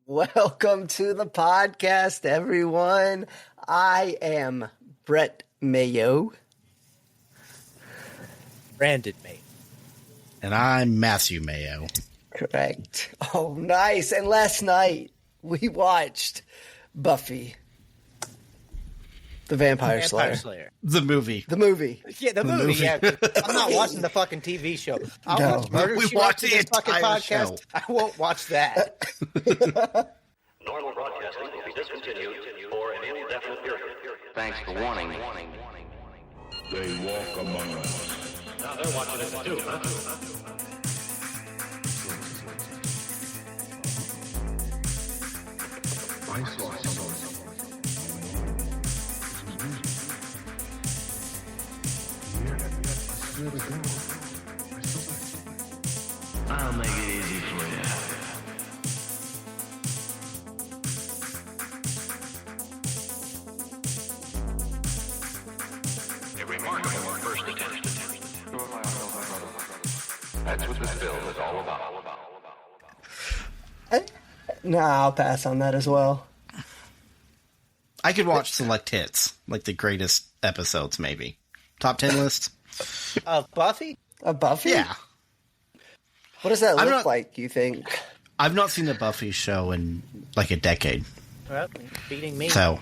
Welcome to the podcast, everyone. I am Brett Mayo. Brandon Mayo. And I'm Matthew Mayo. Correct. Oh, nice. And last night we watched Buffy, the Vampire Slayer. The movie. The movie. Yeah, the movie. Yeah, I'm not watching the fucking TV show. I'll No. watch Murder We She watched Wrote the this fucking entire podcast. show. I won't watch that. Normal broadcasting will be discontinued for an indefinite period. Thanks for warning. They walk among us. Now they're watching us too, huh? I saw someone. I swear to God. I'll make it easy for you. A remarkable first attempt. That's what this film is all about. No, I'll pass on that as well. I could watch select hits, like the greatest episodes, maybe. Top 10 list? Of Buffy? Buffy? Yeah. What does that I'm look not- like, you think? I've not seen the Buffy show in like a decade. Well, beating me. So,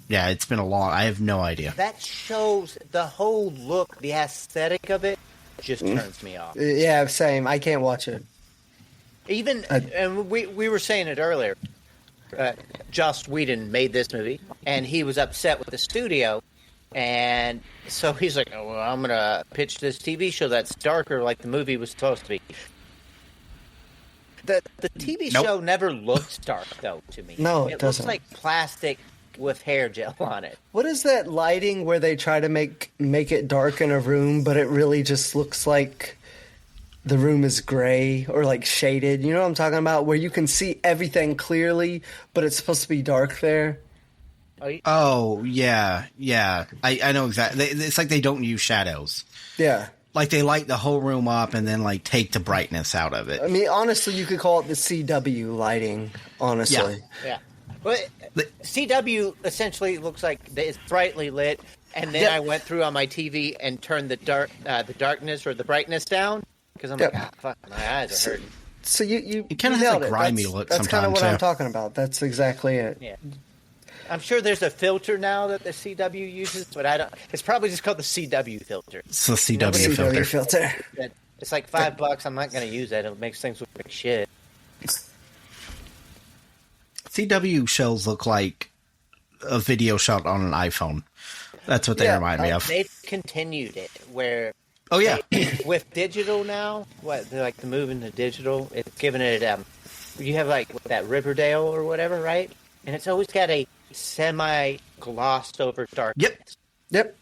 yeah, it's been a long... I have no idea. That shows the whole look, the aesthetic of it, just turns me off. Yeah, same. I can't watch it. Even, and we were saying it earlier, Joss Whedon made this movie, and he was upset with the studio, and so he's like, oh, well, I'm going to pitch this TV show that's darker like the movie was supposed to be. The TV Nope. show never looked dark, though, to me. No, it doesn't. looks like plastic with hair gel on it. What is that lighting where they try to make it dark in a room, but it really just looks like the room is gray or like shaded? You know what I'm talking about? Where you can see everything clearly, but it's supposed to be dark there. Oh, yeah. I know exactly. It's like they don't use shadows. Yeah. Like they light the whole room up and then like take the brightness out of it. I mean, honestly, you could call it the CW lighting, honestly. Yeah. But CW essentially looks like it's brightly lit, and then Yep. I went through on my TV and turned the darkness or the brightness down because I'm Yep. like, fuck, my eyes are hurting. So you It kinda you has a nailed it. grimy That's- look That's kind of sometimes, what I'm yeah. talking about. That's exactly it. Yeah. I'm sure there's a filter now that the CW uses, but I don't. It's probably just called the CW filter. It's the CW CW filter. filter. It's like $5. I'm not going to use that. It makes things look like shit. CW shows look like a video shot on an iPhone. That's what they Yeah, remind me of. They've continued it where Oh, yeah. with digital now, they're like the move into digital, it's giving it you have like that Riverdale or whatever, right? And it's always got a semi glossed over darkness. Yep.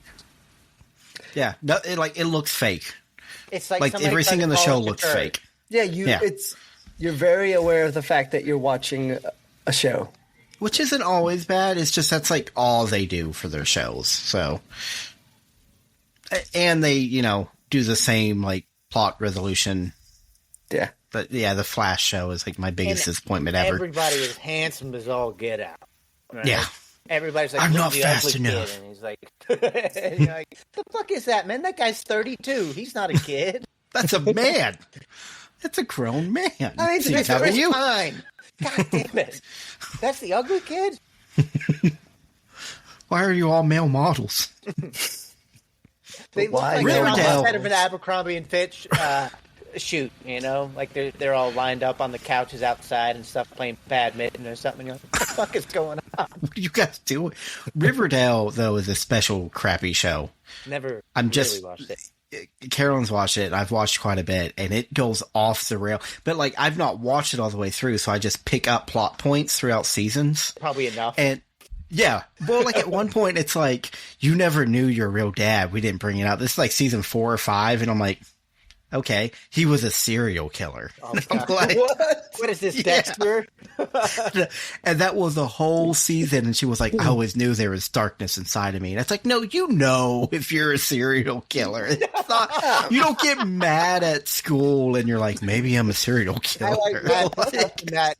Yeah. No, it looks fake. It's like Like somebody everything tried in to the show polish a looks turd. fake. Yeah, Yeah. you're very aware of the fact that you're watching a show. Which isn't always bad. It's just that's like all they do for their shows. So, and they, do the same like plot resolution. Yeah. But yeah, the Flash show is like my biggest And disappointment ever. Everybody is handsome as all get out. Right? Yeah. Everybody's like, I'm "Look, not the fast ugly enough." Kid. And he's like, and you're like, the fuck is that, man? That guy's 32. He's not a kid. That's a man. That's a grown man. I mean, See, it's how about Chris you? Pine. God damn it. That's the ugly kid? Why are you all male models? They look Why? like they're on the Riverdale. set of an Abercrombie and Fitch shoot, like they're all lined up on the couches outside and stuff playing badminton or something. You're like, what the fuck is going on? What are you guys doing? Riverdale, though, is a special crappy show. Never I'm really just- watched it. Carolyn's watched it, and I've watched quite a bit, and it goes off the rail. But, like, I've not watched it all the way through, so I just pick up plot points throughout seasons. Probably enough. And, yeah. Well, like, at one point, it's like, you never knew your real dad. We didn't bring it out. This is, like, season 4 or 5, and I'm like, okay, he was a serial killer. Oh, I'm God. like, What is this, Yeah. Dexter? and that was the whole season, and she was like, I always knew there was darkness inside of me. And it's like, no, if you're a serial killer. It's not, you don't get mad at school and you're like, maybe I'm a serial I killer. like that.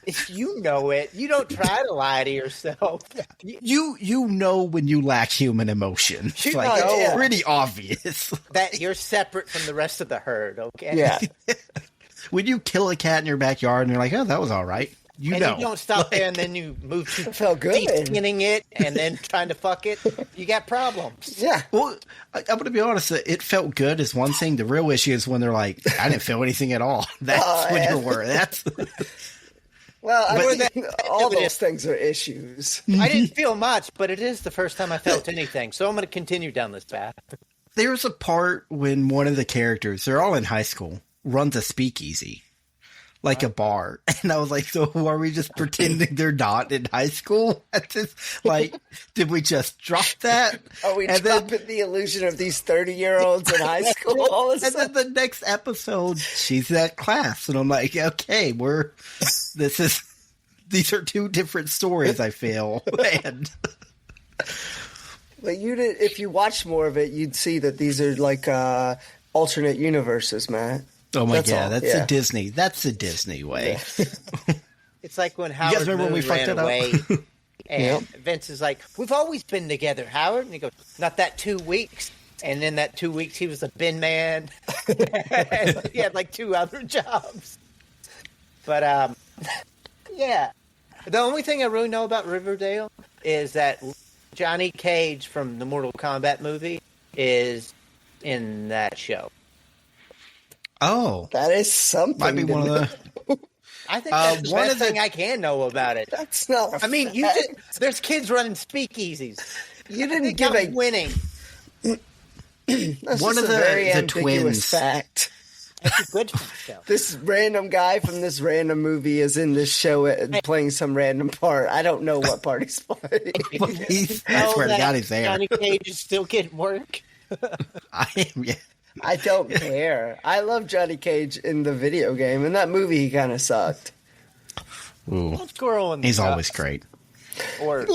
If you know it, you don't try to lie to yourself. You know when you lack human emotion. It's You like, know. it's pretty obvious. That you're separate from the rest of the herd, okay? Yeah. When you kill a cat in your backyard and you're like, oh, that was all right. You And know. you don't stop there, and then you move to felt good. skinning it, and then trying to fuck it. You got problems. Yeah. Well, I'm going to be honest. It felt good is one thing. The real issue is when they're like, I didn't feel anything at all. That's when you're worried. That's Well, I But- mean, all those things are issues. I didn't feel much, but it is the first time I felt anything, so I'm going to continue down this path. There's a part when one of the characters, they're all in high school, runs a speakeasy, like a bar. And I was like, so are we just pretending they're not in high school at this? Like, did we just drop that? Are we And then- dropping the illusion of these 30-year-olds in high school all of a And sudden? then the next episode, she's at class. And I'm like, okay, these are two different stories, I feel. And But if you watch more of it, you'd see that these are like alternate universes, Matt. oh my That's God, all, that's yeah. the Disney. That's the Disney way. It's like when Howard guys remember when we Moon fucked ran it up? away, and Yep. Vince is like, "We've always been together, Howard." And he goes, "Not that 2 weeks." And in that 2 weeks, he was a bin man. And he had like 2 other jobs. But yeah, the only thing I really know about Riverdale is that Johnny Cage from the Mortal Kombat movie is in that show. Oh, That is something. might be to one of know. the. I think that's the one best of the- thing I can know about it. That's not. I mean, there's kids running speakeasies. you I didn't think give I'm a winning. That's one just of a the very twins. ambiguous fact. It's a good show. This random guy from this random movie is in this show playing some random part. I don't know what part he's playing. I swear to God, he's there. Johnny Cage is still getting work. I am. Yeah. I don't care. I love Johnny Cage in the video game. In that movie, he kind of sucked. Ooh, Squirrel in the he's truck. always great. Or They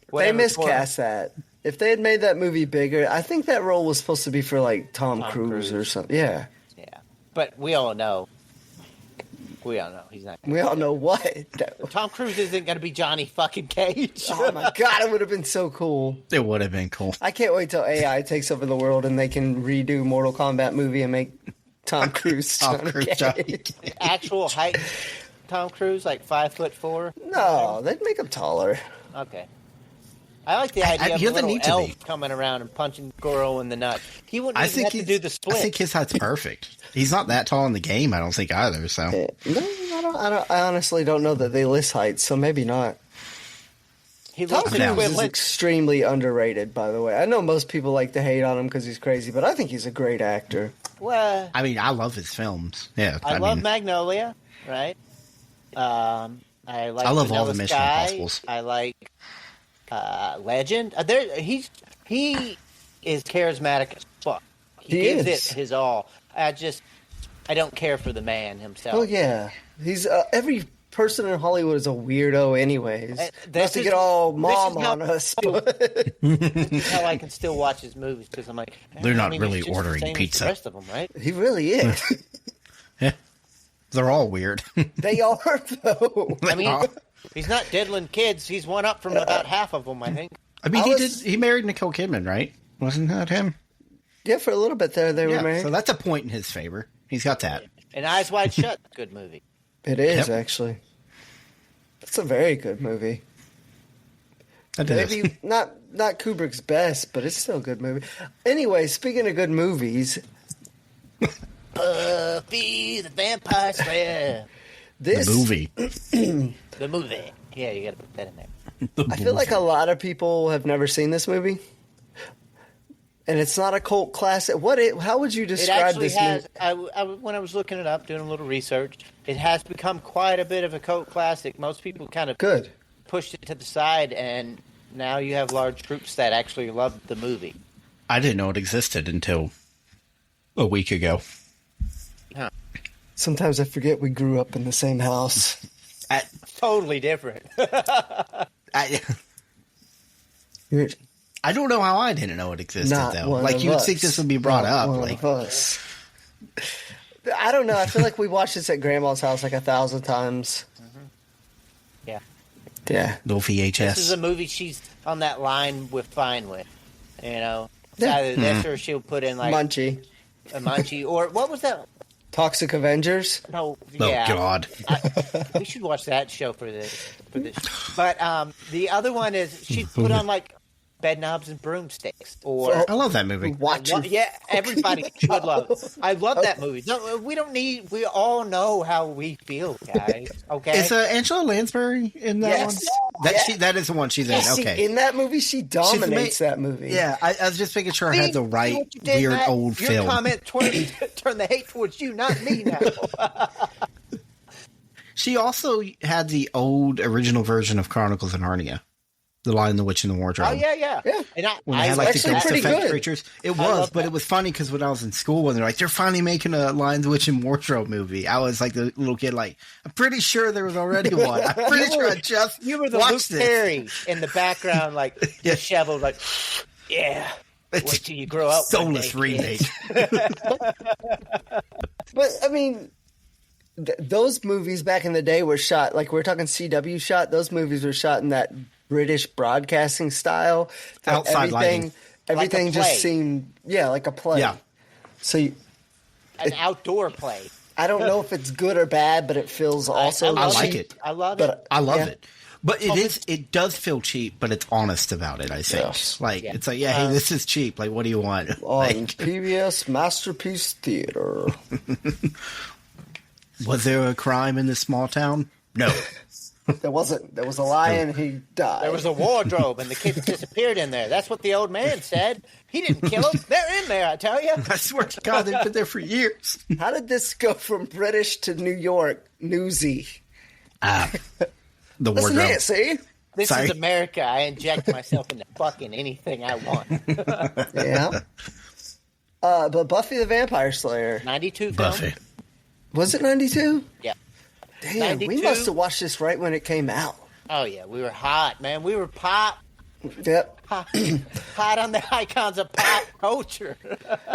whatever miscast that. If they had made that movie bigger, I think that role was supposed to be for like Tom Cruise or something. Yeah. Yeah, but we all know. We all know he's not. We all know what. Tom Cruise isn't going to be Johnny fucking Cage. Oh my God, it would have been so cool. It would have been cool. I can't wait till AI takes over the world and they can redo Mortal Kombat movie and make Tom Cruise Tom Johnny Cruise, Cage. Johnny. Actual height, Tom Cruise, like 5'4". No, they'd make him taller. Okay. I like the idea of he a doesn't little need to elf be. coming around and punching Goro in the nut. He wouldn't I even think have to do the split. I think his height's perfect. He's not that tall in the game, I don't think either. So No, I honestly don't know that they list heights, so maybe not. he Tom looks Cruise is equivalent. extremely underrated, by the way. I know most people like to hate on him because he's crazy, but I think he's a great actor. Well, I mean, I love his films. Yeah, I love mean, Magnolia, right? I like I love all Vanilla the Mission Sky. Impossibles. I like Legend. He is charismatic as fuck. He He gives is. it his all. I don't care for the man himself. Oh yeah, he's every person in Hollywood is a weirdo, anyways. Not this to is- get all this mom is how- on us, but How I can still watch his movies because I'm like, They're not I mean, really he's just the ordering same as pizza. The rest of them, right? he really is. they're all weird. They are though. I mean, he's not diddling kids. He's one up from about half of them, I think. I mean, I he was- did. He married Nicole Kidman, right? Wasn't that him? Yeah, for a little bit there, they were Yeah. married. So that's a point in his favor. He's got that. And Eyes Wide Shut, good movie. It is Yep. actually. It's a very good movie. That is. Maybe not Kubrick's best, but it's still a good movie. Anyway, speaking of good movies, Buffy the Vampire Slayer. this the movie. The movie. Yeah, you gotta put that in there. I feel like a lot of people have never seen this movie, and it's not a cult classic. How would you It describe actually this has. movie? When I was looking it up, doing a little research, it has become quite a bit of a cult classic. Most people kind of Good. pushed it to the side, and now you have large groups that actually love the movie. I didn't know it existed until a week ago. Sometimes I forget we grew up in the same house. Totally different. I You're I don't know how I didn't know it existed not though. one Like of you would us. think this would be brought Not up. one Like of us. I don't know. I feel like we watched this at Grandma's house like 1,000 times. Yeah. Yeah. Little VHS. This is a movie she's on that line with fine with. You know? It's Yeah. either this or she'll put in like Munchie. a Munchie. Or what was that? Toxic Avengers. No, Oh, yeah. God. We should watch that show for this. But the other one is she put on like bed knobs and broomsticks. Or I love that movie. Watch it. yeah, everybody should love it. I love that movie. No, we don't need. We all know how we feel, guys. Okay. Is Angela Lansbury in that Yes. one? That is the one she's in. See, Okay. in that movie, she dominates that movie. Yeah, I was just making sure I had the See right what you did, weird Matt? old Your film. comment turn the hate towards you, not me now. She also had the old original version of Chronicles of Narnia, The Lion, the Witch, and the Wardrobe. Oh yeah. Yeah. And When they had like the actually ghost pretty effect good. creatures. It I was, love but that. it was funny because when I was in school, when they're like, they're finally making a Lion, the Witch, and Wardrobe movie, I was like the little kid, like, I'm pretty sure there was already one. I'm pretty sure I just you were the Luke watched this. Perry in the background, like disheveled, like yeah. Wait till you grow up. one day, Soulless remake. kid. But, I mean, those movies back in the day were shot, like we're talking CW shot, those movies were shot in that British broadcasting style. that Outside lighting. Everything Like a play. just seemed, like a play. Yeah. So An outdoor play. I don't know if it's good or bad, but it feels also I love like cheap. it. I love But it. I love Yeah. it. But it does feel cheap, but it's honest about it, I think. Yes. Like, Yeah. it's like, hey, this is cheap. Like, what do you want? On Like, PBS Masterpiece Theater. was there a crime in this small town? No. There wasn't. There was a lion. He died. There was a wardrobe, and the kids disappeared in there. That's what the old man said. He didn't kill them. They're in there, I tell you. I swear to God, they've been there for years. How did this go from British to New York newsy? The Listen wardrobe. here, see? This Sorry. is America. I inject myself into fucking anything I want. Yeah. But Buffy the Vampire Slayer. 92 film. Buffy. Was it 92? Yeah. Damn, we 92? must have watched this right when it came out. Oh, yeah. We were hot, man. We were pop. Yep. Hot on the icons of pop culture.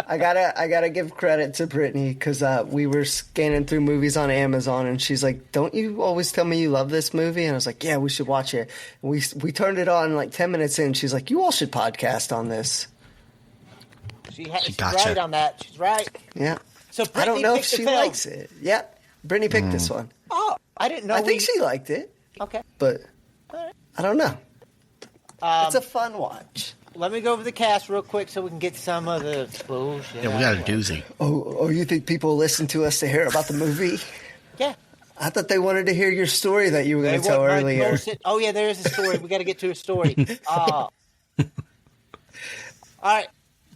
I gotta give credit to Brittany because we were scanning through movies on Amazon and she's like, "Don't you always tell me you love this movie?" And I was like, "Yeah, we should watch it." And we turned it on like 10 minutes in. She's like, "You all should podcast on this." She's gotcha. right on that. She's right. Yeah. So I Brittany don't know if picked the she film. likes it. Yep. Brittany picked this one. Oh, I didn't know. I think she liked it, Okay. but Alright. I don't know. It's a fun watch. Let me go over the cast real quick so we can get some of the bullshit. Yeah, we got a doozy. Oh, you think people listen to us to hear about the movie? Yeah. I thought they wanted to hear your story that you were going They to tell want my earlier. bullshit- Oh, yeah, there is a story. We got to get to a story. All right.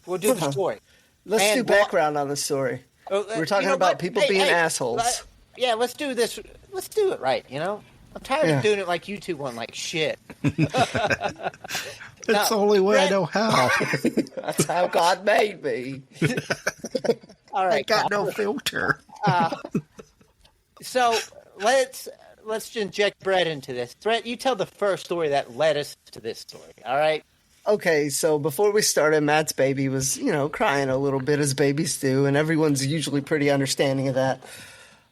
We'll do the story. Let's And do what- background on the story. Oh, We're talking you know about what? people Hey, being hey, assholes. Yeah, let's do this. Let's do it right, you know? I'm tired Yeah. of doing it like you two want, like shit. It's the only way I Brett- know how. That's how God made me. All I right. got no filter. So let's inject Brett into this. Brett, you tell the first story that led us to this story, all right? Okay, so before we started, Matt's baby was, crying a little bit as babies do, and everyone's usually pretty understanding of that,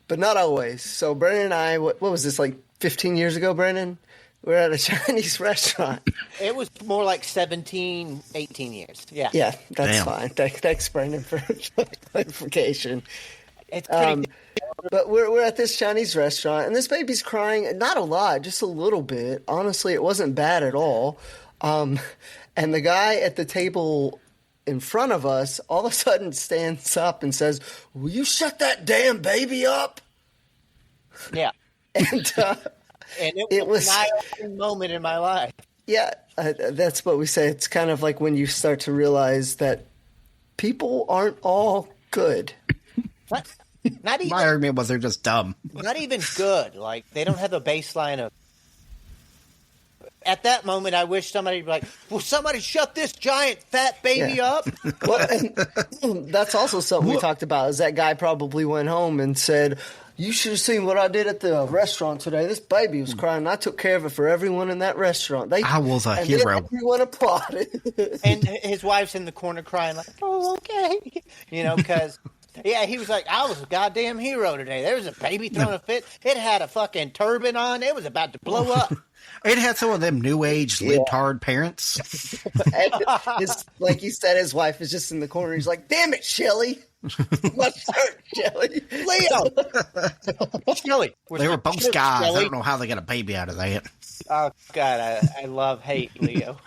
but not always. So Brennan and I, what was this, like 15 years ago, Brennan? We're at a Chinese restaurant. It was more like 17, 18 years. Yeah. Yeah, that's Damn. fine. Thanks, Brendan, for clarification. It's pretty But we're at this Chinese restaurant, and this baby's crying. Not a lot, just a little bit. Honestly, it wasn't bad at all. And the guy at the table in front of us all of a sudden stands up and says, "Will you shut that damn baby up?" yeah. And And It it was was- an eye-opening moment in my life. yeah, that's what we say. It's kind of like when you start to realize that people aren't all good. What? Not even My argument was they're just dumb. not even good. Like they don't have a baseline of. At that moment, I wish somebody would be like, "Will somebody shut this giant fat baby Yeah. up?" Well, and that's also something we talked about. Is that guy probably went home and said, "You should have seen what I did at the restaurant today. This baby was crying. And I took care of it for everyone in that restaurant. I was a and hero." Then everyone applauded. And his wife's in the corner crying like, "Oh, okay," because Yeah, he was like, I was a goddamn hero today. There was a baby throwing a fit. It had a fucking turban on. It was about to blow up. It had some of them new age libtard parents. And like you said, his wife is just in the corner. He's like, damn it, Shelly. What's hurt, Shelly? Leo! Shelly. They were both guys. I don't know how they got a baby out of that. Oh, God, I love hate Leo.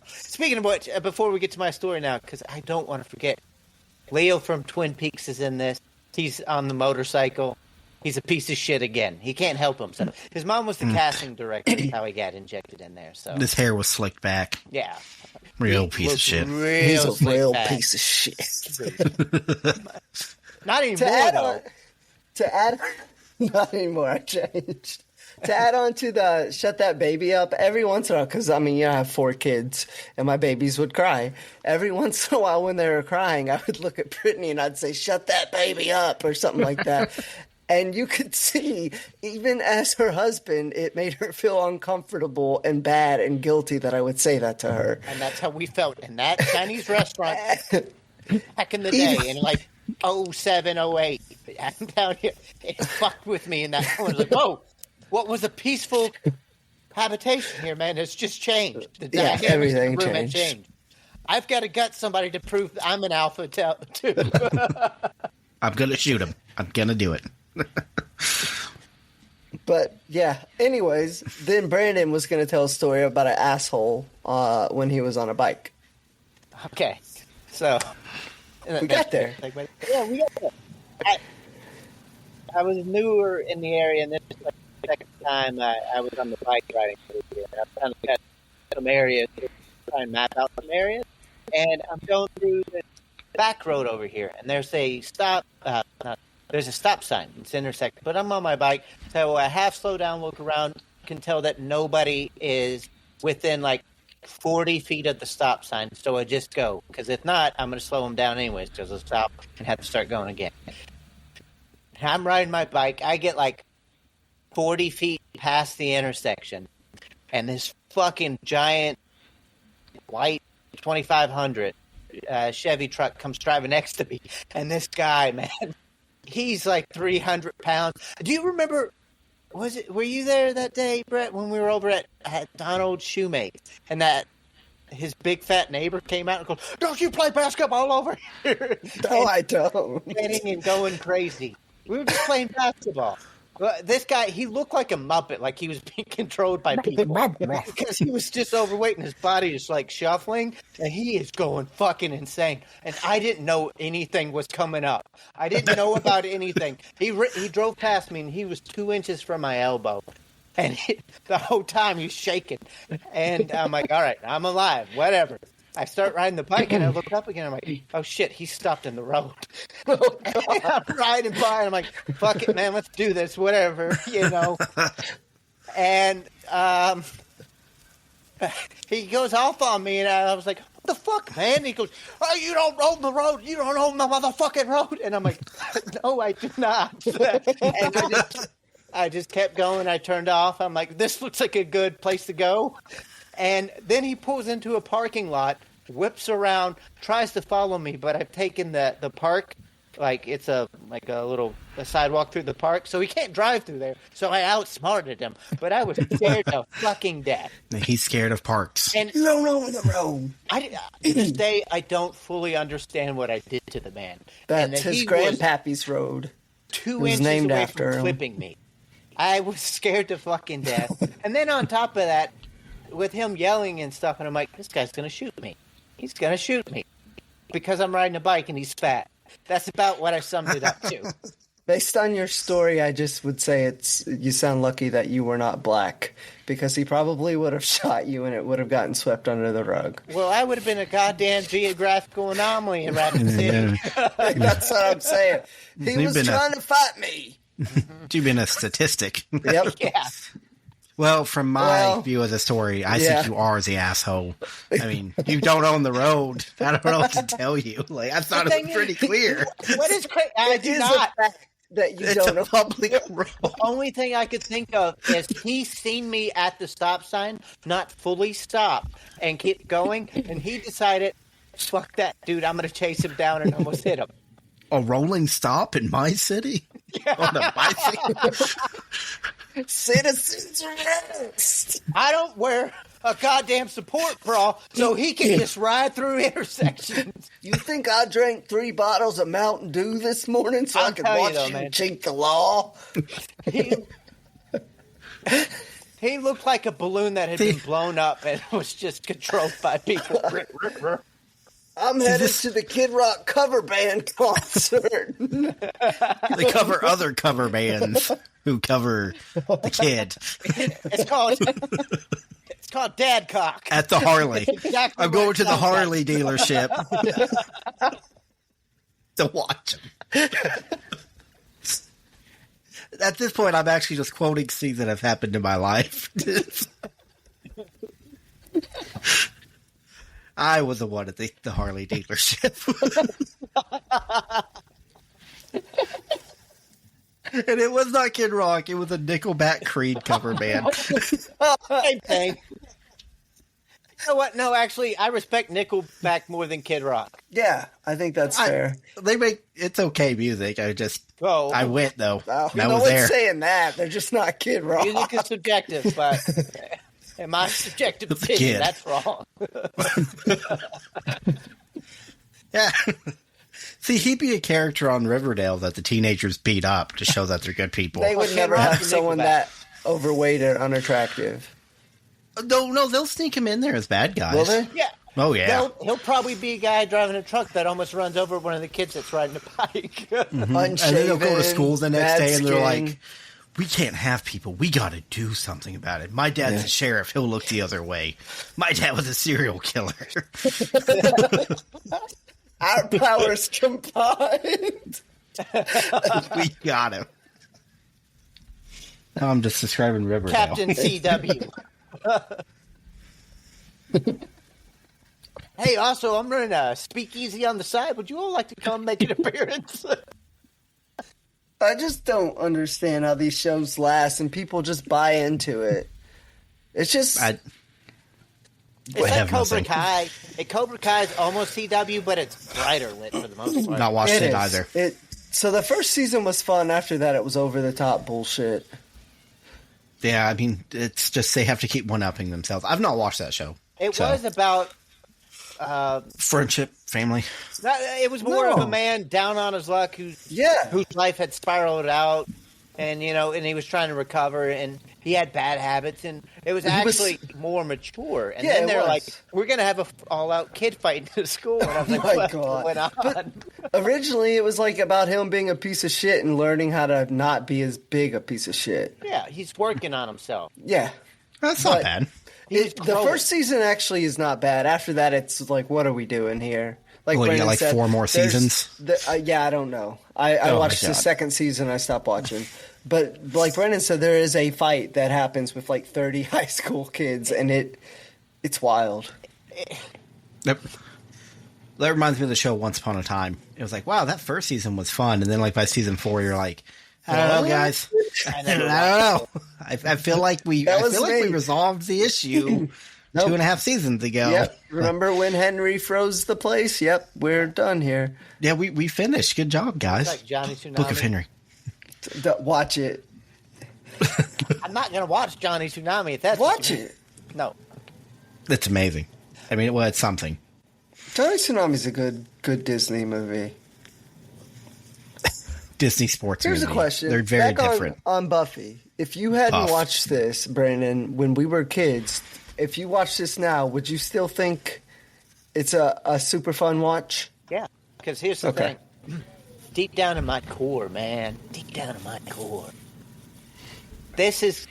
Speaking of which, before we get to my story now, because I don't want to forget, Leo from Twin Peaks is in this. He's on the motorcycle. He's a piece of shit again. He can't help himself. His mom was the casting director. That's how he got injected in there. So His hair was slicked back. yeah. Real piece of shit. He's a real piece of shit. Not anymore, though. Not anymore. I changed. To add on to the shut that baby up, every once in a while, because I mean, I have 4 kids, and my babies would cry. Every once in a while when they were crying, I would look at Brittany and I'd say, shut that baby up, or something like that. And you could see, even as her husband, it made her feel uncomfortable and bad and guilty that I would say that to her. And that's how we felt in that Chinese restaurant back in the day, in like 07, 08. I'm down here. It fucked with me in that moment. Like, whoa, what was a peaceful habitation here, man? It's just changed. The dynamics everything of the room had changed. changed. I've got to gut somebody to prove that I'm an alpha too. I'm going to shoot him. I'm going to do it. But yeah, anyways, then Brandon was going to tell a story about an asshole when he was on a bike. Okay, so We got there. Yeah, we got there. I was newer in the area, and this is like the second time I was on the bike riding through here. I found some areas, try and map out some areas, and I'm going through the back road over here, and there's a stop. There's a stop sign. It's intersected, but I'm on my bike, so I half slow down, look around, can tell that nobody is within like 40 feet of the stop sign, so I just go, because if not, I'm going to slow them down anyways, because I'll stop and have to start going again. I'm riding my bike. I get like 40 feet past the intersection, and this fucking giant white 2500 Chevy truck comes driving next to me, and this guy, man, he's like 300 pounds. Do you remember, were you there that day, Brett, when we were over at Donald Shoemate's, and that his big fat neighbor came out and goes, don't you play basketball over here? No, I don't. Getting and going crazy. We were just playing basketball. Well, this guy, he looked like a Muppet, like he was being controlled by people. Because he was just overweight and his body is like shuffling, and he is going fucking insane. And I didn't know anything was coming up. I didn't know about anything. He drove past me, and he was 2 inches from my elbow. And the whole time he's shaking. And I'm like, all right, I'm alive, whatever. I start riding the bike, and I look up again. I'm like, oh, shit, he's stopped in the road. And I'm riding by, and I'm like, fuck it, man, let's do this, whatever, you know. And he goes off on me, and I was like, what the fuck, man? And he goes, oh, you don't own the road. You don't own the motherfucking road. And I'm like, no, I do not. And I just kept going. I turned off. I'm like, this looks like a good place to go. And then he pulls into a parking lot, whips around, tries to follow me, but I've taken the park, like it's a little sidewalk through the park, so he can't drive through there. So I outsmarted him, but I was scared to fucking death. He's scared of parks. And You don't know the road. To this day, I don't fully understand what I did to the man. That's his grandpappy's road. 2 inches named away after from him. clipping me. I was scared to fucking death. And then on top of that, with him yelling and stuff, and I'm like, this guy's going to shoot me. He's going to shoot me. Because I'm riding a bike and he's fat. That's about what I summed it up to. Based on your story, I just would say you sound lucky that you were not black, because he probably would have shot you and it would have gotten swept under the rug. Well, I would have been a goddamn geographical anomaly in Rapid City. That's what I'm saying. He was trying to fight me. You've been a statistic. Yep. Yeah. Well, from my view of the story, I think you are the asshole. I mean, you don't own the road. I don't know what to tell you. Like, I thought it was pretty clear. What is crazy? I do not. That you It's don't a know. public road. The only thing I could think of is he seen me at the stop sign, not fully stop, and keep going, and he decided, fuck that, dude, I'm going to chase him down and almost hit him. A rolling stop in my city? On a bicycle? Citizens arrest! I don't wear a goddamn support bra, so he can just ride through intersections. You think I drank 3 bottles of Mountain Dew this morning so I could watch you cheat the law? He looked like a balloon that had been blown up and was just controlled by people. I'm headed to the Kid Rock cover band concert. They cover other cover bands who cover the Kid. It's called Dad Cock. At the Harley. Exactly I'm going to the Harley dealership to watch them. At this point, I'm actually just quoting scenes that have happened in my life. I was the one at the Harley dealership. And it was not Kid Rock. It was a Nickelback Creed cover band. Same thing. You know what? No, actually, I respect Nickelback more than Kid Rock. Yeah, I think that's fair. They make it's okay music. I went though. Well, I no was one's there. saying that. They're just not Kid Rock. Music is subjective, but in my subjective opinion, Kid. that's wrong. Yeah. See, he'd be a character on Riverdale that the teenagers beat up to show that they're good people. They would Kid never Rock have and someone Nickelback. that overweight or unattractive. No, they'll sneak him in there as bad guys. Will they? Yeah. Oh, yeah. He'll probably be a guy driving a truck that almost runs over one of the kids that's riding a bike. And then they'll go to school the next bad day and they're skin. like, we can't have people. We got to do something about it. My dad's a sheriff. He'll look the other way. My dad was a serial killer. Our powers combined. We got him. Now I'm just describing Riverdale. Captain CW. Hey, also, I'm running a speakeasy on the side. Would you all like to come make an appearance? I just don't understand how these shows last and people just buy into it. It's just It's like have Cobra nothing. Kai. Cobra Kai is almost CW, but it's brighter lit for the most part. Not watched it is. either. So the first season was fun. After that, it was over the top bullshit. Yeah, I mean, it's just they have to keep one-upping themselves. I've not watched that show. It so. was about. Friendship, family. It was more of a man down on his luck whose life had spiraled out, and and he was trying to recover, and he had bad habits, and it was actually more mature. And then they're like, "We're gonna have a all-out kid fight in the school," and I was like, "What's going on?" But originally, it was like about him being a piece of shit and learning how to not be as big a piece of shit. Yeah, he's working on himself. Yeah, That's not bad. The first season actually is not bad. After that, it's like, what are we doing here? Like, Well, you got Brendan like said, 4 more seasons? Yeah, I don't know. I watched the second season. I stopped watching. But like Brendan said, there is a fight that happens with like 30 high school kids, and it's wild. Yep. That reminds me of the show Once Upon a Time. It was like, wow, that first season was fun. And then like by season 4, you're like, I don't know, guys. I don't know. I feel like we resolved the issue 2.5 seasons ago. Yep. Remember when Henry froze the place? Yep, we're done here. Yeah, we finished. Good job, guys. Like Johnny Tsunami. Book of Henry. Watch it. I'm not gonna watch Johnny Tsunami if that's Watch it. No. It's amazing. I mean, well, it's something. Johnny Tsunami's a good Disney movie. Disney sports Here's movie. a question. They're very Back different. On Buffy, if you hadn't Tough. watched this, Brandon, when we were kids, if you watch this now, would you still think it's a super fun watch? Yeah, because here's the thing. Deep down in my core, man. Deep down in my core. This is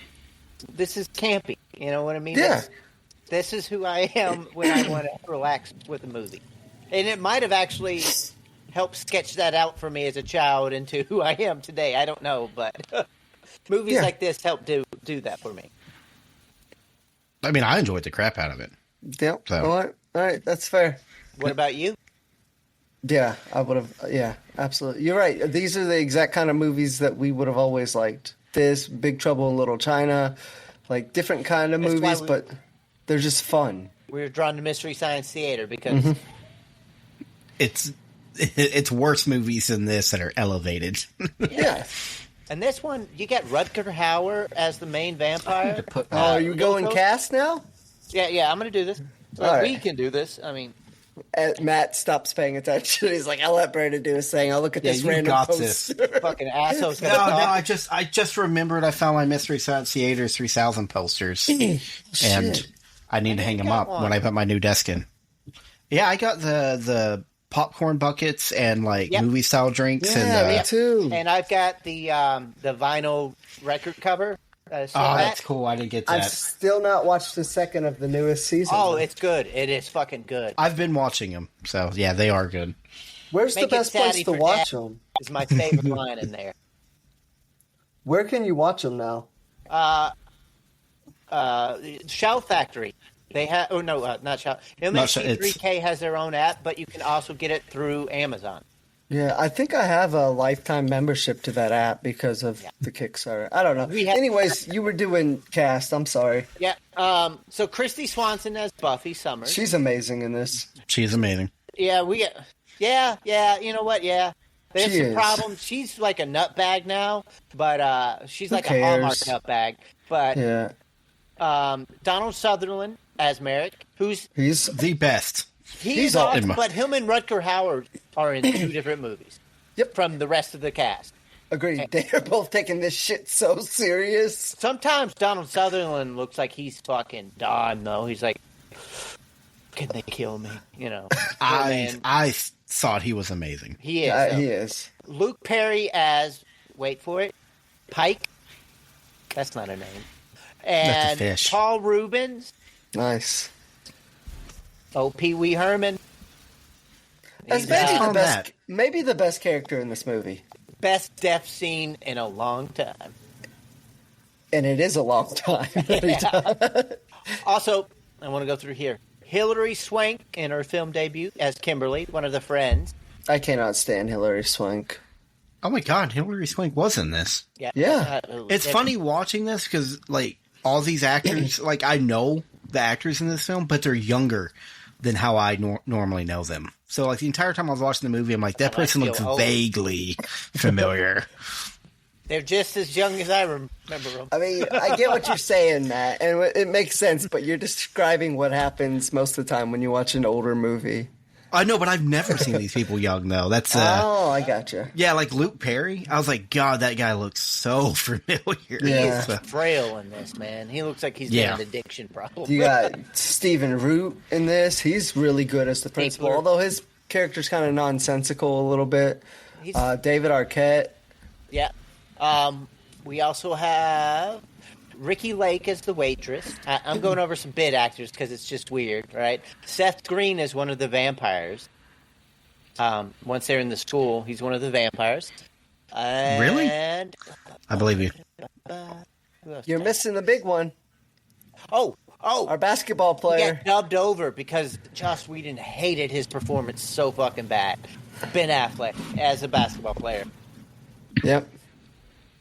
campy. You know what I mean? Yeah. This is who I am when I want to relax with a movie. And it might have actually helped sketch that out for me as a child into who I am today. I don't know, but movies like this help do that for me. I mean, I enjoyed the crap out of it. Yep. So. All right, that's fair. What about you? Yeah, I would have. Yeah, absolutely. You're right. These are the exact kind of movies that we would have always liked. This, Big Trouble in Little China, like different kind of movies, but they're just fun. We were drawn to Mystery Science Theater because it's it's worse movies than this that are elevated. Yeah. And this one, you got Rutger Hauer as the main vampire. Oh, are you going cast now? Yeah, I'm going to do this. All right. We can do this. I mean, Matt stops paying attention. He's like, I'll let Brandon do his thing. I'll look at this you random got poster. fucking assholes. No, I just remembered I found my Mystery Science Theater 3000 posters, and I need to hang them up when I put my new desk in. Yeah, I got the popcorn buckets and movie style drinks. Yeah, me too. And I've got the vinyl record cover. That's cool. I didn't get that. I've still not watched the second of the newest season. Oh, it's good. It is fucking good. I've been watching them, so yeah, they are good. Where's the best place to watch them? Is my favorite line in there. Where can you watch them now? Shout Factory. They have. Oh no, not Shout. MST3K has their own app, but you can also get it through Amazon. Yeah, I think I have a lifetime membership to that app because of the Kickstarter. I don't know. Anyways, you were doing cast. I'm sorry. Yeah. So Kristy Swanson as Buffy Summers. She's amazing in this. She's amazing. Yeah, yeah. You know what? Yeah. There's some problems. She's like a nutbag now, but she's like a Hallmark nutbag. But yeah. Donald Sutherland as Merrick, he's the best. He's awesome, but him and Rutger Hauer are in two different movies. Yep. From the rest of the cast. Agreed. They're both taking this shit so serious. Sometimes Donald Sutherland looks like he's fucking done, though. He's like, can they kill me? You know. I thought he was amazing. He is. He is. Luke Perry as, wait for it, Pike. That's not a name. And that's a fish. Paul Reubens. Nice. Oh, Pee Wee Herman. That's maybe the best character in this movie. Best death scene in a long time. And it is a long time. Also, I want to go through here. Hilary Swank in her film debut as Kimberly, one of the friends. I cannot stand Hilary Swank. Oh my god, Hilary Swank was in this. Yeah. It's funny watching this because, all these actors, I know the actors in this film, but they're younger than how I normally know them. So, the entire time I was watching the movie, I'm like, that person looks vaguely familiar. They're just as young as I remember them. I mean, I get what you're saying, Matt, and it makes sense, but you're describing what happens most of the time when you watch an older movie. I know, but I've never seen these people young, though. That's I gotcha. Yeah, Luke Perry. I was like, God, that guy looks so familiar. Yeah. He is frail in this, man. He looks like he's got an addiction problem. You got Stephen Root in this. He's really good as the principal, although his character's kind of nonsensical a little bit. David Arquette. Yeah. We also have Ricky Lake as the waitress. I'm going over some bit actors because it's just weird, right? Seth Green is one of the vampires. Once they're in the school, he's one of the vampires. Really? I believe you. You're missing the big one. Oh! Our basketball player. He got dubbed over because Joss Whedon hated his performance so fucking bad. Ben Affleck as a basketball player. Yep.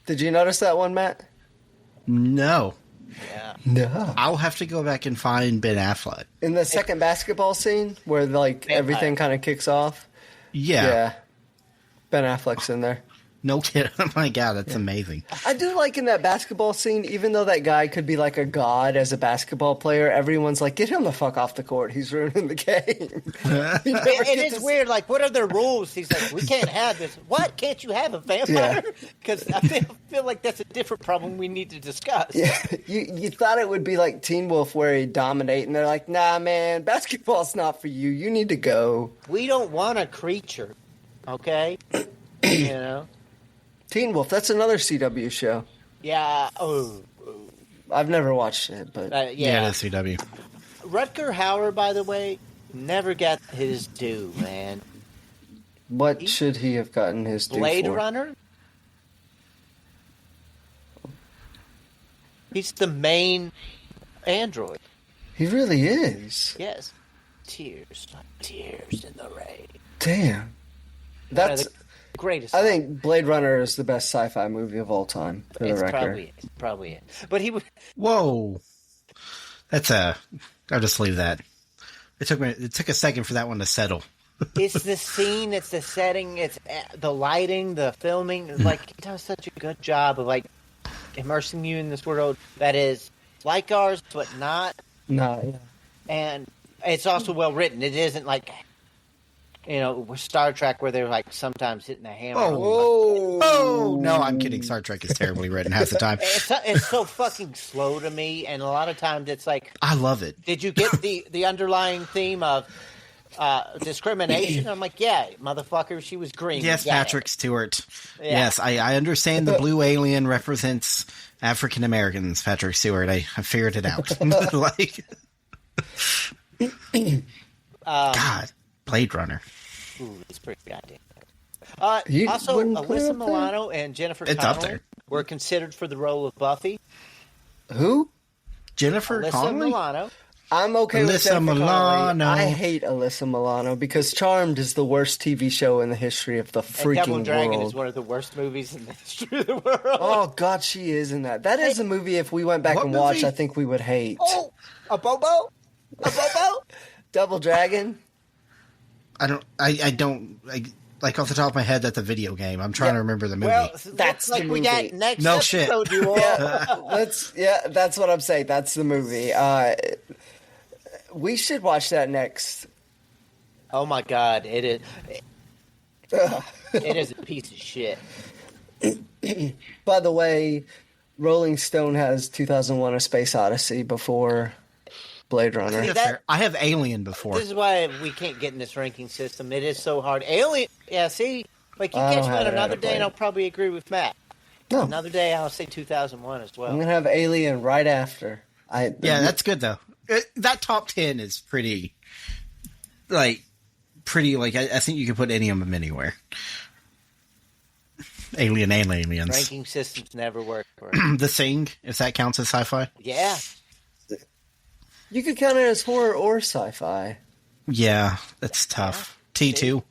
Did you notice that one, Matt? No. Yeah. No. I'll have to go back and find Ben Affleck. In the second basketball scene where everything kind of kicks off? Yeah. Ben Affleck's in there. No kidding. Oh my god, that's amazing. I do like in that basketball scene, even though that guy could be like a god as a basketball player, everyone's like, get him the fuck off the court. He's ruining the game. It is weird. What are the rules? He's like, we can't have this. What? Can't you have a vampire? Because I feel like that's a different problem we need to discuss. Yeah. You thought it would be like Teen Wolf where he'd dominate, and they're like, nah, man, basketball's not for you. You need to go. We don't want a creature, okay? You know? Teen Wolf, that's another CW show. Yeah. I've never watched it, but yeah, that's CW. Rutger Hauer, by the way, never got his due, man. What should he have gotten his due Blade for? Runner? He's the main android. He really is. Yes. Tears in the rain. Damn. That's greatest. I think Blade Runner is the best sci-fi movie of all time. For the record, probably it. But he would. Whoa, that's I'll just leave that. It took a second for that one to settle. It's the scene, it's the setting, it's the lighting, the filming. Like, he does such a good job of, like, immersing you in this world that is like ours, but not. No, yeah. And it's also well written. It isn't like, with Star Trek where they're, like, sometimes hitting a hammer. Oh, no, I'm kidding. Star Trek is terribly written half the time. It's so fucking slow to me, and a lot of times it's like... I love it. Did you get the underlying theme of discrimination? I'm like, yeah, motherfucker, she was green. Yes, Patrick Stewart. Yeah. Yes, I understand the blue alien represents African Americans, Patrick Stewart. I figured it out. God, Blade Runner. Ooh, it's pretty goddamn. You wouldn't put it Alyssa up there? Milano and Jennifer It's up Connelly there. were considered for the role of Buffy. Who? Jennifer Alyssa Connelly? Milano. I'm okay with Alyssa Jennifer Milano. Connelly. I hate Alyssa Milano because Charmed is the worst TV show in the history of the And freaking Double Dragon world. is one of the worst movies in the history of the world. Oh God, she is in that. That is a movie. If we went back What and watched, movie? I think we would hate. Oh, a Bobo? A Bobo? Double Dragon. I don't like off the top of my head. That's a video game. I'm trying to remember the movie. Well, That's looks like the we movie. got next No episode, shit. you all. That's what I'm saying. That's the movie. We should watch that next. Oh my God, it is. It is a piece of shit. By the way, Rolling Stone has 2001: A Space Odyssey before Blade Runner. That's fair. I have Alien before. This is why we can't get in this ranking system. It is so hard. Alien, yeah. See, like you I catch don't me have on it another out of day, and play. I'll probably agree with Matt. No, Another day, I'll say 2001 as well. I'm gonna have Alien right after. Yeah, that's good though. That top 10 is pretty. I think you could put any of them anywhere. Alien and Aliens. Ranking systems never work for it. The Thing, if that counts as sci-fi. Yeah. You could count it as horror or sci-fi. Yeah, that's tough. T2.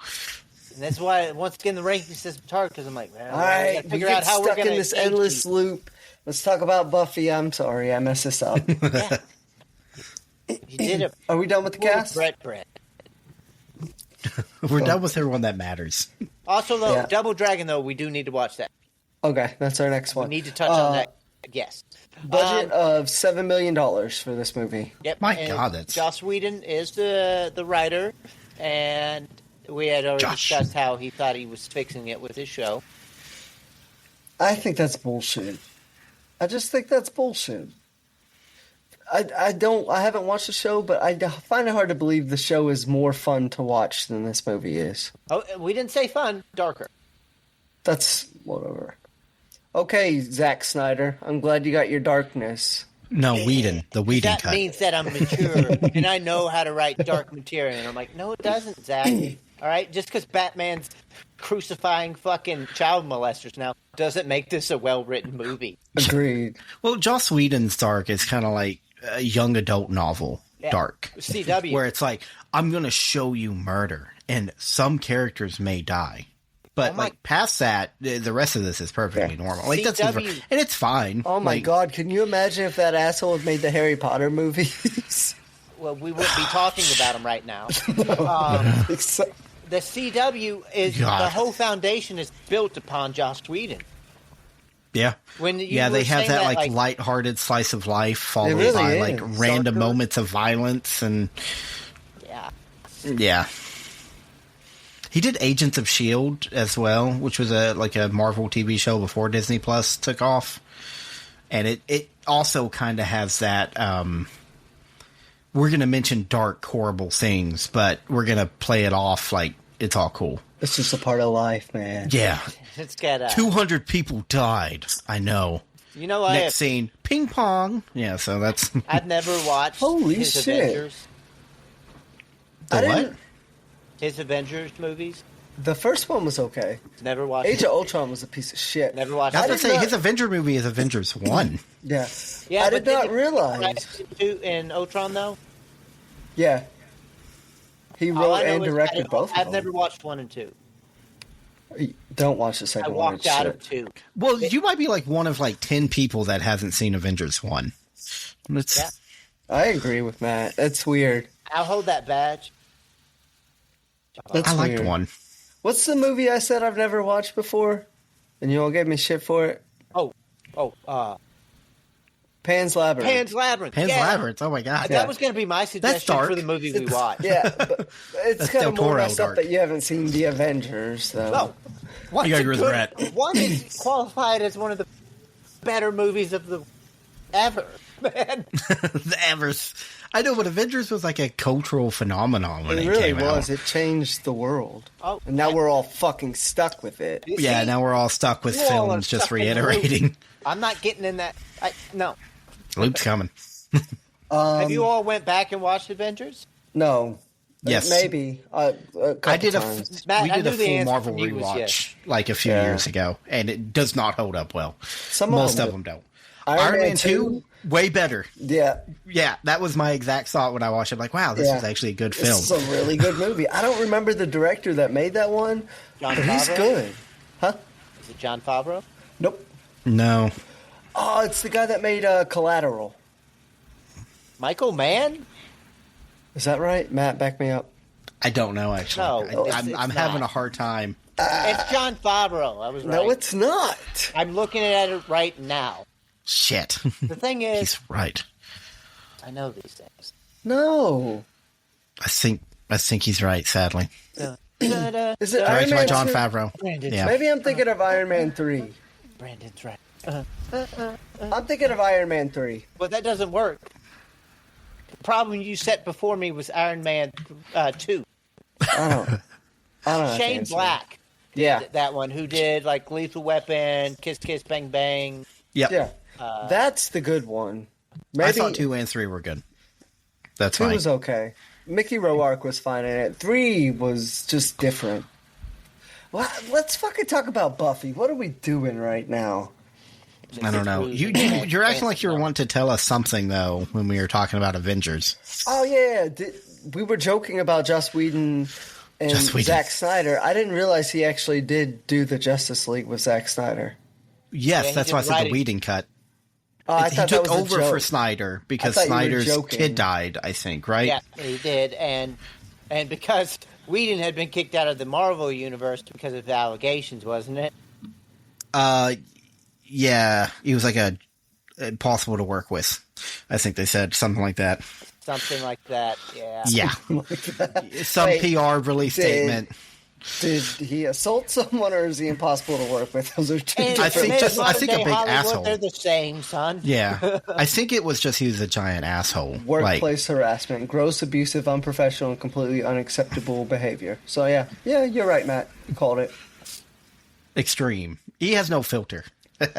And that's why, once again, the ranking system's hard because I'm like, man, All we right, gotta we figure get out how we're stuck going in to this endless loop. Let's talk about Buffy. I'm sorry, I messed this up. Yeah. You did it. Are we done with the cast? Brett. We're done with everyone that matters. Also, though, Yeah. Double Dragon, though, we do need to watch that. Okay, that's our next We one. need to touch on that. Yes. Budget of $7 million for this movie. Yep. My and God, that's- Joss Whedon is the writer, and we had already Josh. discussed how he thought he was fixing it with his show. I think that's bullshit. I just think that's bullshit. I haven't watched the show, but I find it hard to believe the show is more fun to watch than this movie is. Oh, we didn't say fun, darker. That's whatever. Okay, Zack Snyder, I'm glad you got your darkness. No, Whedon. The Whedon That cut. means that I'm mature and I know how to write dark material. And I'm like, no, it doesn't, Zach. All right, just because Batman's crucifying fucking child molesters now doesn't make this a well-written movie. Agreed. Well, Joss Whedon's Dark is kind of like a young adult novel Yeah. Dark. CW. Where it's like, I'm going to show you murder, and some characters may die. But, Oh my- like, past that, the rest of this is perfectly normal. Like, that's CW. and it's fine. Oh my Like, god, can you imagine if that asshole had made the Harry Potter movies? Well, we wouldn't be talking about them right now. Except- The CW is God. the whole foundation is built upon Joss Whedon. Yeah. When you Yeah, were they have saying that, that, like, lighthearted slice of life followed really by, is. like, random Darker. moments of violence and... yeah, Yeah. He did Agents of S.H.I.E.L.D. as well, which was a Marvel TV show before Disney Plus took off. And it also kind of has that, we're going to mention dark, horrible things, but we're going to play it off like it's all cool. it's just a part of life, man. Yeah. it's got 200 people died. I know. You know, Next scene, ping pong. Yeah, so that's... I've never watched Holy his shit. Avengers. The I what? didn't- His Avengers movies. The first one was okay. Never watched. Age of Ultron was a piece of shit. Never watched. I was I going did to say, not- his Avenger movie is Avengers 1. Yeah. Yeah, I but did not did he realize. write in Ultron though. Yeah. He All wrote I know and is directed both of I've them. never watched 1 and 2. Don't watch the I second one. walked It's out shit. of 2. Well, you might be like one of like 10 people that hasn't seen Avengers 1. It's, Yeah. I agree with Matt. That's weird. I'll hold that badge. That's I liked weird. one. What's the movie I said I've never watched before? And you all gave me shit for it? Pan's Labyrinth. Pan's Labyrinth. Pan's yeah. Labyrinth. Oh my god. That was going to be my suggestion dark. for the movie we watched. Yeah, but it's That's kind Del of more Toro messed up dark. that you haven't seen The Avengers, though. No. One's You got a regret. One is qualified as one of the better movies of the ever, man. The Evers. I know, but Avengers was like a cultural phenomenon when It it, really came was. out. It changed the world. Oh, And now we're all fucking stuck with it. Yeah, See? now we're all stuck with You all are films just stuck in the reiterating. I'm not getting in that. No. Luke's coming. Have you all went back and watched Avengers? No. Yes. Maybe. A couple I did times. Matt, we I did a knew the full answer Marvel from you was rewatch yes. like a few Yeah. years ago, and it does not hold up well. Most of them don't. Iron Man 2, way better. Yeah. Yeah, that was my exact thought when I watched it. Like, wow, this Yeah. is actually a good This film. is a really good movie. I don't remember the director that made that one, Jon but he's Favreau? good. Huh? Is it Jon Favreau? Nope. No. Oh, it's the guy that made Collateral. Michael Mann? Is that right? Matt, back me up. I don't know, actually. No, I'm it's having not. a hard time. It's Jon Favreau. I was right. No, it's not. I'm looking at it right now. Shit. The thing is, He's right. I know these things. No. I think he's right, sadly. Da-da. Is it Iron Directed by Man Jon 2? Favreau. Brandon's Yeah. Maybe I'm thinking of Iron Man 3. Brandon's right. I'm thinking of Iron Man 3. But that doesn't work. The problem you set before me was Iron Man 2. I don't know. Shane Black. Yeah. That one, who did like Lethal Weapon, Kiss Kiss Bang Bang. Yep. Yeah. That's the good one. I Maybe thought 2 and 3 were good. That's 2 fine. was okay. Mickey Rourke was fine in it. 3 was just different. Well, let's fucking talk about Buffy. What are we doing right now? I don't know. You're acting like you were wanting to tell us something, though, when we were talking about Avengers. Oh, yeah. We were joking about Joss Whedon and Joss Whedon. Zack Snyder. I didn't realize he actually did do the Justice League with Zack Snyder. Yes, Yeah, he that's why I did said write the it. Whedon cut. Oh, I He thought took that was a over joke. for Snyder because I thought you were Snyder's joking. kid died, I think, right? Yeah, he did, and because Whedon had been kicked out of the Marvel universe because of the allegations, wasn't it? Yeah, he was like impossible to work with. I think they said something like that. Something like that. Yeah. Yeah, some Wait, PR release statement. Did he assault someone or is he impossible to work with? Those are two And I different think in just- I think a modern-day big Hollywood, asshole. They're the same, son. Yeah, I think it was just he was a giant asshole. Workplace harassment, gross, abusive, unprofessional, and completely unacceptable behavior. So yeah, you're right, Matt. You called it. Extreme. He has no filter. Well,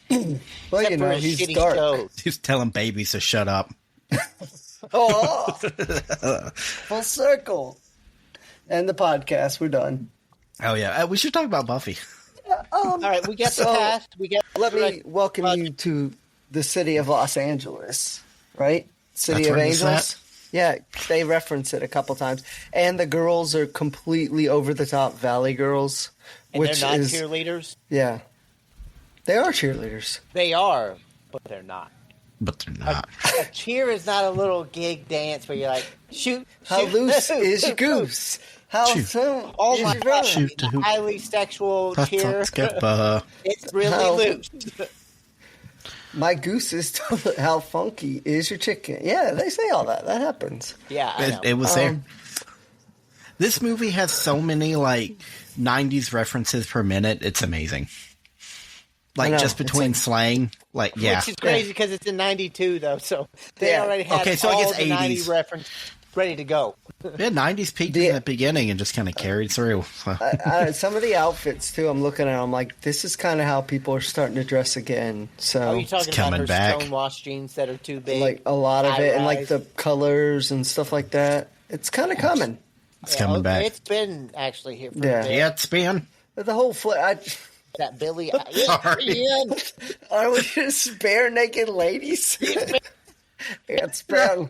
Except you for know, his he's shitty dark. shows. He's telling babies to shut up. Oh, full circle. And the podcast, we're done. Oh yeah, we should talk about Buffy. All right, we get the So, cast. We get. Let me welcome you to the city of Los Angeles, right? City That's of where it's Angels. Yeah, they reference it a couple times. And the girls are completely over the top Valley girls, And which they're not is cheerleaders. yeah. They are cheerleaders. They are, but they're not. But they're not. A cheer is not a little gig dance where you're like, shoot. How shoot, loose is your goose? How Shoot. soon Oh is my your god! run? Shoot the hoop. Highly sexual cheer. It's It's How- really loose. My goose is how funky is your chicken? Yeah, they say all that. That happens. Yeah, I know. It was there. This movie has so many like 90s references per minute. It's amazing. I Like know. just between slang, like yeah. Which is crazy because it's in '92 though, so they Yeah. already had Okay, so I all guess the 90 80s. reference ready to go. Yeah, 90s peaked The- in the beginning and just kind of carried through. So, Some of the outfits too. I'm looking at. I'm like, this is kind of how people are starting to dress again. So Are you talking about coming her back. stonewashed jeans that are too big? like a lot of it, and like high-rise? the colors and stuff like that. It's kind of coming. it's coming back. It's been actually here for Yeah. a bit. Yeah, it's been. The whole That Billy. Sorry. Ian. are we just bare naked ladies? It's brown.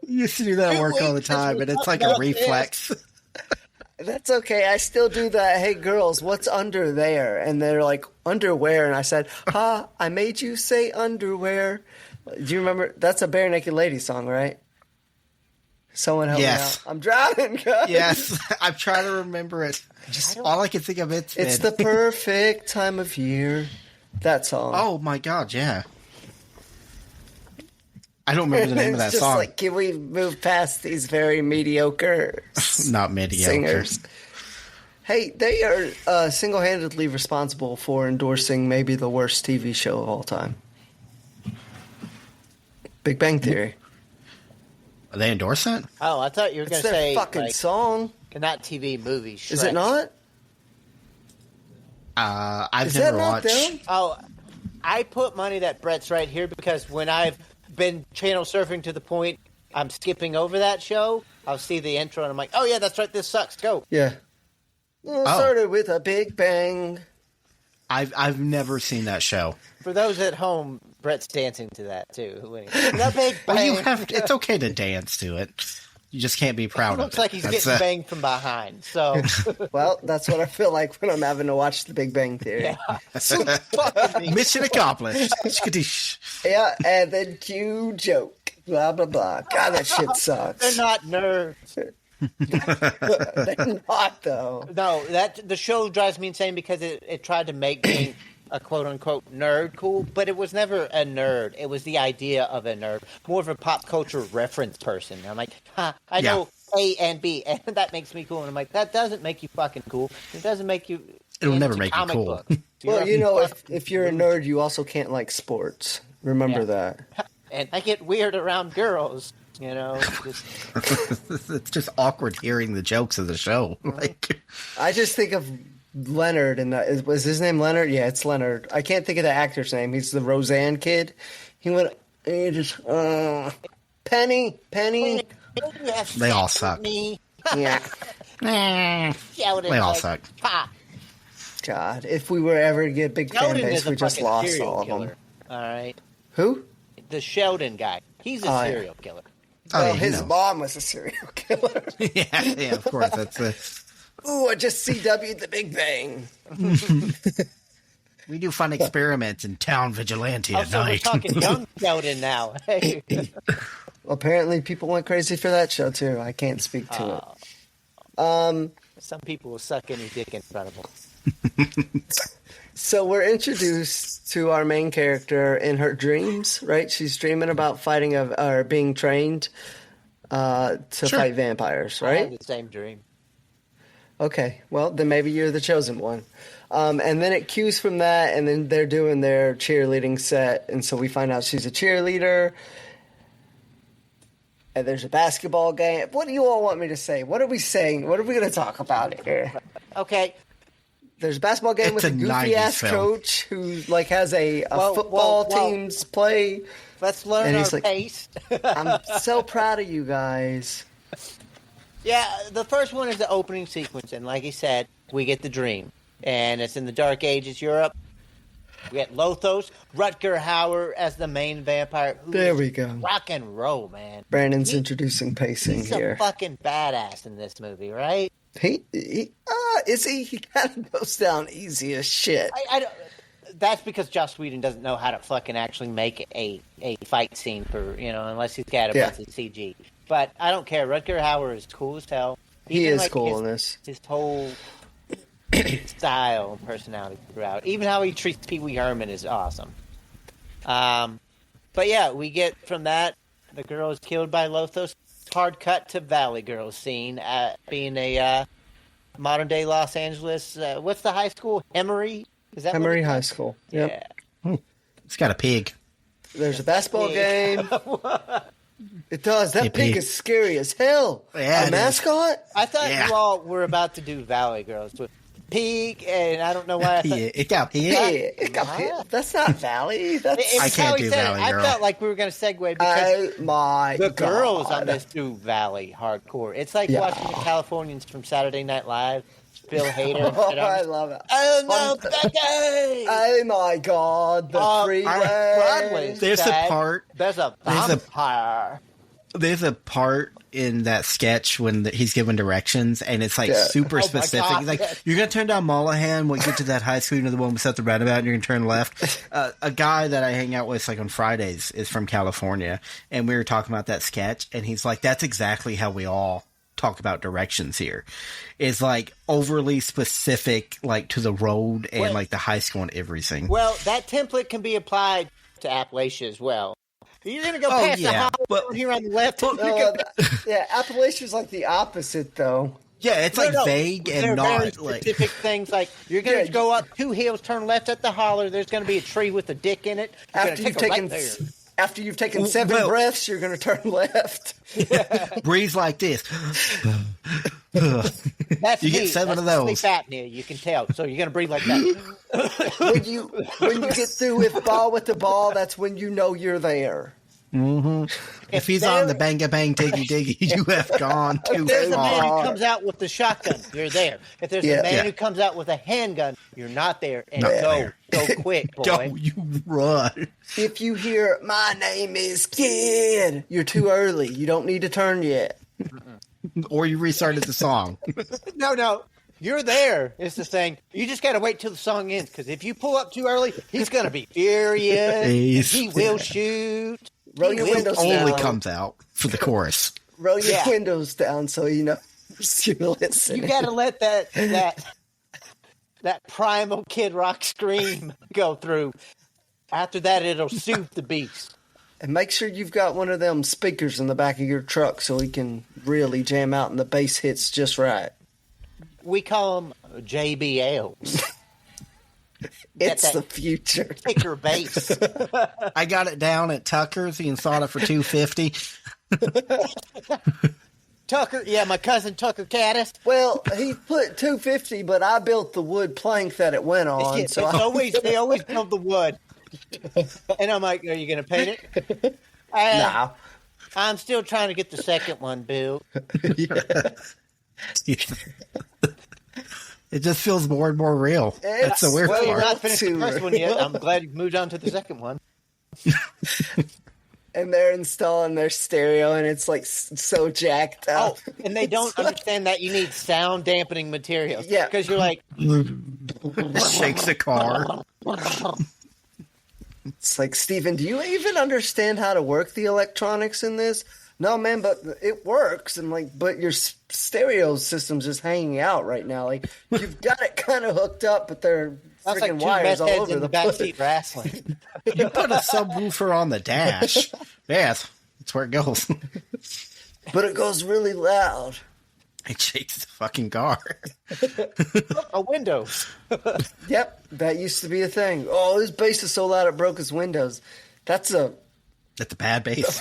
You used to do that work all the time, and it's like a reflex. That's okay. I still do that. Hey, girls, what's under there? And they're like, underwear. And I said, ha, I made you say underwear. Do you remember? That's a Bare Naked Lady song, right? Someone help me Yes. out. I'm drowning, guys. Yes, I'm trying to remember it. Just all I can think of It's the perfect time of year. That song. Oh my god, yeah. I don't remember the name of that It's just song. like, can we move past these very mediocre Not mediocre. singers? Hey, they are single-handedly responsible for endorsing maybe the worst TV show of all time. Big Bang Theory. Are they endorse it? Oh, I thought you were It's going to their say fucking like, song. not TV movies. Is it not? I've Is never that not watched. them? Oh, I put money that Brett's right here because when I've been channel surfing to the point I'm skipping over that show, I'll see the intro and I'm like, oh yeah, that's right, this sucks, go. Yeah. Started with a big bang. I've never seen that show. For those at home, Brett's dancing to that too. The big bang. Well, you have. It's okay to dance to it. You just can't be proud It of looks it. like he's That's, getting banged from behind. So Well, that's what I feel like when I'm having to watch The Big Bang Theory. Mission accomplished. Skadoosh. Yeah, and then cue joke. Blah, blah, blah. God, that shit they're sucks. not nerds. They're not, though. No, the show drives me insane because it tried to make being a quote-unquote nerd cool, but it was never a nerd. It was the idea of a nerd. More of a pop culture reference person. I'm like, I know A and B, and that makes me cool. And I'm like, that doesn't make you fucking cool. It doesn't make you... It'll never into make you comic cool. books. Well, You're you a know, fucking if you're a nerd, you also can't like sports. Remember that. And I get weird around girls, you know. Just, It's just awkward hearing the jokes of the show. Like, I just think of Leonard, and was his name Leonard? Yeah, it's Leonard. I can't think of the actor's name. He's the Roseanne kid. He went, he just, Penny. they all suck. me. Yeah. Shouted They all like, suck. Ha. God, if we were ever to get a big fan Sheldon base, is a we just fucking lost serial all of killer. them. All right, Who? the Sheldon guy. He's a Oh, yeah. serial killer. Oh, Well, yeah, he his knows. mom was a serial killer. yeah, of course. That's Ooh, I just CW'd the Big Bang. we do fun experiments in Town Vigilante Oh, at so we're night. talking young Sheldon now. Hey. Apparently, people went crazy for that show too. I can't speak to it. Some people will suck any dick in front of them. So we're introduced to our main character in her dreams, right? She's dreaming about fighting or being trained to fight vampires, I had right? the same dream. Okay, well then maybe you're the chosen one. And then it cues from that, and then they're doing their cheerleading set, and so we find out she's a cheerleader. And there's a basketball game. What do you all want me to say? What are we saying? What are we going to talk about here? Okay, There's a basketball game It's with a a goofy 90s ass film. coach who like has a Well, football well, team's play. let's learn And our he's like- pace. I'm so proud of you guys. Yeah, the first one is the opening sequence, and like he said, we get the dream. And it's in the Dark Ages Europe. We get Lothos, Rutger Hauer as the main vampire. Who There is we go. Rock and roll, man. Brandon's introducing pacing He's here. a fucking badass in this movie, right? He is he? He kind of goes down easy as shit. I don't, that's because Joss Whedon doesn't know how to fucking actually make a fight scene for, unless he's got a bunch of CG. But I don't care. Rutger Hauer is cool as hell. He Even, is cool in this. His whole style and personality throughout. Even how he treats Pee Wee Herman is awesome. But yeah, we get from that, the girl is killed by Lothos. Hard cut to Valley Girl scene, being a modern day Los Angeles. What's the high school? Emory? Is that what Emory it's High called? School. Yep. Yeah. It's got a pig. There's a basketball Pig. game. It does. That Hey, pig pig. is scary as hell. Yeah, a it is. mascot? I thought Yeah. you all were about to do Valley Girls with Pig, and I don't know why I thought... Yeah, it got pig. Pig. It got pig. That's not Valley. That's It's I can't how he do said it. Valley I Girl. felt like we were going to segue because oh my the god. girls on this do Valley hardcore. It's like Yeah. watching the Californians from Saturday Night Live. Phil Hader. Oh, and I love it. Oh no, Becky! Oh my god, the freeway. Broadway. There's a part. There's a There's a- vampire. There's a part in that sketch when he's given directions, and it's like super specific. God, He's like, you're going to turn down Mullahan when you get to that high school, the one we set the roundabout, and you're going to turn left. A guy that I hang out with, like on Fridays, is from California, and we were talking about that sketch, and he's like, that's exactly how we all talk about directions here. It's like overly specific, like to the road and like the high school and everything. Well, that template can be applied to Appalachia as well. You're going to go past the highway here on the left. Appalachia's like the opposite, though. Yeah, it's vague and not very specific things. Like you're going to go up 2 hills, turn left at the holler. There's going to be a tree with a dick in it. After you've taken 7 breaths, you're going to turn left. Breathe like this. That's you get 7 of those. Sleep apnea, you can tell. So you're going to breathe like that. when you get through with the ball, that's when you know you're there. Mm-hmm. If he's on the banga bang diggy diggy, you have gone too far. If there's a man who comes out with the shotgun, you're there. If there's a man who comes out with a handgun, you're not there. And go quick, boy. Go, you run. If you hear, my name is Kid, you're too early. You don't need to turn yet. Or you restarted the song. No. You're there, is the thing. You just got to wait till the song ends, because if you pull up too early, he's going to be furious. He will shoot. Roll your windows down. Only comes out for the chorus. Roll your windows down so you know you're listening. You got to let that primal Kid Rock scream go through. After that, it'll soothe the beast. And make sure you've got one of them speakers in the back of your truck so he can really jam out and the bass hits just right. We call them JBLs. It's the future. Kicker bass. I got it down at Tucker's. He installed it for $250. Tucker, my cousin Tucker Caddis. Well, he put $250, but I built the wood plank that it went on. They always build the wood. And I'm like, are you going to paint it? No. I'm still trying to get the second one built. It just feels more and more real. That's the weird part. You're not finished the first one yet. I'm glad you moved on to the second one. And they're installing their stereo, and it's like so jacked up. Oh, and they don't understand that you need sound dampening materials. Yeah. Because you're like... It shakes the car. It's like, Steven, do you even understand how to work the electronics in this? No, man, but it works. And like, but your stereo system's just hanging out right now. Like, you've got it kind of hooked up, but they're freaking wires all over the place. Backseat wrestling. You put a subwoofer on the dash. Yes, that's where it goes. But it goes really loud. It shakes the fucking car. A window. Yep, that used to be a thing. Oh, his bass is so loud it broke his windows. That's a bad bass.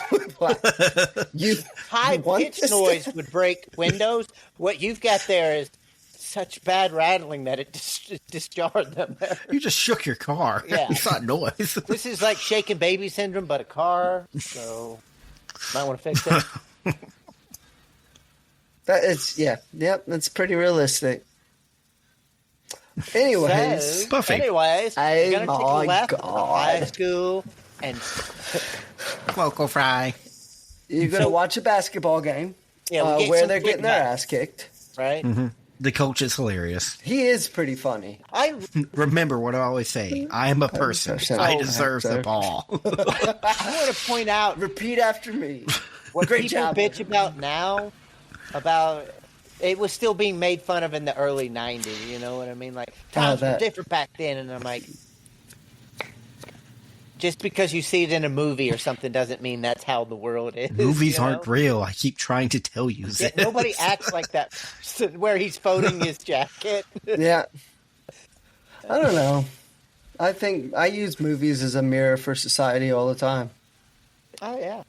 High pitch noise would break windows. What you've got there is such bad rattling that it discharged them there. You just shook your car. Yeah. It's not noise. This is like shaking baby syndrome, but a car. So, might want to fix that. That is, that's pretty realistic. Anyways, Buffy. You're going to take a left at the high school and... Local fry. You're going to watch a basketball game where they're getting their ass kicked. Right? Mm-hmm. The coach is hilarious. He is pretty funny. Remember what I always say. I am a person. I deserve the ball. I want to point out... Repeat after me. What people bitch about now, it was still being made fun of in the early 90s, you know what I mean? Like, times were different back then, and I'm like, just because you see it in a movie or something doesn't mean that's how the world is. Movies aren't real. I keep trying to tell you this. Nobody acts like that where he's folding his jacket. Yeah. I don't know. I think I use movies as a mirror for society all the time. Oh, yeah.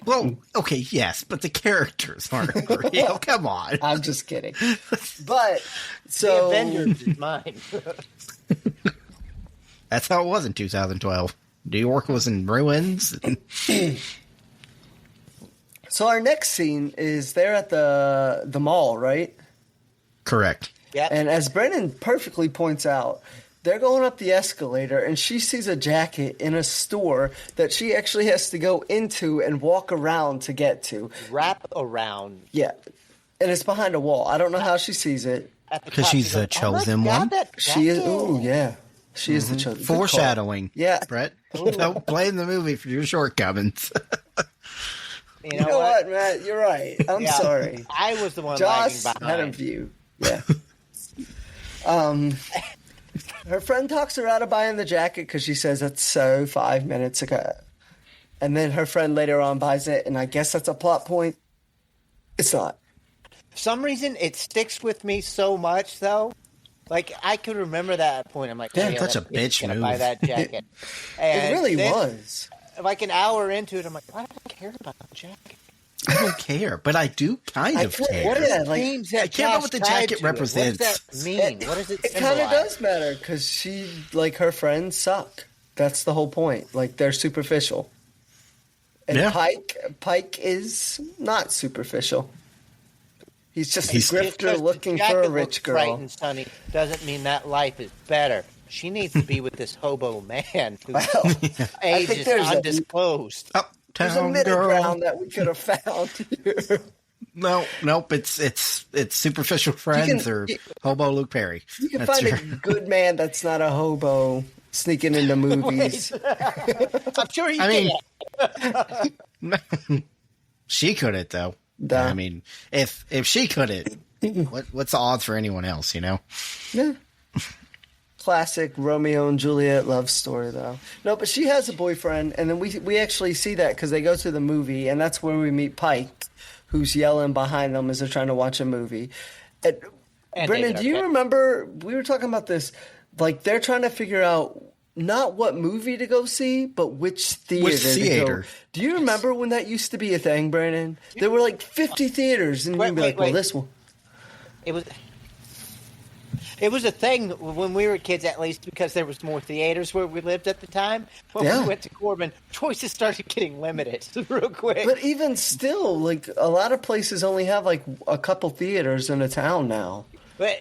Well, okay, yes, but the characters aren't real. Come on. I'm just kidding. But, so... The Avengers is mine. That's how it was in 2012. New York was in ruins. So our next scene is there at the mall, right? Correct. Yeah. And as Brennan perfectly points out, they're going up the escalator, and she sees a jacket in a store that she actually has to go into and walk around to get to. Wrap around. Yeah. And it's behind a wall. I don't know how she sees it. Because she's the chosen one. She is. Oh, yeah. She is the chosen. Foreshadowing. Yeah. Brett, don't blame the movie for your shortcomings. You know what, Matt? You're right. I'm sorry. I was the one Josh lagging behind. had a view. Yeah. Her friend talks her out of buying the jacket because she says it's so 5 minutes ago. And then her friend later on buys it, and I guess that's a plot point. It's not. For some reason, it sticks with me so much, though. Like, I could remember that point. I'm like, yeah, such a bitch gonna move. buy that jacket. It really then, was. Like an hour into it, I'm like, why do I care about the jacket? I don't care, but I do kind of care. What is Yeah, like, themes that I care about what the Josh tied jacket to it? represents. What does that mean? What does it It kind of symbolize? does matter because she, like, her friends suck. That's the whole point. Like, they're superficial. And Yeah. Pike is not superficial. He's just He's- a grifter looking for a rich girl. Frightened, Sonny, doesn't mean that life is better. She needs to be with this hobo man whose age think is there's undisclosed. There's a Uptown middle girl. ground that we could have found here. Nope. It's superficial friends can- or hobo Luke Perry. You can That's find a good man that's not a hobo sneaking into movies. I'm sure you I mean, can. she couldn't though. Duh. I mean, if she couldn't, what's the odds for anyone else? You know? Yeah. Classic Romeo and Juliet love story, though. No, but she has a boyfriend, and then we actually see that because they go to the movie, and that's where we meet Pike, who's yelling behind them as they're trying to watch a movie. And Brendan, David do you Arquette. remember we were talking about this? Like, they're trying to figure out not what movie to go see, but which theater to theater? go. Do you remember when that used to be a thing, Brandon? There were like 50 theaters, and you'd be like, well, this one. It was a thing when we were kids, at least, because there was more theaters where we lived at the time. When Yeah. we went to Corbin, choices started getting limited real quick. But even still, like, a lot of places only have like a couple theaters in a town now. But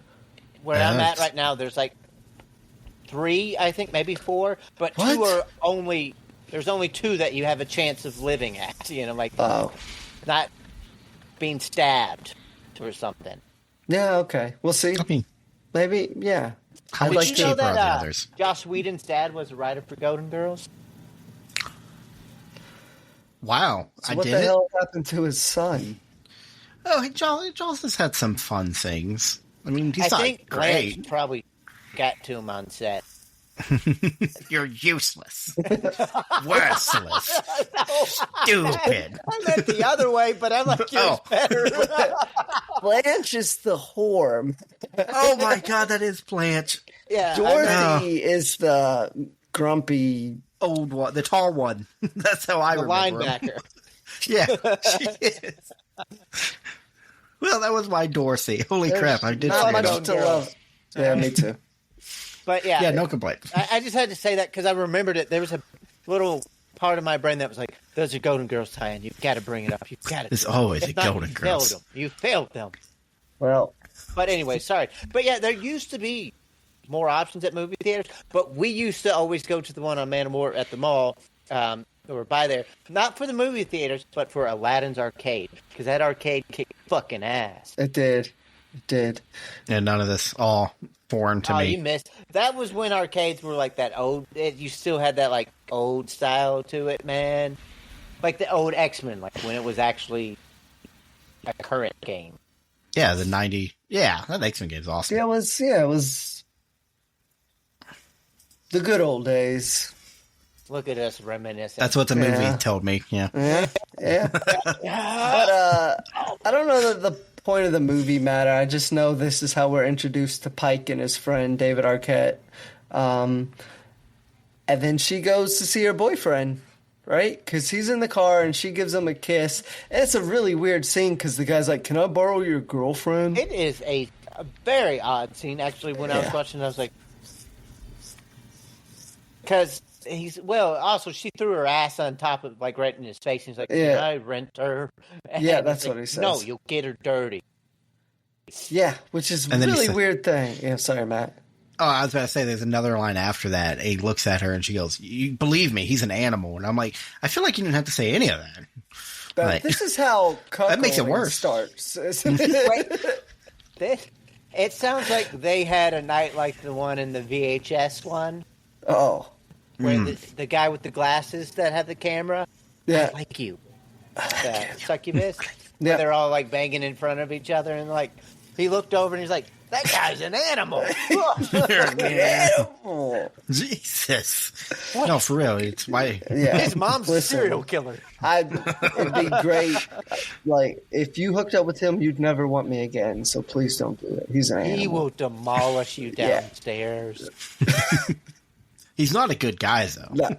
where I'm Yeah. at right now, there's like 3, I think, maybe 4, but What? 2 are only. There's only 2 that you have a chance of living at. You know, like Oh, not being stabbed or something. yeah, okay. We'll see. I mean, Maybe, yeah. how I'd much like Did you know cheaper are the that others? Joss Whedon's dad was a writer for Golden Girls? Wow, So I what did the it. hell happened to his son? Oh, hey, Jaws has had some fun things. I mean, he's I not think great. Blanche probably got to him on set. You're useless, worthless, stupid. I meant the other way, but I like yours Oh. better. Blanche is the whore. Oh my God, that is Blanche, Yeah, Dorothy is the grumpy. old one, the tall one. That's how I the remember him. linebacker. Yeah, she is. Well, that was my Dorothy. Holy crap, I did Not forget much about to love. Yeah, me too. But yeah, Yeah, no complaints. I just had to say that because I remembered it. There was a little part of my brain that was like, "There's a Golden Girls tie-in. You've got to bring it up. You've got to." There's always If a not, Golden you Girls. failed them. You failed them. Well, But anyway, sorry. But yeah, there used to be more options at movie theaters, but we used to always go to the one on Manamore at the mall, or by there, not for the movie theaters, but for Aladdin's arcade, because that arcade kicked fucking ass. it did. It did. And none of this all foreign to Oh, me. you missed. That was when arcades were like that old. You still had that like old style to it, man. Like the old X-Men, like when it was actually a current game. Yeah, the 90. Yeah, that X-Men game's awesome. Yeah, it was the good old days. Look at us reminiscing. That's what the movie Yeah. told me. Yeah. Yeah. But I don't know that the point of the movie matter. I just know this is how we're introduced to Pike and his friend David Arquette. And then she goes to see her boyfriend, right? Because he's in the car and she gives him a kiss. And it's a really weird scene because the guy's like, "Can I borrow your girlfriend?" It is a very odd scene, actually, when I was Yeah. watching. I was like, because also she threw her ass on top of, like, right in his face. And he's like, Yeah. "Can I rent her?" And Yeah, he's that's like, what he says. "No, you'll get her dirty." Yeah, which is a And then he really said- weird thing. Yeah, sorry, Matt. Oh, I was about to say, there's another line after that. He looks at her and she goes, "You believe me? He's an animal." And I'm like, I feel like you didn't have to say any of that. But Like, this is how that makes it cuckolding worse. starts. Isn't it? Wait, it sounds like they had a night like the one in the VHS one, Oh, where the guy with the glasses that had the camera. yeah. I like you. Succubus. Yeah. Where they're all like banging in front of each other, and like he looked over and he's like, "That guy's an animal." Animal. Jesus. No, for real. It's why. Yeah. His mom's a Listen, serial killer. It'd be great. Like, if you hooked up with him, you'd never want me again. So please don't do it. He's an animal. He will demolish you Yeah. downstairs. He's not a good guy, though. No,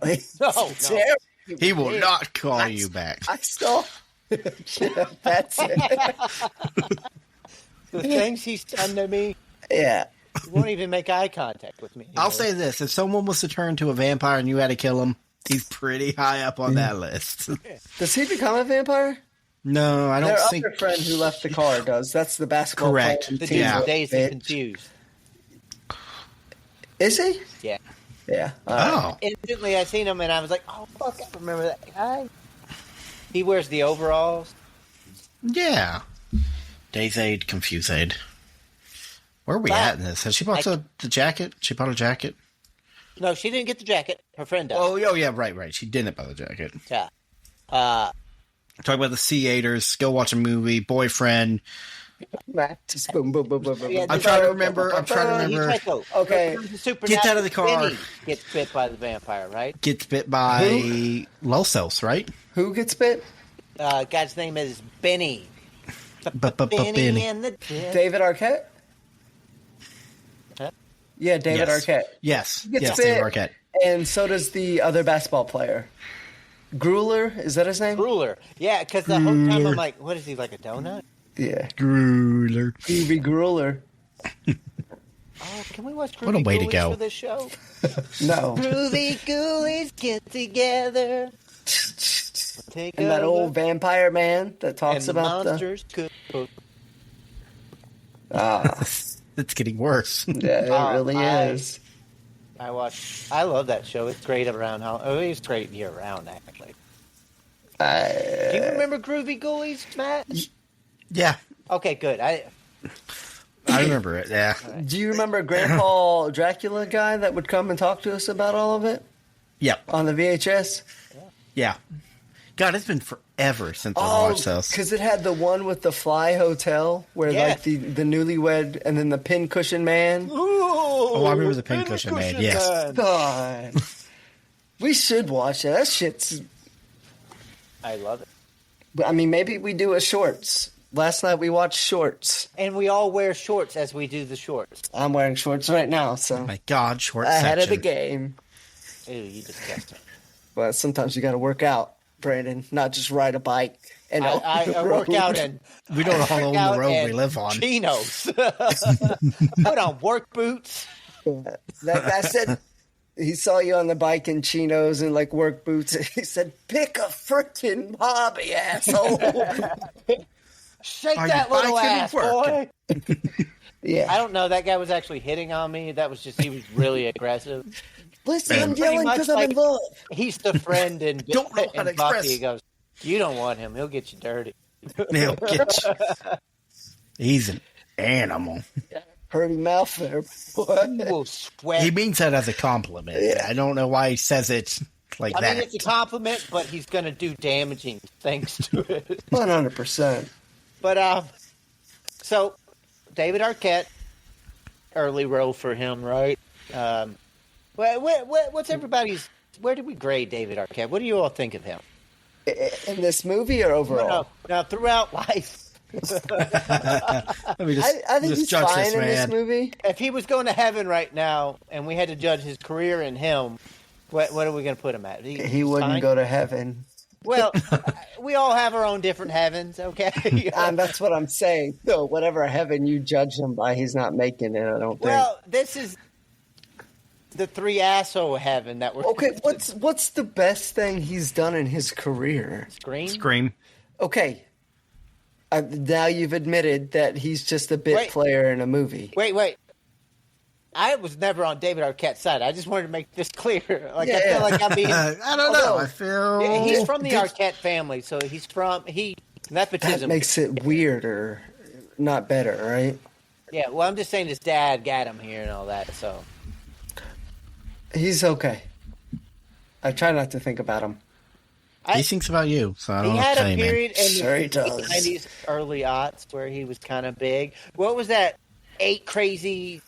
No. terrible. He will not call you back. I still. That's it. The things he's done to me, Yeah. he won't even make eye contact with me anymore. I'll say this. If someone was to turn to a vampire and you had to kill him, he's pretty high up on that list. Does he become a vampire? No, I don't Their think. other friend who left the car does. That's the basketball Correct. player. the Team dude's with dazed bitch. and confused. Is he? Yeah. Yeah. Oh. Instantly, I seen him and I was like, "Oh fuck, I remember that guy." He wears the overalls. Yeah. Dazed, confused. Where are we But at in this? Has she bought the jacket? She bought a jacket? No, she didn't get the jacket. Her friend does. Oh, yeah, right. She didn't buy the jacket. Yeah. Talk about the theaters, go watch a movie, boyfriend. Just boom, boom, boom, boom, boom. Yeah, I'm trying to remember. He's right, though. Okay. Get out of the car. Benny gets bit by the vampire, right? Gets bit by Losos, right? Who gets bit? Guy's name is Benny. Benny. and the David Arquette? Huh? Yeah, David Yes. Arquette. Yes. Gets Yes, bit, David Arquette. And so does the other basketball player. Grueller? Is that his name? ruler. Yeah, because the whole time I'm like, what is he, like a donut? Yeah. Grueller. Groovy Grueller. Oh, can we watch Groovy What a way to Ghoulies go. for this show? No. Groovy Ghoulies get together. Take And that over, old vampire man that and talks the about monsters could. It's getting worse. Yeah, it really is. I love that show. It's great around it's great year round, actually. Do you remember Groovy Ghoulies, Matt? Yeah, Okay, good. I remember it. Yeah. Do you remember Grandpa Dracula guy that would come and talk to us about all of it Yep. on the VHS? Yeah. God, it's been forever since I watched those. because it had the one with the fly hotel where Yeah. like the newlywed and then the pincushion man. Oh, I remember the pincushion man. Yes. God. We should watch it. That shit's. I love it. I mean, maybe we do a shorts. Last night we watched shorts. And we all wear shorts as we do the shorts. I'm wearing shorts right now, so My God, short ahead section. of the game. Ew, you disgusting. But sometimes you got to work out, Brandon, not just ride a bike. And I work out and We don't all own out the road we and live on. chinos. Put on work boots. that said, he saw you on the bike in chinos and like work boots. He said, "Pick a frickin' hobby, asshole." Shake Are you that little biking or ass, boy. Yeah. I don't know. That guy was actually hitting on me. That was just, he was really aggressive. Listen, I'm Pretty yelling much because I'm like- in love. He's the friend in, Don't know how to in Buffy. express. He goes, you don't want him. He'll get you dirty. He'll get you. He's an animal. Pretty mouth there, He boy. will sweat. He means that as a compliment. I don't know why he says it like I that. mean, it's a compliment, but he's going to do damaging things to it. 100%. But, so, David Arquette, early role for him, right? What's everybody's, where did we grade David Arquette? What do you all think of him? In this movie or overall? No, throughout life. Let me just, I think just he's judge fine this in this man. movie. If he was going to heaven right now and we had to judge his career and him, what are we going to put him at? He wouldn't go to heaven. Well, we all have our own different heavens, okay? That's what I'm saying. So whatever heaven you judge him by, he's not making it, I don't think. Well, this is the three asshole heaven that we're Okay, what's the best thing he's done in his career? Scream? Scream. Okay. Now you've admitted that he's just a bit Wait. player in a movie. Wait. I was never on David Arquette's side. I just wanted to make this clear. Like, I Yeah. feel like I'm being. I don't know. I feel Yeah, he's from the Arquette family, so nepotism. That makes it weirder, not better, right? Yeah, well, I'm just saying his dad got him here and all that, so. He's okay. I try not to think about him. he thinks about you, so I don't He know what had to a tell you, man. period in Sure he the does. 90s, early aughts, where he was kind of big. What was that 8 crazy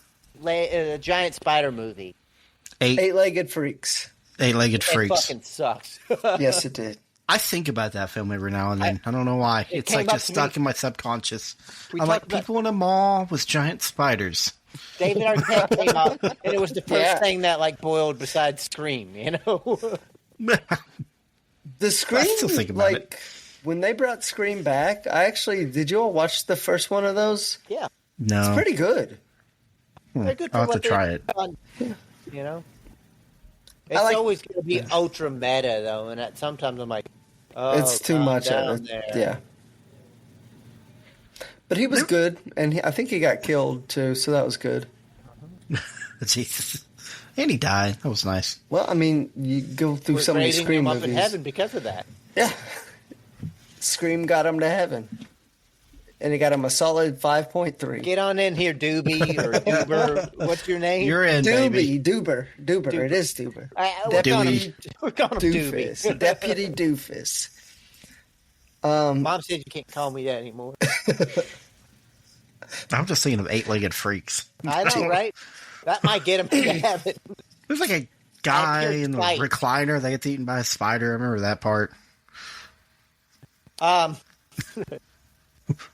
giant spider movie? Eight-legged freaks. Eight-legged It freaks. fucking sucks. Yes, it did. I think about that film every now and then. I don't know why. It's came like up just to stuck me. in my subconscious. We I'm like, talked about- people in a mall with giant spiders. David Arquette came out, and it was the first Yeah. thing that like boiled besides Scream, you know? The Scream, still think about like, when they brought Scream back, did you all watch the first one of those? Yeah, No. It's pretty good. they're good for I'll have what to try they've it. done, you know? It's like- always going to be ultra meta, though, and sometimes I'm like, oh, It's too calm much down of it. there. Yeah. But he was good, and I think he got killed, too, so that was good. Jesus. And he died. That was nice. Well, I mean, you go through We're so many raising Scream him up movies. in heaven because of that. Yeah. Scream got him to heaven. And he got him a solid 5.3. Get on in here, Doobie or Doober. What's your name? You're in, baby. Doober. It is Doober. We're calling Dewey. him, we're calling him Doobie. Doofus. Deputy Doofus. Mom said you can't call me that anymore. I'm just thinking of eight-legged freaks. I know, right? That might get him to heaven. There's like a guy Pure in the sight. recliner that gets eaten by a spider. I remember that part.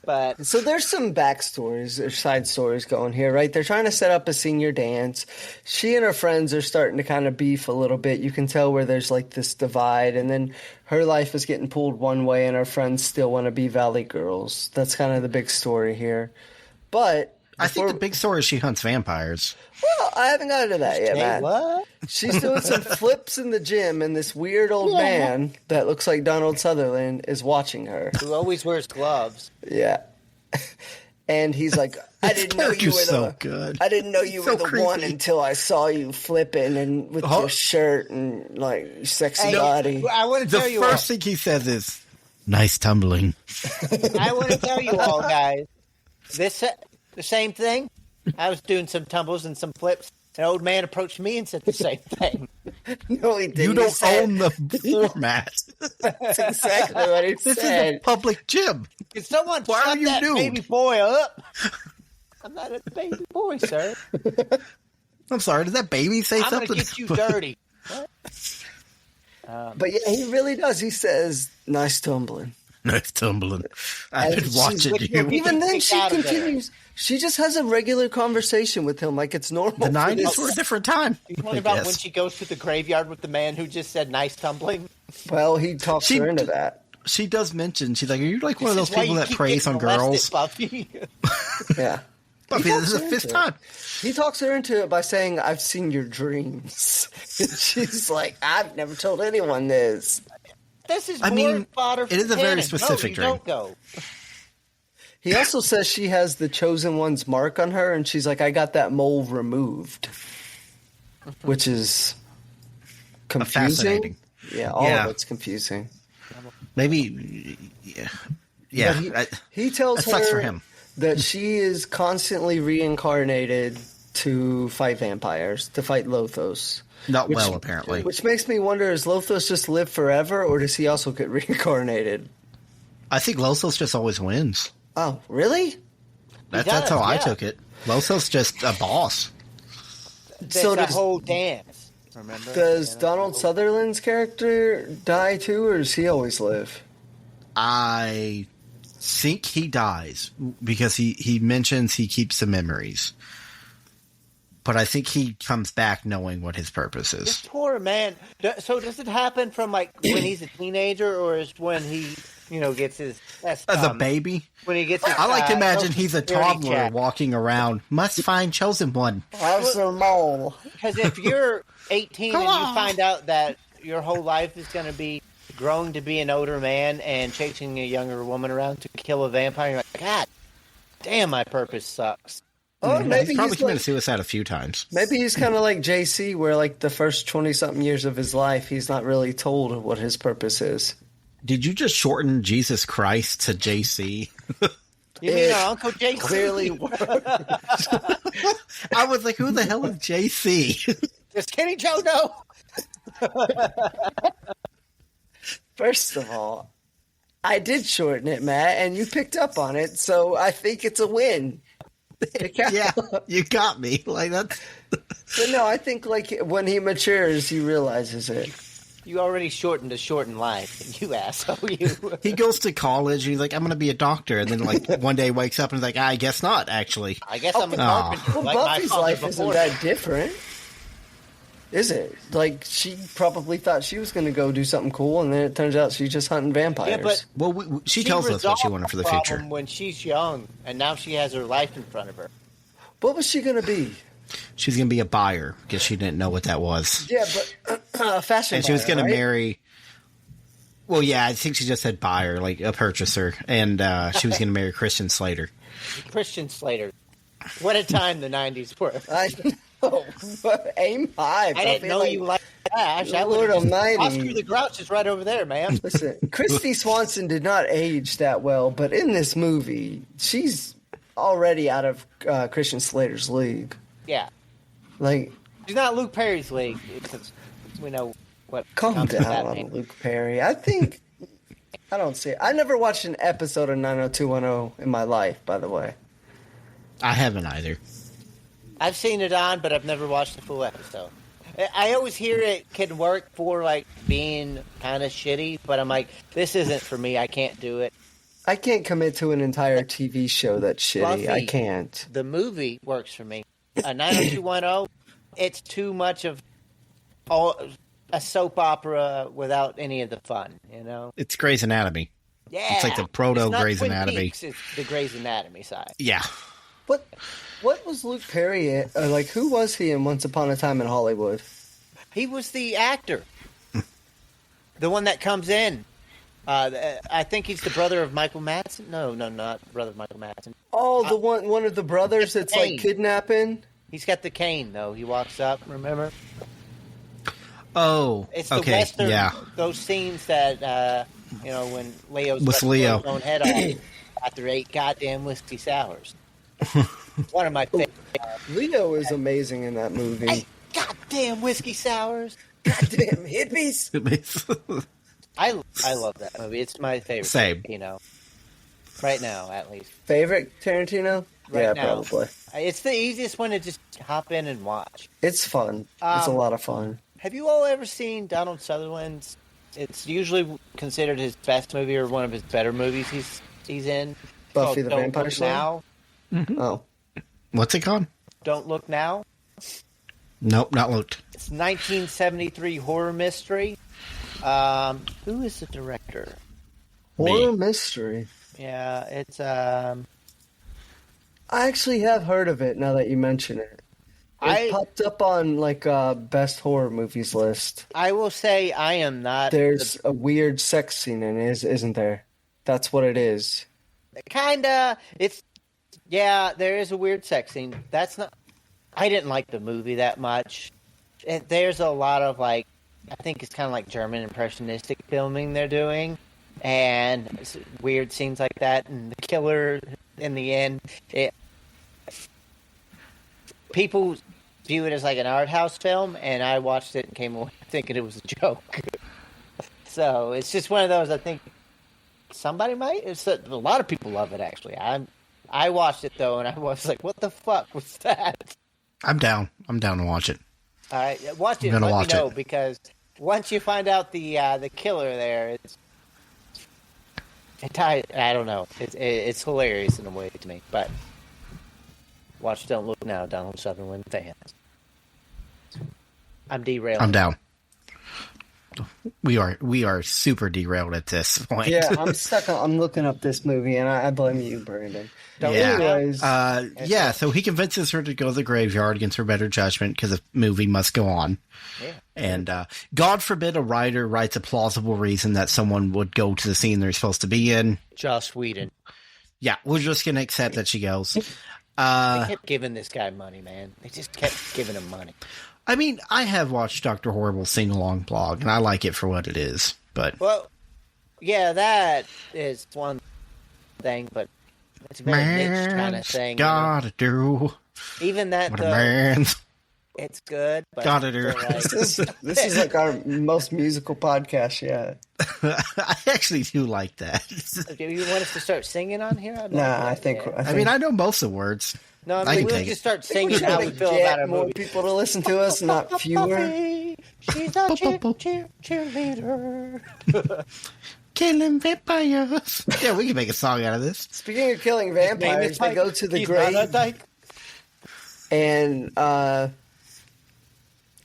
But So there's some backstories or side stories going here, right? They're trying to set up a senior dance. She and her friends are starting to kind of beef a little bit. You can tell where there's like this divide, and then her life is getting pulled one way, and her friends still want to be Valley girls. That's kind of the big story here. But I think before- the big story is she hunts vampires. well, I haven't gotten to that yet, hey, man. what? She's doing some flips in the gym, and this weird old man that looks like Donald Sutherland is watching her. Who always wears gloves? Yeah. And he's like, I didn't know you were Character's so the good. I didn't know you So were the one creepy. until I saw you flipping and with Huh? your shirt and like your sexy Hey, body. I want to The tell you all. first thing he says is, nice tumbling. I want to tell you all, guys. The same thing. I was doing some tumbles and some flips. An old man approached me and said the same thing. No, he didn't. You He don't said- own the format. That's exactly what he This is said. a public gym. Can someone Why shut are you that nude? baby boy up? I'm not a baby boy, sir. I'm sorry, did that baby say I'm going something? to get you dirty. But yeah, he really does. He says, "Nice tumbling." Nice tumbling. I've And been she's watching with you. your- Even then, she Out of there. continues. She just has a regular conversation with him, like it's normal. The for 90s this- were a different time. You talking about when she goes to the graveyard with the man who just said nice tumbling? Well, he talks She her into d- that. She does mention, she's like, are you like one of This those is why people you that keep preys on getting girls? molested, Buffy. Yeah. Buffy, He this talks is the her fifth into time. He talks her into it by saying, "I've seen your dreams." And she's like, "I've never told anyone this." This is I more mean, fodder for it is a very cannon. specific no, you don't go. He also says she has the chosen one's mark on her, and she's like, "I got that mole removed," which is confusing. Fascinating. Yeah, all Yeah. of it's confusing. Maybe, yeah. But he tells that sucks her for him. that she is constantly reincarnated to fight vampires, to fight Lothos. Not well, apparently. Which makes me wonder, does Lothos just live forever, or does he also get reincarnated? I think Losos just always wins. Oh, really? That's does, how I yeah. took it. Losos just a boss. That's So a does- whole dance. Remember? Does You know? Donald Sutherland's character die too, or does he always live? I think he dies because he mentions he keeps the memories. But I think he comes back knowing what his purpose This is. poor man. So does it happen from like when he's a teenager, or is when he, gets his As a baby, when he gets his, I like to imagine Social he's a Security toddler check. walking around. Must find chosen one. How's the mole? Because if you're 18 Come and you on. find out that your whole life is going to be growing to be an older man and chasing a younger woman around to kill a vampire, you're like, God damn, my purpose sucks. Or maybe He's probably he's committed like, suicide a few times. maybe he's kind of like JC, where like the first 20-something years of his life, he's not really told what his purpose is. Did you just shorten Jesus Christ to JC? You mean our Uncle Jason? Clearly works. I was like, who the hell is JC? Does Kenny Joe know? First of all, I did shorten it, Matt, and you picked up on it, so I think it's a win. Yeah, you got me. Like that's. But no, I think like when he matures, he realizes it. You already shortened a shortened life, you asshole. You. He goes to college and he's like, I'm going to be a doctor. And then like one day wakes up and he's like, I guess not, actually. I guess I'm a carpenter. Well, like my Buffy's father life isn't before. that different, is it? Like she probably thought she was going to go do something cool, and then it turns out she's just hunting vampires. Yeah, but Well, she tells us what she wanted for the resolved future. problem when she's young, and now she has her life in front of her. What was she going to be? She's going to be a buyer because she didn't know what that was. Yeah, but a fashion. And she was buyer, going right? to marry. Well, yeah, I think she just said buyer, like a purchaser. And she was going to marry Christian Slater. Christian Slater. What a time the 90s were. I know. Aim high. I didn't know you liked Ash. I Lord would've just- Almighty. Oscar the Grouch is right over there, man. Listen, Kristy Swanson did not age that well, but in this movie, she's already out of Christian Slater's league. Yeah. Like, She's not Luke Perry's league, because we know what calm comes with that down, name. Luke Perry. I think I don't see it. I never watched an episode of 90210 in my life, by the way. I haven't either. I've seen it on, but I've never watched the full episode. I always hear it can work for, like, being kind of shitty, but I'm like, this isn't for me. I can't do it. I can't commit to an entire TV show that's shitty. Buffy. I can't. The movie works for me. 90210, it's too much of a soap opera without any of the fun, you know? It's Grey's Anatomy. Yeah. It's like the proto It's not Grey's Twin Anatomy. Peaks, it's the Grey's Anatomy side. Yeah. What was Luke Perry in? Like, who was he in Once Upon a Time in Hollywood? He was the actor. The one that comes in. I think he's the brother of Michael Madsen. No, not brother of Michael Madsen. Oh, the one of the brothers that's like Kane. kidnapping. He's got the cane, though. He walks up, remember? Oh, It's the okay. Western, Yeah. those scenes that, when Leo's With about to Leo. blow his own head off after 8 goddamn whiskey sours. One of my favorites. Leo is amazing in that movie. Hey, goddamn whiskey sours. Goddamn hippies. I love that movie. It's my favorite. Same. You know, right now at least. Favorite Tarantino? Right Yeah, now. probably. It's the easiest one to just hop in and watch. It's fun. It's a lot of fun. Have you all ever seen Donald Sutherland's? It's usually considered his best movie or one of his better movies he's in. It's Buffy called the Don't Vampire Look Slayer? Now. Oh. What's it called? Don't Look Now. Nope, not looked. It's 1973 horror mystery. Who is the director? Horror mystery. Yeah, it's I actually have heard of it now that you mention it. It popped up on like best horror movies list. I will say I am not. There's a weird sex scene in it, isn't there? That's what it is. Kinda. There is a weird sex scene. That's not. I didn't like the movie that much. There's a lot of like, I think it's kind of like German impressionistic filming they're doing, and it's weird scenes like that. And the killer, in the end, people view it as like an art house film, and I watched it and came away thinking it was a joke. So it's just one of those. I think somebody might. A lot of people love it actually. I watched it though, and I was like, "What the fuck was that?" I'm down. I'm down to watch it. All right, watch it. I'm gonna Let watch me know it. because once you find out the killer there, I don't know. It's hilarious in a way to me. But watch Don't Look Now, Donald Sutherland fans. I'm derailing. I'm down. We are super derailed at this point. Yeah, I'm stuck. I'm looking up this movie, and I blame you, Brandon. Yeah. Anyways, So he convinces her to go to the graveyard against her better judgment because the movie must go on. Yeah. And God forbid a writer writes a plausible reason that someone would go to the scene they're supposed to be in. Joss Whedon. Yeah, we're just going to accept that she goes. They kept giving this guy money, man. They just kept giving him money. I mean, I have watched Dr. Horrible's sing-along blog, and I like it for what it is, but... Well, yeah, that is one thing, but it's a very niche kind of thing. Gotta do even that, what a though, man it's good, but gotta do. This is like our most musical podcast yet. I actually do like that. Do you want us to start singing on here? I mean, I know most of the words. No, I can we'll take just it. start singing We're how trying we to feel get about our more movie. people to listen to us, not fewer. Buffy, she's a cheerleader. Killing vampires. Yeah, we can make a song out of this. Speaking of killing vampires, they go to the grave, and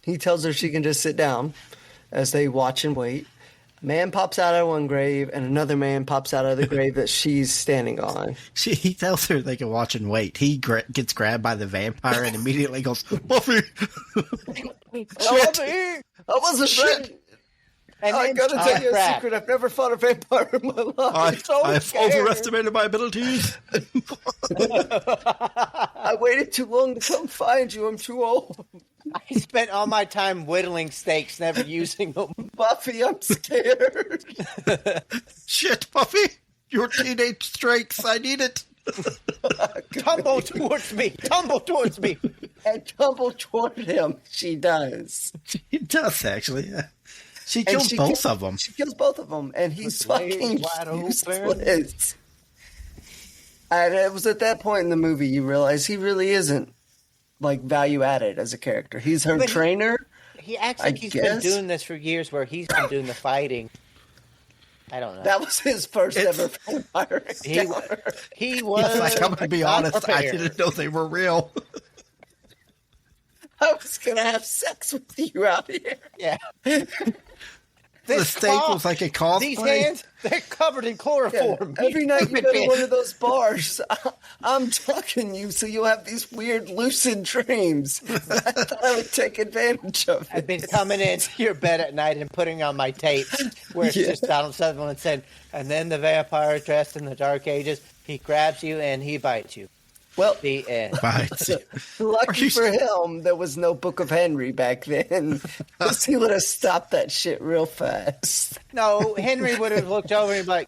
he tells her she can just sit down as they watch and wait. A man pops out of one grave, and another man pops out of the grave that she's standing on. He tells her they can watch and wait. He gets grabbed by the vampire and immediately goes, Buffy! Shit! I wasn't ready. And I then gotta tell you a crap. secret. I've never fought a vampire in my life. I've overestimated my abilities. I waited too long to come find you. I'm too old. I spent all my time whittling steaks, never using them. Buffy, I'm scared. Shit, Buffy! Your teenage strengths, I need it. Tumble towards me. Tumble towards me. And tumble toward him. She does. She does, actually. Yeah. She And kills she both kills- of them. She kills both of them, and he's With legs fucking wide open. useless. And it was at that point in the movie you realize he really isn't like value added as a character. He's her But he- trainer. He acts I like he's been guess. doing this for years, where he's been doing the fighting. I don't know. That was his first ever vampire He encounter. He was. Like, I'm gonna be not honest, I prepared. didn't know they were real. I was gonna have sex with you out here. Yeah. The This steak claw- was like a cosplay. These hands, they're covered in Yeah, chloroform. every night you go to one of those bars, I'm tucking you so you'll have these weird lucid dreams. I thought I would take advantage of I've it. been coming into your bed at night and putting on my tapes where it's just Donald Sutherland said, and then the vampire dressed in the Dark Ages, he grabs you and he bites you. Well, The end. Right. lucky for him, there was no Book of Henry back then. 'Cause he would have stopped that shit real fast. No, Henry would have looked over and be like,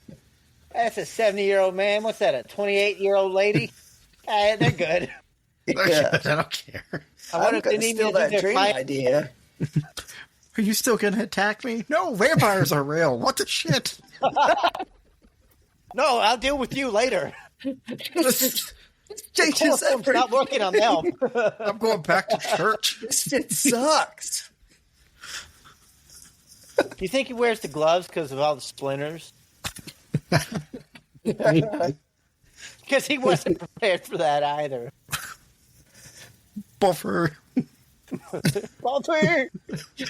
that's a 70-year-old man. What's that, a 28-year-old lady? They're good. Yeah. I don't care. I wonder I'm if they gonna need steal me to do that their dream fight. idea. Are you still gonna attack me? No, vampires are real. What the shit? No, I'll deal with you later. Changes Stop everything. working on them. I'm going back to church. This shit sucks. Do you think he wears the gloves because of all the splinters? Because he wasn't prepared for that either. Buffer. Walter!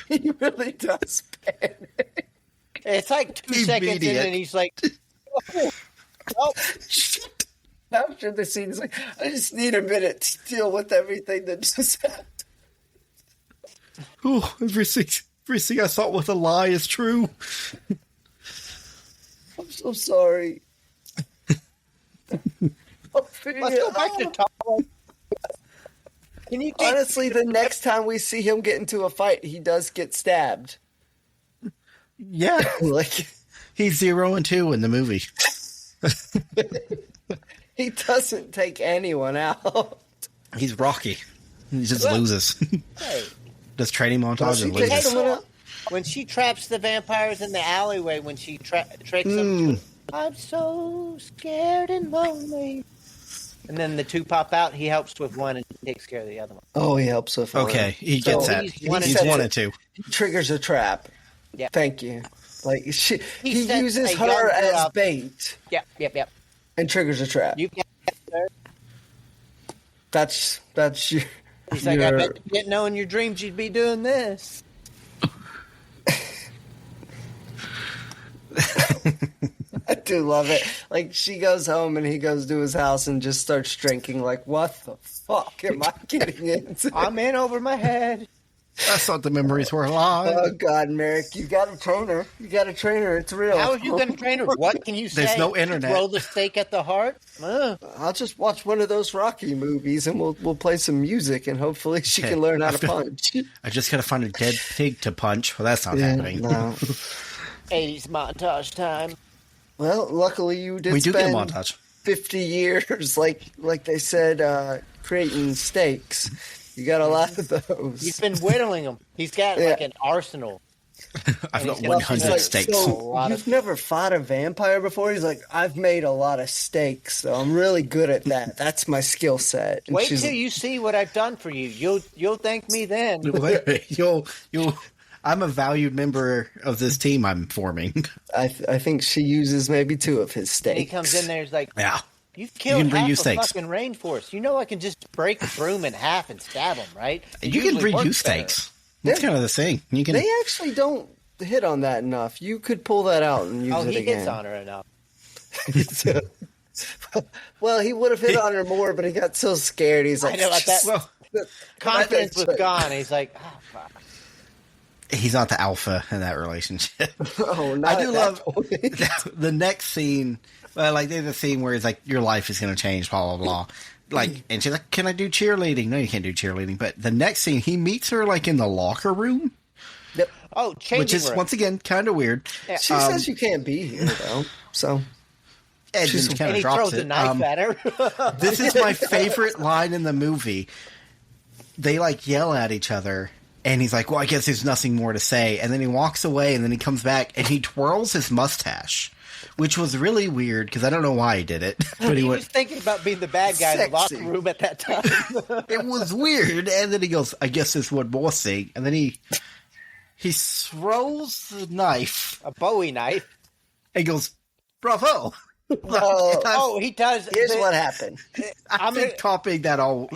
He really does panic. It's like 2 seconds in Immediate. and he's like, oh, After the scene, he's like, I just need a minute to deal with everything that just happened. Oh, everything I thought was a lie is true. I'm so sorry. let's go back to Tom. Can you get Honestly, the next time we see him get into a fight, he does get stabbed. Yeah. Like, He's 0 and 2 in the movie. he doesn't take anyone out. He's Rocky. He just loses. Hey, Does training montage she and takes loses. someone out? when she traps the vampires in the alleyway, when she tricks them, I'm so scared and lonely. And then the two pop out. He helps with one and takes care of the other one. Oh, he helps with one. Okay, he gets So that. he's He's one and 1 two. and 2. He triggers a trap. Yeah. Thank you. Like, he sets uses a young her girl as up. bait Yep. and triggers a trap. You got her. That's your. He's like, I bet you didn't know in your dreams you'd be doing this. I do love it. Like, she goes home and he goes to his house and just starts drinking. Like, what the fuck am I getting into? I'm in over my head. I thought the memories were alive. Oh God, Merrick, you got to train her. You got to train her. It's real. How are you going to train her? What can you say? There's no internet. Throw the steak at the heart? I'll just watch one of those Rocky movies, and we'll play some music, and hopefully she can learn how to punch. I just got to find a dead pig to punch. Well, that's not happening. No. 80s montage time. Well, luckily you did. We do get a spend montage. 50 years, like they said, creating steaks. You got a lot of those. He's been whittling them. He's got like an arsenal. I've got he's 100 Like, steaks. so you've never fought a vampire before? He's like, I've made a lot of steaks, so I'm really good at that. That's my skill set. And Wait she's till you see what I've done for you. You'll thank me then. You'll. I'm a valued member of this team I'm forming. I think she uses maybe 2 of his steaks. And he comes in there, he's like, Yeah. you've killed You can half reuse a steaks. fucking rainforest. You know I can just break a broom in half and stab him, right? It You can usually works reuse better. steaks. That's kind of the thing. You can. They actually don't hit on that enough. You could pull that out and use Oh, it he again. hits on her enough. Well, he would have hit on her more, but he got so scared. He's like, I know about that. Well, Confidence was gone. He's like, oh, fuck. he's not the alpha in that relationship. Oh, not I do at love that point. the next scene. Like there's a scene where it's like your life is going to change, blah blah blah. Like, and she's like, "Can I do cheerleading?" No, you can't do cheerleading. But the next scene, he meets her like in the locker room, Oh, changing which is room. once again kind of weird. Yeah. She says you can't be here, though. So And then kind and of he drops throws it. a knife at her. This is my favorite line in the movie. They like yell at each other, and he's like, "Well, I guess there's nothing more to say." And then he walks away, and then he comes back, and he twirls his mustache, which was really weird because I don't know why he did it. But he went, was thinking about being the bad guy in the locker Sexy. room at that time. it was weird. And then he goes, "I guess there's one more thing." And then he throws the knife A Bowie knife. and goes, "Bravo!" Oh, he does. here's what happened. I've been copying that all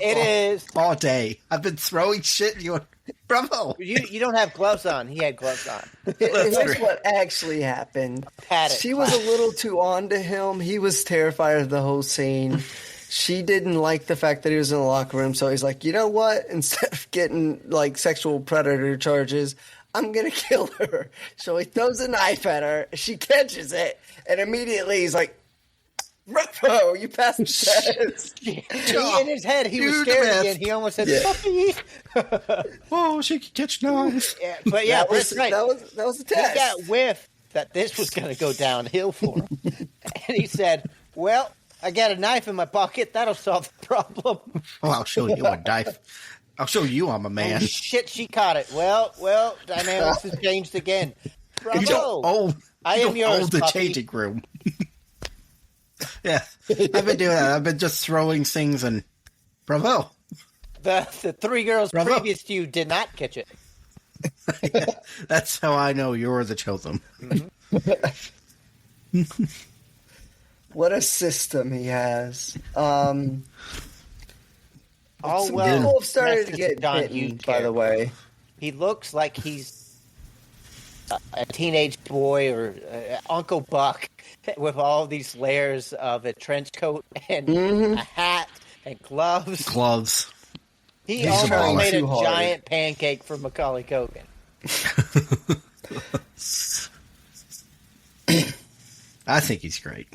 day. I've been throwing shit. And you went, "Bravo!" You don't have gloves on. He had gloves on. Here's great. what actually happened. Pat it. She was a little too on to him. He was terrified of the whole scene. She didn't like the fact that he was in the locker room, so he's like, you know what? Instead of getting like sexual predator charges, I'm gonna kill her. So he throws a knife at her. She catches it, and immediately he's like, "Bravo, you passed the test." He, in his head, he was You're the scared best. again. He almost said, Yeah. "Buffy." Oh, she could catch knives. Yeah, but yeah, that was that's right. that was a He test. got whiff that this was going to go downhill for him. And he said, well, I got a knife in my pocket. That'll solve the problem. Oh, I'll show you a knife. I'll show you I'm a man. Shit, she caught it. Well, dynamics has changed again. Bravo. You don't own. I you am don't yours, own the puppy. changing room. Yeah, I've been doing that. I've been just throwing things and bravo. The 3 girls Bravo. previous to you did not catch it. That's how I know you're the chosen. What a system he has. Oh, Some well, people have started to Message get Don bitten, Hughes by the character. way. He looks like he's a teenage boy or Uncle Buck with all these layers of a trench coat and a hat and gloves. Gloves. He He's almost trying made a too hard. giant pancake for Macaulay Culkin. I think he's great.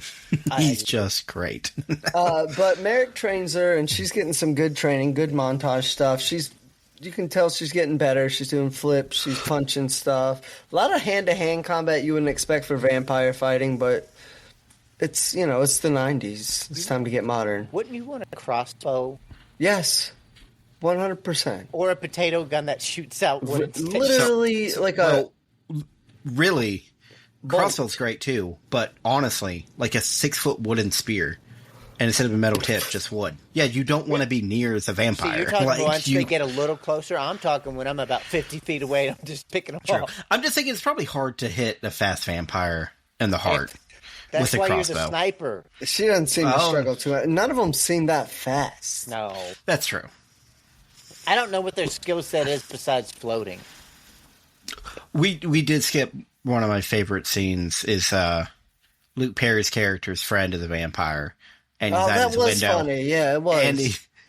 He's just great. But Merrick trains her, and she's getting some good training, good montage stuff. You can tell she's getting better. She's doing flips. She's punching stuff. A lot of hand-to-hand combat you wouldn't expect for vampire fighting, but it's the 90s. It's time to get modern. Wouldn't you want a crossbow Yes, 100%. or a potato gun that shoots out wooden sticks? Literally, like Well, really, crossbow's great too. But honestly, like a 6-foot wooden spear, and instead of a metal tip, just wood. Yeah, you don't want to be near the See, vampire. you're talking Like, once you- they get a little closer. I'm talking when I'm about 50 feet away and I'm just picking them True. off. I'm just thinking it's probably hard to hit a fast vampire in the heart That's with a why you're crossbow. the sniper. she doesn't seem to Oh. struggle too much. None of them seem that fast. No. That's true. I don't know what their skill set is besides floating. We did skip one of my favorite scenes is Luke Perry's character's friend is a vampire, and he's Oh, at that his was window, funny. Yeah, it was. and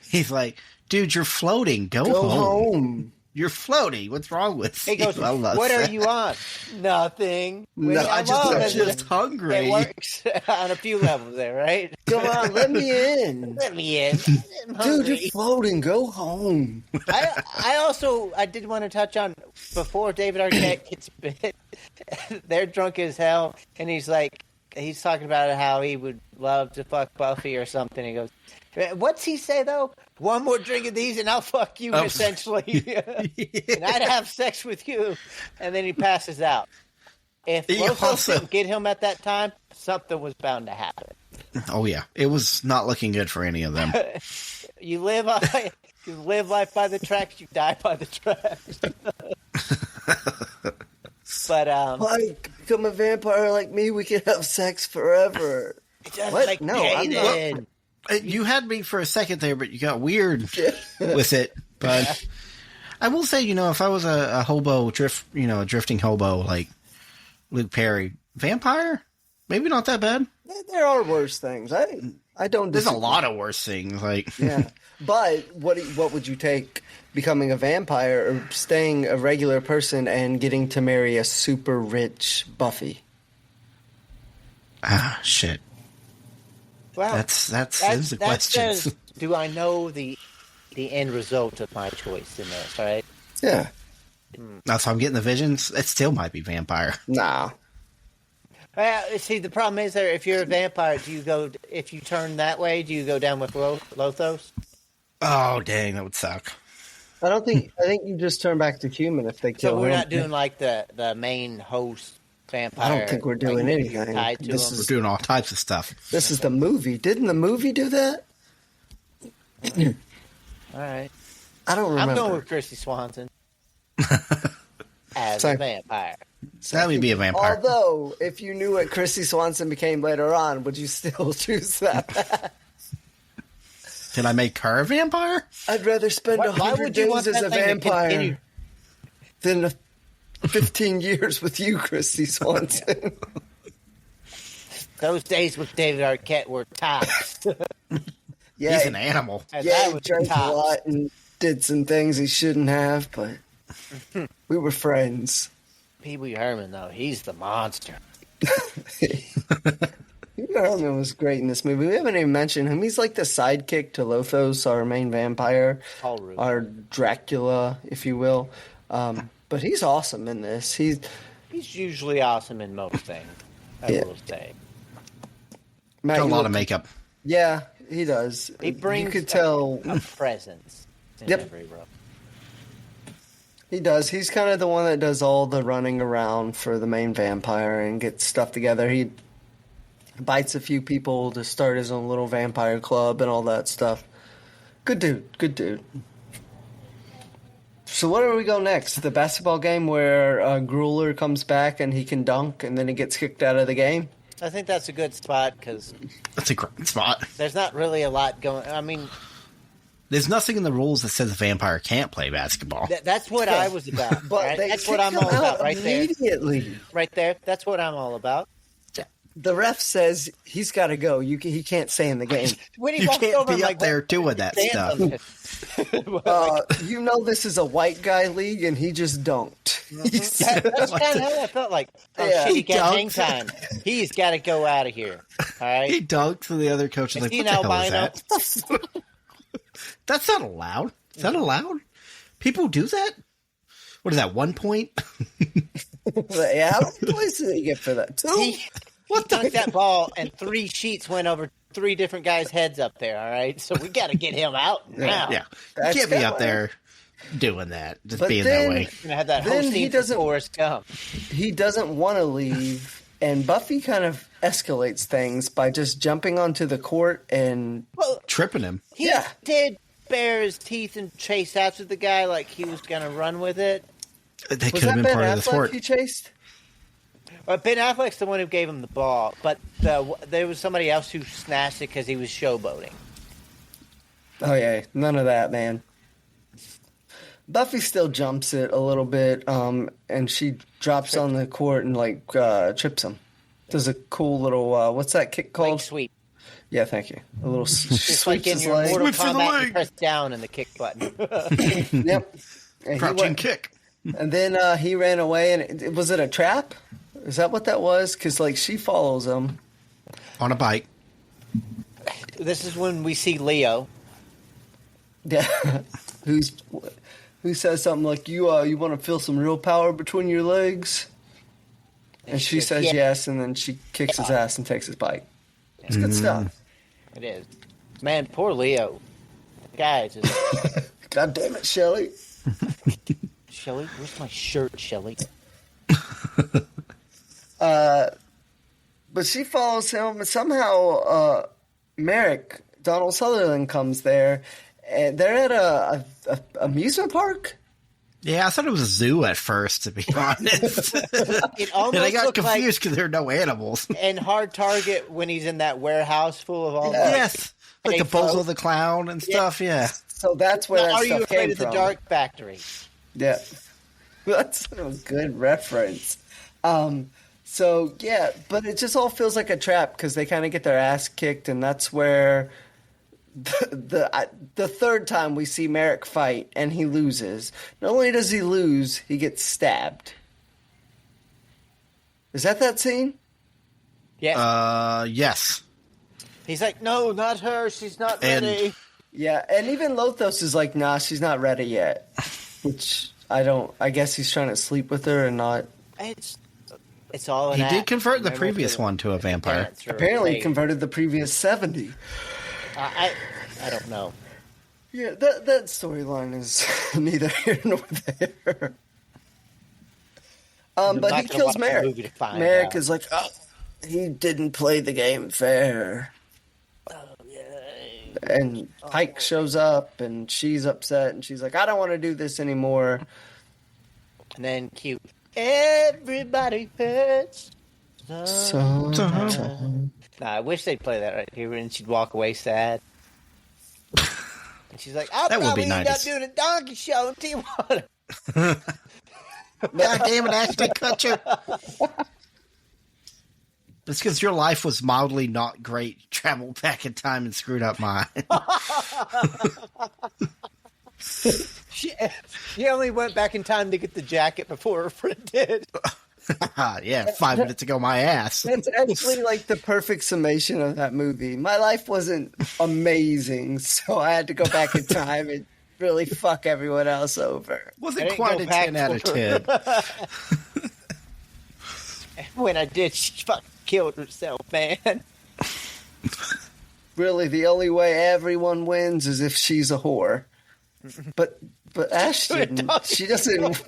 he's like, "Dude, you're floating. Go Go home." home. You're floating. What's wrong with He you? goes, what are you on? Nothing. No, I'm just It hungry. works on a few levels there, right? Come on, let me in. Let me in. I'm Dude, hungry. you're floating. Go home. I did want to touch on, before David Arquette gets bit, they're drunk as hell, and he's talking about how he would love to fuck Buffy or something. He goes, what's he say, though? One more drink of these and I'll fuck you, essentially. And I'd have sex with you. And then he passes out. If Lothos didn't get him at that time, something was bound to happen. Oh, yeah. It was not looking good for any of them. You live life by the tracks, you die by the tracks. But Like, become a vampire like me, we can have sex forever. What? Like No, I'm not. You had me for a second there, but you got weird with it. But I will say, if I was a hobo, a drifting hobo like Luke Perry, vampire, maybe not that bad. There are worse things. I don't. There's disagree. a lot of worse things. Like, Yeah, but what would you take? Becoming a vampire or staying a regular person and getting to marry a super rich Buffy? Shit. well, That's the question. says, do I know the end result of my choice in this, right? Yeah. Now, if I'm getting the visions, it still might be vampire. Nah. See, the problem is there. If you're a vampire, if you turn that way, do you go down with Lothos? Oh, dang, that would suck. I think you just turn back to human if they kill So we're him. not doing like the main host vampire. I don't think we're doing anything. Tied to This him. We're doing all types of stuff. This is the movie. Didn't the movie do that? All right. I don't remember. I'm going with Kristy Swanson as Sorry. a vampire. Let me be a vampire. Although, if you knew what Kristy Swanson became later on, would you still choose that? Can I make her a vampire? I'd rather spend Why 100 would you want days as that a thing to vampire continue? than 15 years with you, Kristy Swanson. Those days with David Arquette were tops. Yeah, He's an animal. And yeah, that he was drank a tops. lot and did some things he shouldn't have, but we were friends. Pee Wee Herman, though, he's the monster. Herman was great in this movie. We haven't even mentioned him. He's like the sidekick to Lothos, our main vampire, Paul Rubens. our Dracula, if you will. But he's awesome in this. He's usually awesome in most things, I Yeah. will say. Matt, Got a you lot look- of makeup. Yeah, he does. He brings You could tell a presence in Yep. every role. he does. He's kind of the one that does all the running around for the main vampire and gets stuff together. He bites a few people to start his own little vampire club and all that stuff. Good dude. Good dude. So where do we go next? The basketball game where Grueler comes back and he can dunk and then he gets kicked out of the game? I think that's a good spot because That's a great spot. there's not really a lot going. I mean, There's nothing in the rules that says a vampire can't play basketball. that's what I was about. But right? they That's what kick I'm him all about, out right there. immediately. Right there. That's what I'm all about. The ref says he's got to go. He can't stay in the game. When he You walked can't over, be I'm up there doing that stand stuff. up. You know this is a white guy league, and he just dunked. That's kind of how I felt like. Oh, Yeah. shit, he He got hang dunked. time. He's got to go out of here. All right. He dunks, and the other coach is like, he "What the an hell is albino? that?" That's not allowed. Is that allowed? People do that? What is that? 1 point? Yeah, how many points did he get for that? Two? He dunked that ball, and 3 sheets went over 3 different guys' heads up there. All right, so we got to get him out now. Yeah, That's you can't be kinda up there doing that, just But being then- that way. Gonna have that Then whole he scene doesn't- for Forrest Gump. He doesn't want to leave, and Buffy kind of escalates things by just jumping onto the court and Well, Tripping him. he Yeah. did bare his teeth and chase after the guy like he was gonna run with it. They was could that have been Ben part of the Affleck sport. he chased? Ben Affleck's the one who gave him the ball, but there was somebody else who snatched it because he was showboating. Oh yeah, none of that, man. Buffy still jumps it a little bit, and she drops on the court and like trips him. Does a cool little what's that kick Like called? sweep. Yeah, thank you. A little Just like sweeps in his your leg. Mortal Sweep for the Kombat, leg. you press down in the kick button. Yep. And Crouching kick. And then he ran away, and was it a trap? Is that what that was? Because, like, she follows him. On a bike. This is when we see Leo. Yeah. Who says something like, you want to feel some real power between your legs? And she says yes, and then she kicks his ass and takes his bike. It's good stuff. It is. Man, poor Leo. Guys. God damn it, Shelley. Shelley, where's my shirt, Shelley? But she follows him, and somehow Merrick, Donald Sutherland, comes there, and they're at a amusement park. Yeah, I thought it was a zoo at first, to be honest. It almost and I got looked confused because there are no animals. And Hard Target when he's in that warehouse full of all the Yes, like the Bozo the Clown and stuff, yeah. So that's where that Are stuff You came Afraid of from. the Dark Factory? Yeah. That's a good reference. So, yeah, but it just all feels like a trap because they kind of get their ass kicked, and that's where the third time we see Merrick fight, and he loses. Not only does he lose, he gets stabbed. Is that scene? Yeah. Yes. He's like, no, not her. She's not ready. Yeah, and even Lothos is like, nah, she's not ready yet. Which I guess he's trying to sleep with her and not. It's all an He act. did convert the Remember previous one to a vampire. dance or Apparently play. converted the previous 70. I don't know. Yeah, that storyline is neither here nor there. But not he gonna kills watch the Merrick. movie to find Merrick out. is like, oh, he didn't play the game fair. And Pike shows up, and she's upset, and she's like, I don't want to do this anymore. And then cute. Everybody hurts. So I wish they'd play that right here, and she'd walk away sad. And she's like, I'll That would be probably end up nice. doing a donkey show in Tijuana. God damn it, Ashton Kutcher. It's because your life was mildly not great. Traveled back in time and screwed up mine. She only went back in time to get the jacket before her friend did. Yeah, 5 minutes ago, my ass. that's actually like the perfect summation of that movie. My life wasn't amazing, so I had to go back in time and really fuck everyone else over. Wasn't didn't quite go a back 10 out of for her. 10. When I did, she fucking killed herself, man. Really, the only way everyone wins is if she's a whore. But Ashton, she doesn't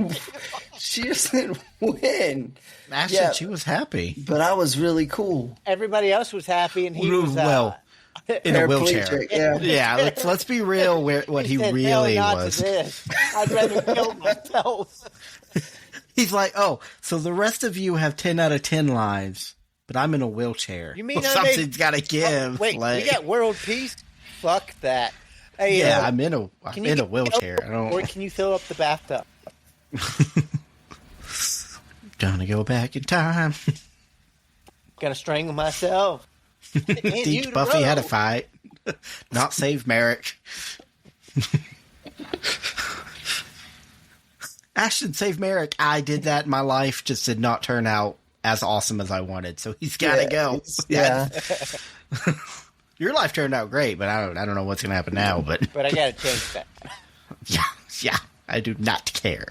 win. Ashton, Yeah. she was happy. But I was really cool. Everybody else was happy, and he was Well, in a wheelchair. Paraplegic, yeah. Yeah, let's be real what he said, really "Hell, not was. to this. I'd rather kill myself." He's like, oh, so the rest of you have 10 out of 10 lives, but I'm in a wheelchair. You mean well, I made- something's got to give. Wait, like, we got world peace? Fuck that. Hey, yeah, I'm in a can you get wheelchair. I Or don't. can you fill up the bathtub? Gonna go back in time. Gonna strangle myself. And you Teach to Buffy how to row. fight, not save Merrick. Ashton saved Merrick. I did that in my life. Just did not turn out as awesome as I wanted. So he's got to go. Yeah. Your life turned out great, but I don't know what's going to happen now. But But I gotta change that. yeah, I do not care.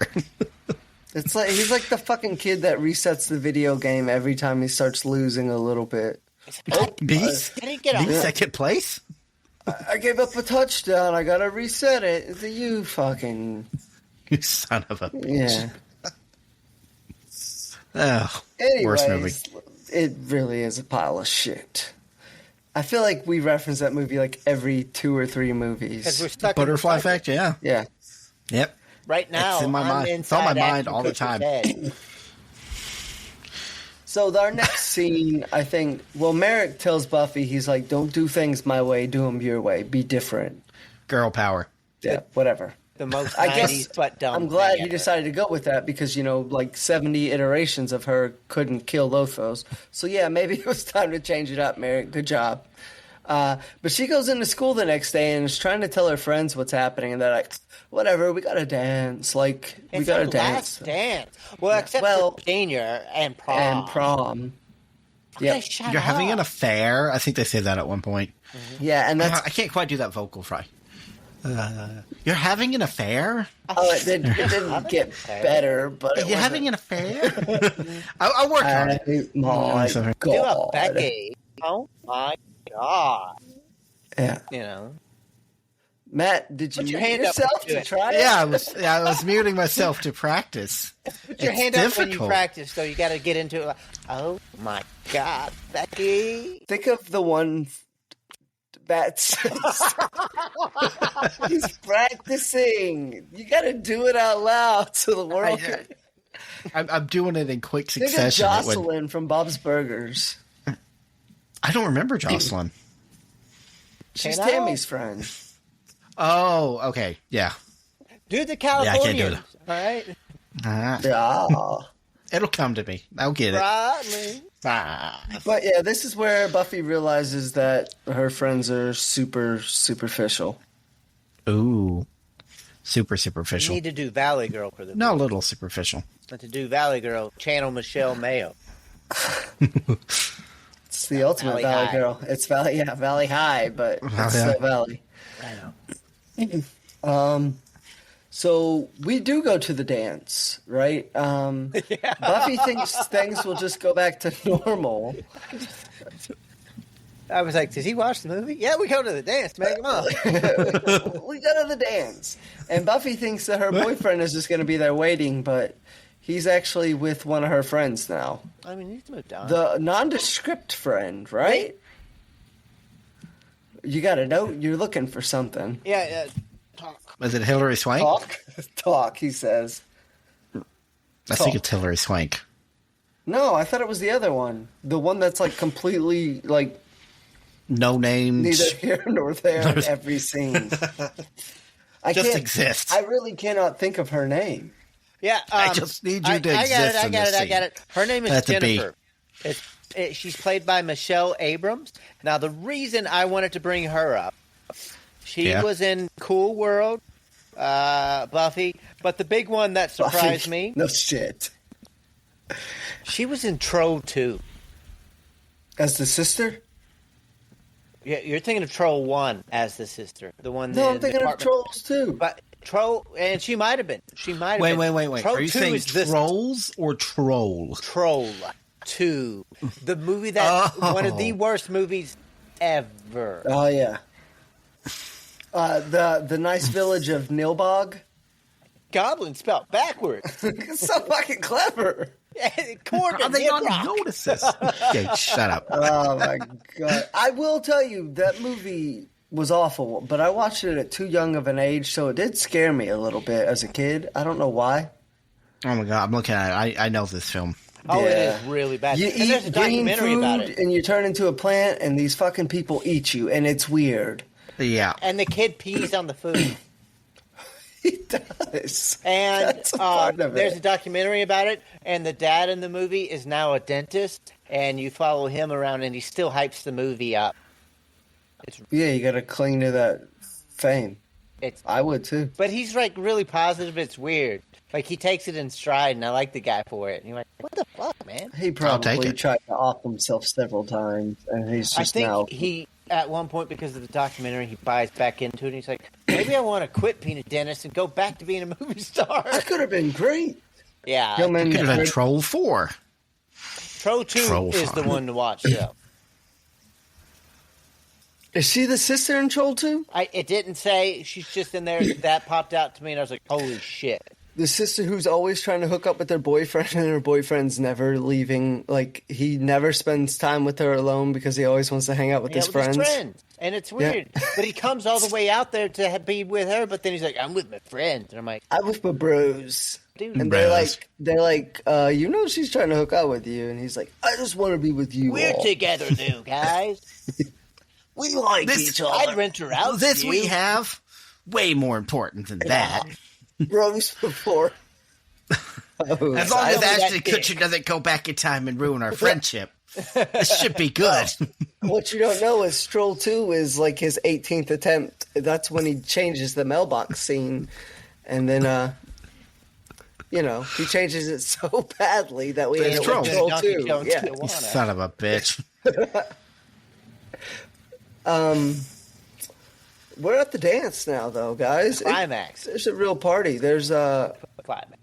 It's like he's like the fucking kid that resets the video game every time he starts losing a little bit. Me I didn't get a second place. I gave up a touchdown. I gotta reset it. It's you fucking You son of a bitch. yeah. Oh, Anyways, worst movie. it really is a pile of shit. I feel like we reference that movie like every 2 or 3 because movies. we're stuck Butterfly in the Effect. Yeah. Yeah. Yep. Right now, It's in my I'm mind. It's on inside my mind Ashton all the Kutcher's time. head. So our next scene, I think, well, Merrick tells Buffy, he's like, don't do things my way, do them your way, be different. Girl power. Yeah, whatever. The most I 90s guess but dumb. I'm glad thing he ever. decided to go with that because, like 70 iterations of her couldn't kill Lothos. So yeah, maybe it was time to change it up, Merrick. Good job. But she goes into school the next day and is trying to tell her friends what's happening, and they're like, "Whatever, we gotta dance. Like, we It's gotta the dance." last dance. Well, except for senior and prom. And prom. Okay, Yep. shut You're having an up. affair. I think they say that at one point. Yeah, and that's I can't quite do that vocal fry. You're having an affair? it didn't get better, but Are you having an affair? I'll work on it. My sorry. Do a God. Becky. Oh my God. Yeah. You know. Matt, did you Put your mute hand up yourself and do to it. try it? Yeah, I was muting myself to practice. Put your hand up when you practice, so you got to get into it. Like, oh my God, Becky. Think of the one that's he's practicing. You got to do it out loud so the world can. I'm doing it in quick Think of succession. Jocelyn from Bob's Burgers. I don't remember Jocelyn. She's Can I? Tammy's friend. Oh, okay. Yeah. Do the I can't do Californians. All right. Yeah. It'll come to me. I'll get it. Right. But yeah, this is where Buffy realizes that her friends are super superficial. Ooh. Super You superficial. need to do Valley Girl for the No, a little superficial. But to do Valley Girl, channel Michelle Mayo. It's the ultimate Valley Valley High. Girl. It's Valley High, but it's still Valley. I know. So we do go to the dance, right? Buffy thinks things will just go back to normal. I was like, did he watch the movie? Yeah, we go to the dance, man. Come on. We go to the dance. And Buffy thinks that her boyfriend is just going to be there waiting, but he's actually with one of her friends now. I mean, he's moved on. The nondescript friend, right? You got to know you're looking for something. Yeah, talk. Is it Hillary Swank? Talk, he says. I think it's Hillary Swank. No, I thought it was the other one. The one that's like completely like No names. neither here nor there in every scene. I Just can't exists. I really cannot think of her name. Yeah, I just need you to I got exist it. I in got this it. I got it. Her name is That's a B. Jennifer. She's played by Michelle Abrams. Now, the reason I wanted to bring her up, she was in Cool World, Buffy, but the big one that surprised Buffy. me, No shit. she was in Troll 2. As the sister? Yeah, you're thinking of Troll 1 as the sister, the one. No, I'm in the thinking of apartment. Trolls too. But Troll, and she might have been. She might have Wait, been. wait. Troll Are you 2 saying is this Trolls or Troll? Troll 2, the movie that one of the Oh. worst movies ever. Oh yeah. The nice village of Nilbog. Goblin spelled backwards. It's so fucking clever. Corbin, How they not Nibrock. notice this? Okay, shut up. Oh my god! I will tell you that movie was awful, but I watched it at too young of an age, so it did scare me a little bit as a kid. I don't know why. Oh my god, I'm looking at it. I know this film. Oh, it Yeah. is really bad. You And there's a eat green documentary food about it. and you turn into a plant, and these fucking people eat you, and it's weird. Yeah. And the kid pees on the food. He does. And That's a part of there's it. a documentary about it. And the dad in the movie is now a dentist. And you follow him around, and he still hypes the movie up. Yeah, you got to cling to that fame. It's, I would too. but he's like really positive. It's weird. Like he takes it in stride, and I like the guy for it. And you're like, what the fuck, man? He take probably it. tried to off himself several times, and he's I just think now. he, at one point, because of the documentary, he buys back into it. And he's like, maybe I want to quit being a dentist and go back to being a movie star. That could have been great. Yeah. Young man, Could have been Troll 4. Troll 2 Troll is the Farm. one to watch, though. Is she the sister in Troll 2? It didn't say. She's just in there. That popped out to me, and I was like, holy shit. The sister who's always trying to hook up with her boyfriend, and her boyfriend's never leaving. Like, he never spends time with her alone because he always wants to hang out with his friends. And it's weird. But he comes all the way out there to be with her, but then he's like, I'm with my friends. And I'm like, I'm with my bros. dude, And Bros. they're like, you know she's trying to hook up with you. And he's like, I just want to be with you we're all. together now, guys. We like This- each other. I'd rent her out. This to we you. have way more important than that. Bros before. As long as I- Ashton that dick. Kutcher doesn't go back in time and ruin our friendship. This should be good. What you don't know is Stroll 2 is like his 18th attempt. That's when he changes the mailbox scene. And then, he changes it so badly that we end up with Stroll 2. Yeah. You son of a bitch. We're at the dance now, though, guys. Climax. There's a real party. There's Climax.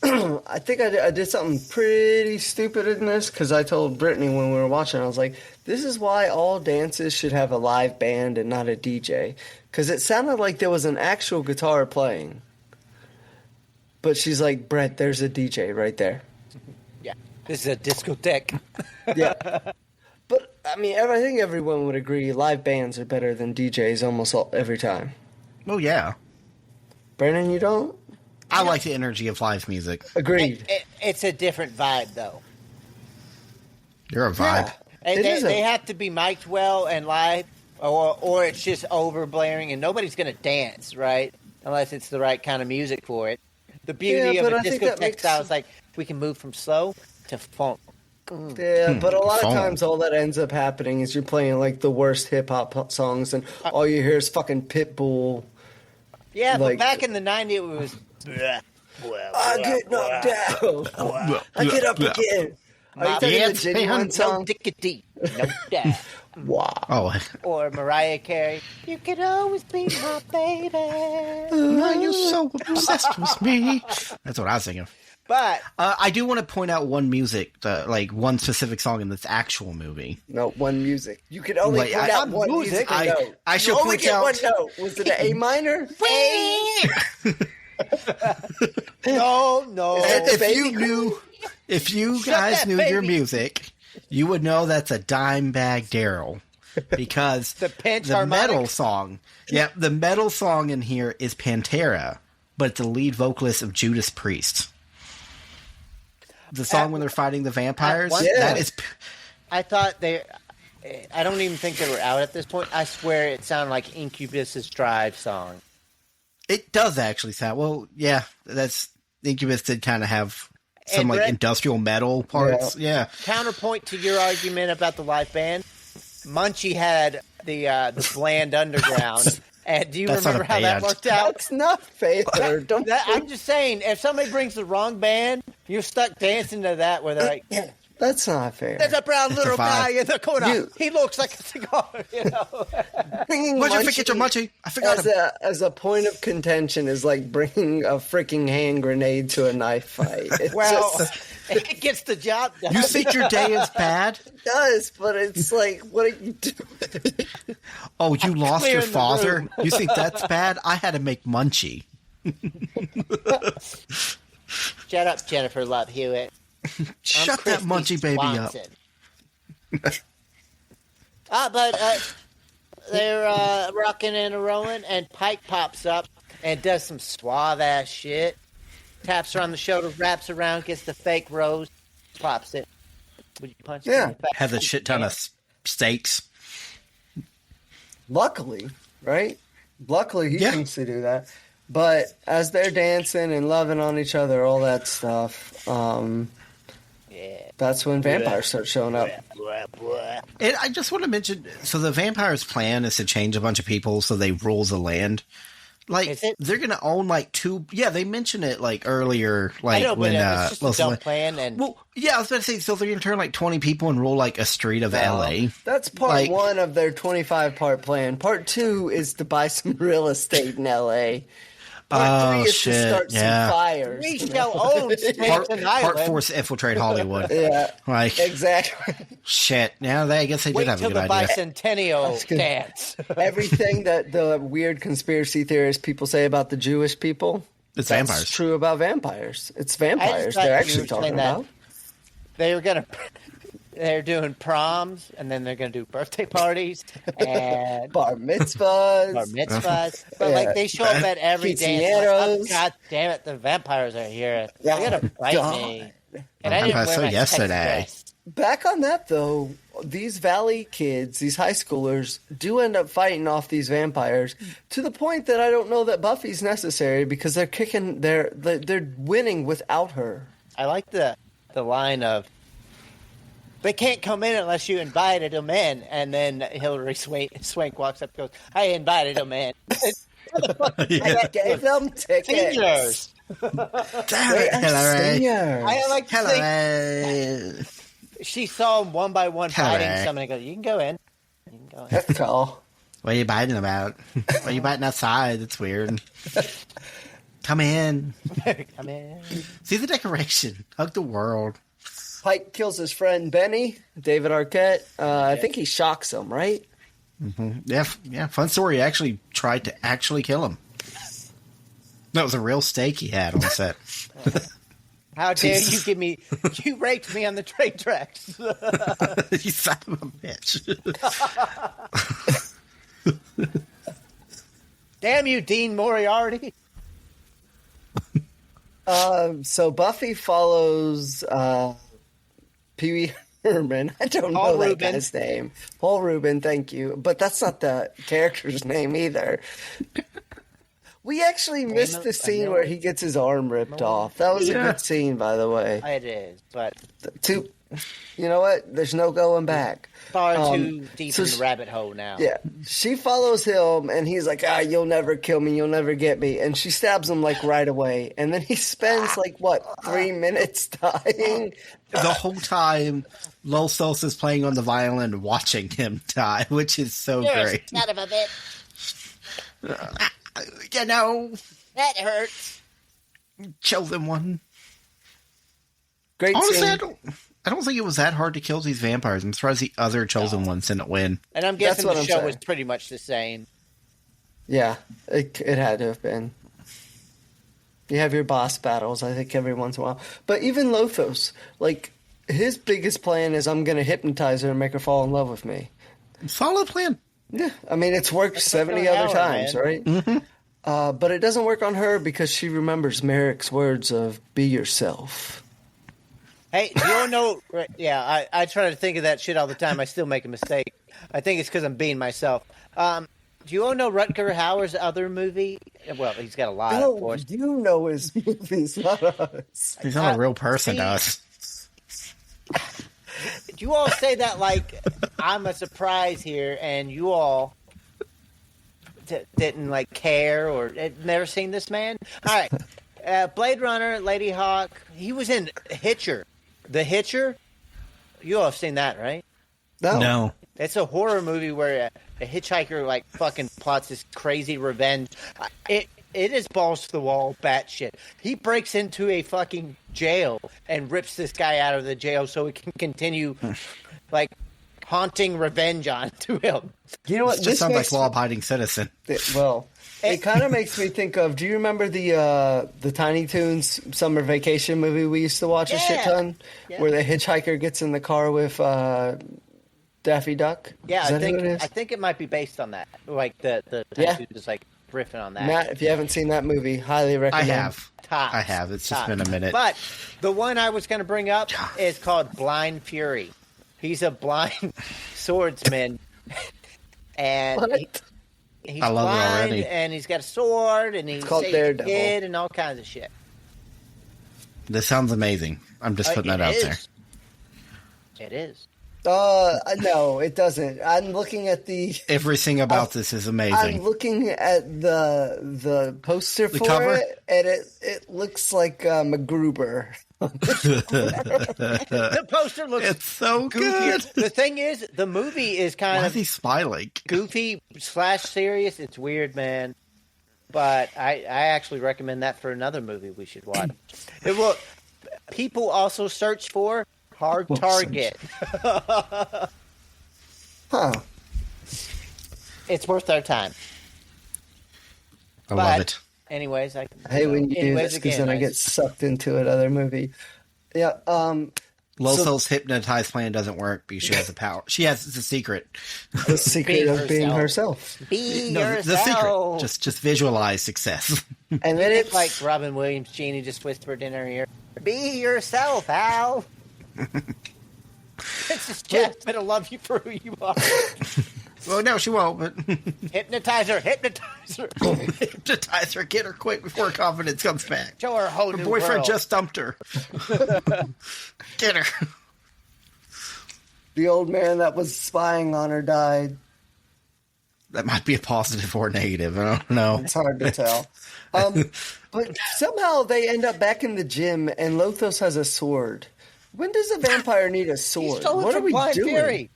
I think I did something pretty stupid in this because I told Brittany when we were watching, I was like, this is why all dances should have a live band and not a DJ. Because it sounded like there was an actual guitar playing. But she's like, Brett, there's a DJ right there. Yeah. This is a discotheque. Yeah. But, I mean, I think everyone would agree live bands are better than DJs almost every time. Oh, yeah. Brandon, you don't? I like the energy of live music. Agreed. It's a different vibe, though. You're a vibe. Yeah. They have to be mic'd well and live, or it's just over blaring, and nobody's going to dance, right? Unless it's the right kind of music for it. The beauty of a discotheque style is like we can move from slow to funk. Yeah, but a lot of times all that ends up happening is you're playing like the worst hip-hop songs, and all you hear is fucking Pitbull. Yeah, but back in the 90s, it was... I get knocked down. I get up again. Are you talking the Genuine song? No dickety, no doubt. Wow. Oh. Or Mariah Carey. You can always be my baby. Why you so obsessed with me? That's what I was thinking. But I do want to point out one one specific song in this actual movie. No, one music. You can only point out one music. I should only point get out one note. Was it an A minor? No. If you guys knew your music, you would know that's a Dimebag Daryl. Because the metal song, the metal song in here is Pantera, but it's the lead vocalist of Judas Priest. The song when they're fighting the vampires, that is... I thought I don't even think they were out at this point. I swear it sounded like Incubus's Drive song. It does actually sound... Well, yeah, that's... Incubus did kind of have some industrial metal parts. Yeah. Counterpoint to your argument about the live band, Munchie had the bland underground. And do you remember how that worked out? That's not fair. I'm just saying, if somebody brings the wrong band, you're stuck dancing to that where they're like... That's not fair. There's a brown little guy in the corner. He looks like a cigar, Where'd you forget your Munchie? I forgot him. As a point of contention is like bringing a freaking hand grenade to a knife fight. It gets the job done. You think your day is bad? It does, but it's like, what are you doing? Oh, you lost your father? You think that's bad? I had to make Munchie. Shut up, Jennifer Love Hewitt. Shut that Munchie baby Swanson. up. But they're rocking and rolling, and Pike pops up and does some suave-ass shit. Taps her on the shoulder, wraps around, gets the fake rose, pops it. Would you punch it? Yeah. Has a shit ton of steaks. Luckily, right? Luckily, he thinks to do that. But as they're dancing and loving on each other, all that stuff, that's when vampires start showing up. And I just want to mention, so the vampires' plan is to change a bunch of people so they rule the land. Like, they're going to own, like, two... Yeah, they mentioned it, like, earlier, like, I know, when... it's just a dumb plan, and... Well, yeah, I was about to say, so they're going to turn, like, 20 people and rule, like, a street of L.A.? That's part one of their 25-part plan. Part two is to buy some real estate in L.A., Part three is to start some fires. We shall own Swanson Island. Part four is to infiltrate Hollywood. Exactly. Shit. Now, I guess they did have a good idea. Wait till the bicentennial dance. Everything that the weird conspiracy theorists people say about the Jewish people, it's vampires. It's true about vampires. It's vampires they're actually talking about. They were going to... They're doing proms, and then they're going to do birthday parties and bar mitzvahs. But like they show up at every dance. Like, oh, God damn it! The vampires are here. They're going to bite me. And I didn't wear my yesterday. Back on that though, these Valley kids, these high schoolers, do end up fighting off these vampires to the point that I don't know that Buffy's necessary because they're kicking. They're winning without her. I like the line of. they can't come in unless you invited them in. And then Hillary Swank walks up and goes, I invited them in. I gave them tickets. Seniors. Damn it, Hillary. I like to think Hillary. she saw them one by one Hillary. fighting someone and goes, you can go in. You can go in. That's all. What are you biting about? Why are you biting outside? That's weird. Come in. Come in. See the decoration. Hug the world. Pike kills his friend Benny, David Arquette. I think he shocks him, right? Yeah, fun story. He actually tried to actually kill him. That was a real stake he had on set. How dare you give me... You raped me on the train tracks. You son of a bitch. Damn you, Dean Moriarty. So Buffy follows Pee Wee Herman. I don't Paul know that Rubin. guy's name. Paul Rubin, thank you. But that's not the character's name either. We actually missed the scene where he gets his arm ripped off. That was a good scene, by the way. It is, but You know what? There's no going back. far too deep in the rabbit hole now. Yeah. She follows him, and he's like, you'll never kill me. You'll never get me. And she stabs him, like, right away. And then he spends, 3 minutes dying? The whole time, Lowell Sos is playing on the violin, watching him die, which is so great. Son of a bitch. You know, That hurts. chosen one. Great Honestly, scene. I don't think it was that hard to kill these vampires. I'm surprised the other chosen ones didn't win. And I'm guessing what the I'm show saying. was pretty much the same. Yeah, it had to have been. You have your boss battles, I think, every once in a while. But even Lothos, his biggest plan is I'm going to hypnotize her and make her fall in love with me. Solid plan. Yeah, I mean, it's worked 70 like other Howard, times, man. right? Mm-hmm. But it doesn't work on her because she remembers Merrick's words of "be yourself." Hey, do you all know? Yeah, I try to think of that shit all the time. I still make a mistake. I think it's because I'm being myself. Do you all know Rutger Hauer's other movie? Well, he's got a lot, of No, course. you know his movies, not us. He's not a real person to us. You all say that like I'm a surprise here, and you all didn't care or had never seen this man. All right, Blade Runner, Lady Hawk. He was in Hitcher. The Hitcher. You all have seen that, right? No. It's a horror movie where a hitchhiker fucking plots this crazy revenge. It is balls to the wall batshit. He breaks into a fucking jail and rips this guy out of the jail so he can continue haunting revenge onto him. You know what? This just sounds like law-abiding citizen. It kind of makes me think of. Do you remember the Tiny Toons summer vacation movie we used to watch a shit ton, where the hitchhiker gets in the car with Daffy Duck? Yeah, Is that who it is? I think it might be based on that. The is riffing on that. Matt, if you haven't seen that movie, highly I recommend. have. Tops. I have. It's just been a minute. But the one I was going to bring up is called Blind Fury. He's a blind swordsman, and he's I love it blind, already. and he's got a sword, and he's called saves a Daredevil. kid, and all kinds of shit. This sounds amazing. I'm just putting that out there. It is. No, it doesn't. I'm looking at the. Everything about this is I'm amazing. looking at the poster for cover? it, and it looks like MacGruber. The poster looks It's so goofy. good. The thing is, the movie is kind Why of is he smiling? goofy / serious. It's weird, man. But I actually recommend that for another movie we should watch. It will. People also search for Hard Target. Huh. It's worth our time. I love it. Anyways, I Hey, when you do this, because then I get sucked into another movie. Yeah. Losol's hypnotized plan doesn't work because she has a power. She has the secret. The secret of being herself. herself. Be No, yourself. the secret. Just visualize success. And then It's like Robin Williams' Genie just whispered in her ear, "Be yourself, Al." Princess Jasmine will love you for who you are. Well, no, she won't. But Hypnotize her. hypnotize her, get her quick before her confidence comes back. Show her a whole Her new boyfriend world. just dumped her. Get her. the old man that was spying on her died. That might be a positive or a negative. I don't know. It's hard to tell. But somehow they end up back in the gym, and Lothos has a sword. When does a vampire need a sword? What are we doing? Fury.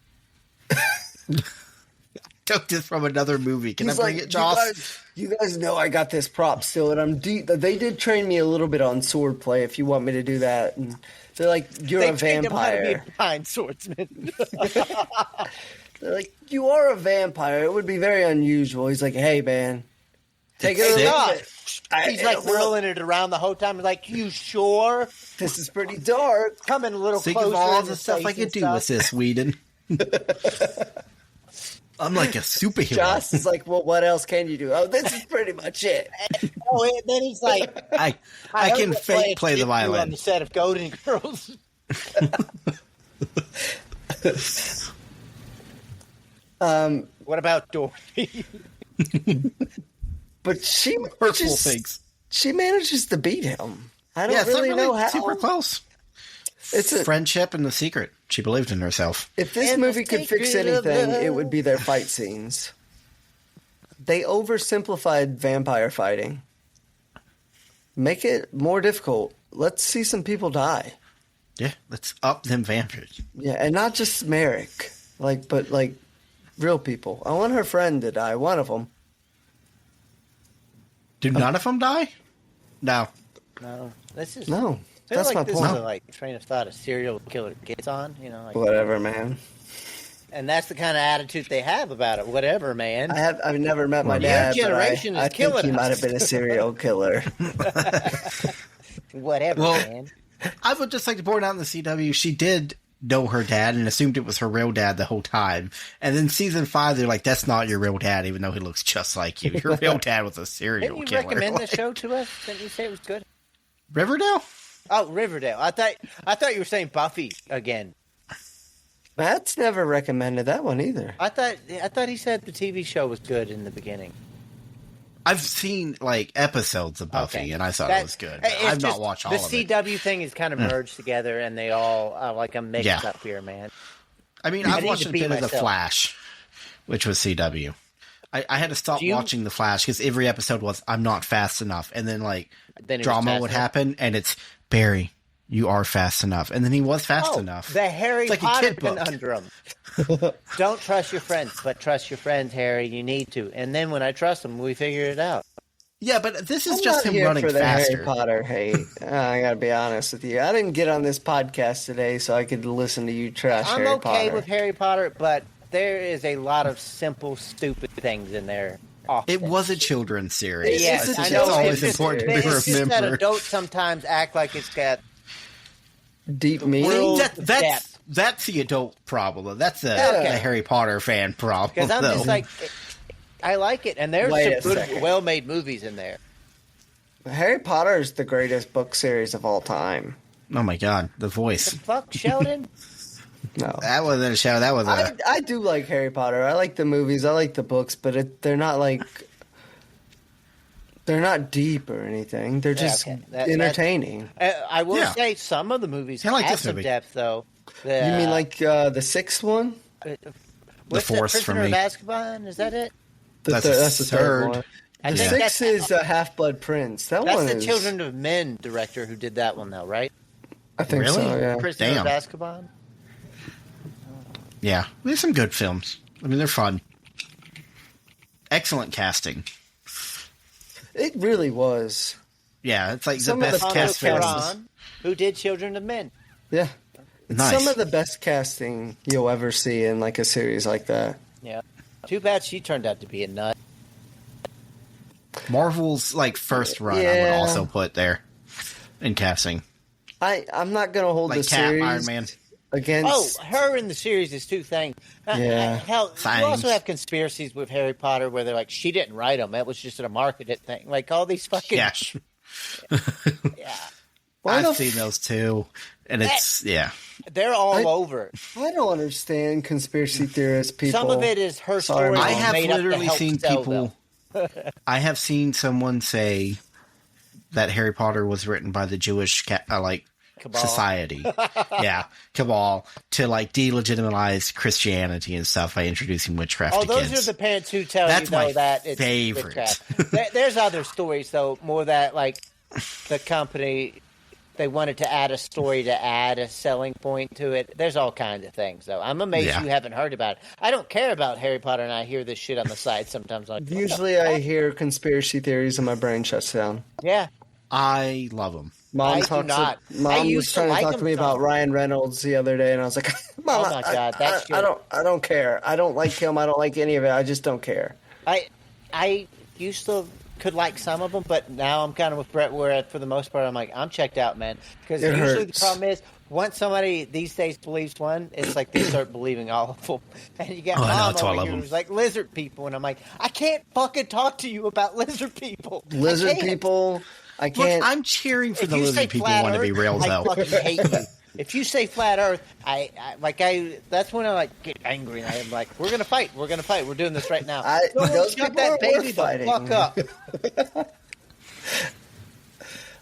Took this from another movie. Can He's I bring like, it, Joss? You guys know I got this prop still, and I'm deep. They did train me a little bit on sword play. If you want me to do that, and they're like, you're a vampire. They trained him how to be a fine swordsman. They're like, you are a vampire. It would be very unusual. He's like, hey man, take it or leave it. He's like whirling it around the whole time. He's like, you sure? This is pretty dark. Coming a little Think closer. of all in the his stuff face I could and do stuff. with this, Whedon. I'm like a superhero. Joss is like, well, what else can you do? Oh, this is pretty much it. Oh, and then he's like, I heard can you fake play the on violin. the set of Golden Girls. What about Dorothy? But she Hurtful manages, things. she manages to beat him. I don't Yeah, it's not really know how. super close. It's a, Friendship and the secret. She believed in herself. if this And the movie could fix secret of anything, love. it would be their fight scenes. They oversimplified vampire fighting. Make it more difficult. Let's see some people die. Yeah, let's up them vampires. Yeah, and not just Merrick, but real people. I want her friend to die. One of them. Do none of them die? No. No, this is No, I feel that's like my this point. is a train of thought a serial killer gets on, like, Whatever, man. and that's the kind of attitude they have about it. Whatever, man. I've never met my Your dad, generation but is I think killing he us. might have been a serial killer. Whatever, Well- man. I would just like to point out in the CW, she did know her dad and assumed it was her real dad the whole time. And then season 5, they're like, that's not your real dad, even though he looks just like you. Your real dad was a serial Didn't you killer. recommend the show to us? Didn't you say it was good? Riverdale? Oh, Riverdale. I thought you were saying Buffy again. Matt's never recommended that one either. I thought he said the TV show was good in the beginning. I've seen episodes of Buffy, Okay. and I thought it was good. But It's I've not just watched all the of it. CW thing is kind of merged together, and they all like a mix Yeah. up here, man. I mean, I I've need watched to a beat bit of The myself. Flash, which was CW. I had to stop Do you- watching The Flash because every episode was, I'm not fast enough. And then, Then he was drama fast would enough. happen, and it's, Barry, you are fast enough. And then he was fast enough. The Harry It's like a Potter kid book. conundrum. Don't trust your friends, but trust your friends, Harry. You need to. And then when I trust them, we figure it out. Yeah, but this is I'm just not him here running for the faster. Harry Potter hate. I gotta be honest with you. I didn't get on this podcast today so I could listen to you trash I'm Harry okay Potter. with Harry Potter, but there is a lot of simple, stupid things in there. It was a children's series. Yes, It's a I It's know. always It's just- important to it's just that remember. adults sometimes act like it's got Deep meaning. world- That's the adult problem. Though. That's the Okay. Harry Potter fan problem. because I'm just though. like, I like it, and there's Wait a some good, second. well-made movies in there. Harry Potter is the greatest book series of all time. Oh my god, the voice. Fuck Sheldon. No. That wasn't a show. That was a. I do like Harry Potter. I like the movies. I like the books, but they're not they're not deep or anything. They're just okay. entertaining. I will Yeah. say some of the movies I like have this some movie. depth, though. You mean like the sixth one? What's fourth that, for Prisoner me. of Azkaban? Is that it? That's the that's the third third. one. I The think sixth that's- is Half Blood Prince. That That's one the is Children of Men director who did that one, though, right? I think Really? so. Yeah. Prisoner Damn. of Azkaban. Yeah, there's some good films. I mean, they're fun. Excellent casting. It really was. Yeah, it's like Some the of best the cast Ponzo films. Cuarón, who did Children of Men. Yeah. It's Nice. some of the best casting you'll ever see in like a series like that. Yeah. Too bad she turned out to be a nut. Marvel's first run, I would Yeah. also put there in casting. I'm not gonna hold Like the Cap, series Iron Man. against. Oh, her in the series is two things. Yeah. Hell, you Things. also have conspiracies with Harry Potter where they're like, she didn't write them. That was just a marketed thing. Like all these fucking. Yeah, Yeah. Why I've the seen those too, and it's yeah. They're all I- over. it. I don't understand conspiracy theorist people. Some of it is her Sorry, story. Mom. I have made up to literally help seen sell people. them. I have seen someone say that Harry Potter was written by the Jewish Cabal. society. Yeah, cabal to like delegitimize Christianity and stuff by introducing witchcraft to those kids. are the parents who tell That's you, though, my that it's favorite. witchcraft. There's other stories, though, more that, like, the company, they wanted to add a story to add a selling point to it. There's all kinds of things, though. I'm amazed you haven't heard about it. I don't care about Harry Potter, and I hear this shit on the side sometimes. Like, Usually I hear conspiracy theories and my brain shuts down. yeah. I love them. Mom I do not. Mom used was to trying to like talk to me him about some. Ryan Reynolds the other day, and I was like, Mom, Oh my God, that shit. I don't care. I don't like him. I don't like any of it. I just don't care. I used to could like some of them, but now I'm kind of with Brett where for the most part I'm like, I'm checked out, man. Because It usually hurts. the problem is once somebody these days believes one, it's like they start believing all of them. And you got I know, Mom that's why I over love here them. who's like lizard people, and I'm like, I can't fucking talk to you about lizard people. Lizard I can't. people, I Look, can't. I'm cheering for If the you say lizard people flat want to be Earth, real, I though. fucking hate you. If you say flat Earth, that's when I like get angry. I'm like, we're gonna fight. We're doing this right now. Those Shut people that are baby worth the fighting. fuck up.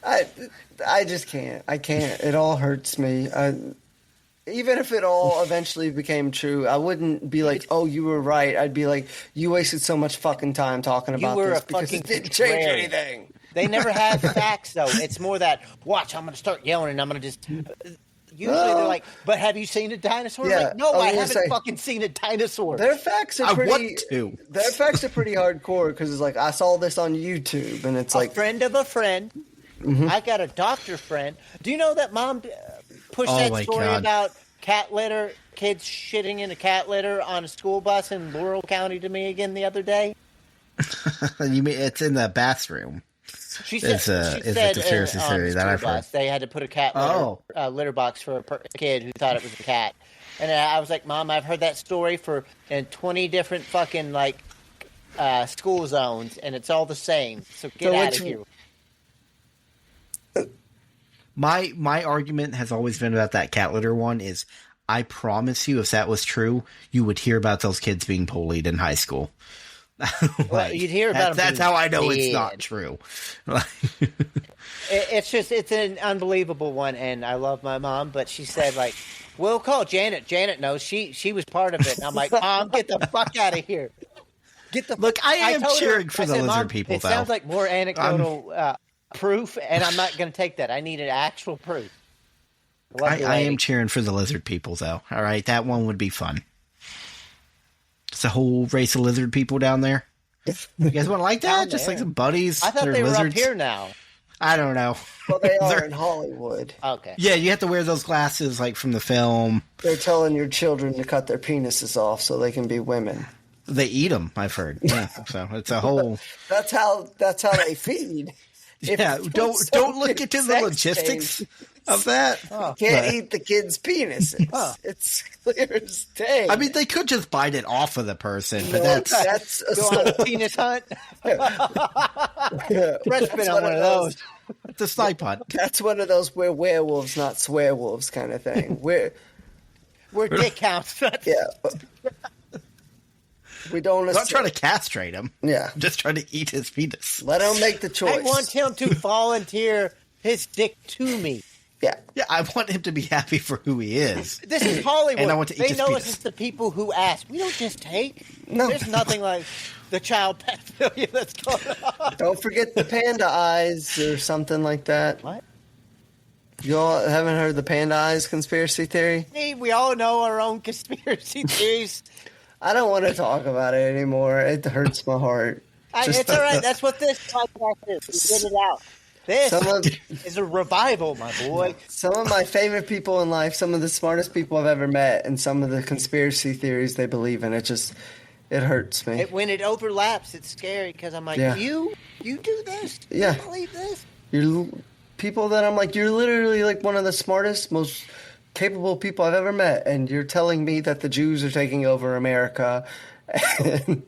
I just can't. I can't. It all hurts me. Even if it all eventually became true, I wouldn't be like, "Oh, you were right." I'd be like, "You wasted so much fucking time talking about were this a because fucking it didn't change contrarian." anything." They never have facts, though. It's more that, watch, I'm going to start yelling, and I'm going to just... Usually they're like, but have you seen a dinosaur? I'm Yeah, like, no, I was I gonna haven't say- fucking seen a dinosaur. Their facts are I pretty. want to. Their facts are pretty hardcore because it's like I saw this on YouTube, and it's A like, friend of a friend. Mm-hmm. I got a doctor friend. Do you know that Mom pushed Oh, that my story God. about cat litter, kids shitting in a cat litter on a school bus in Laurel County to me again the other day? You mean it's in the bathroom? She said, It's a conspiracy on theory the that school I've heard. bus, they had to put a cat litter box for a kid who thought it was a cat. And I was like, Mom, I've heard that story in 20 different fucking like school zones, and it's all the same. So get out of here. My argument has always been about that cat litter one is I promise you if that was true, you would hear about those kids being bullied in high school. Well, you'd hear about them that's being how I know it's dead. not true. It's an unbelievable one, and I love my mom, but she said, like, we'll call Janet. Janet knows. She was part of it. And I'm like, Mom, get the fuck out of here. Look, I am told her- cheering for I the said, lizard Mom, people, it though. sounds like more anecdotal proof, and I'm not going to take that. I need an actual proof. Love the I lady. am cheering for the lizard people, though. All right, that one would be fun. It's a whole race of lizard people down there. You guys want to like that? Down Just there. like some buddies. I thought They're they were lizards. up here now. I don't know. well, they are They're- in Hollywood. Okay. Yeah, you have to wear those glasses like from the film. They're telling your children to cut their penises off so they can be women. They eat them, I've heard. Yeah, so it's a whole. That's how they feed. If Yeah, it's don't so look into the sex logistics change, of that. you can't But- eat the kids' penises. It's clear as day. I mean, they could just bite it off of the person, but that's a Go on a penis hunt. Brett's been on one of those. it's a snipe hunt. That's one of those we're werewolves, not swearwolves kind of thing. We're dick counts. Yeah. We don't. I'm not trying to castrate him. Yeah. I'm just trying to eat his penis. Let him make the choice. I want him to volunteer his dick to me. Yeah. Yeah, I want him to be happy for who he is. This is Hollywood. And I want to eat they his know penis. us as the people who ask. We don't just take. No. There's nothing like the child pedophilia that's going on. Don't forget the panda eyes or something like that. What? You all haven't heard the panda eyes conspiracy theory? See, we all know our own conspiracy theories. I don't want to talk about it anymore. It hurts my heart. It's all right. That's what this podcast is. We get it out. Some of- This is a revival, my boy. Some of my favorite people in life, some of the smartest people I've ever met, and some of the conspiracy theories they believe in, it hurts me. When it overlaps, it's scary because I'm like, Yeah. you do this? Yeah. You believe this? You're people that I'm like, you're literally like one of the smartest, most capable people I've ever met, and you're telling me that the Jews are taking over America, and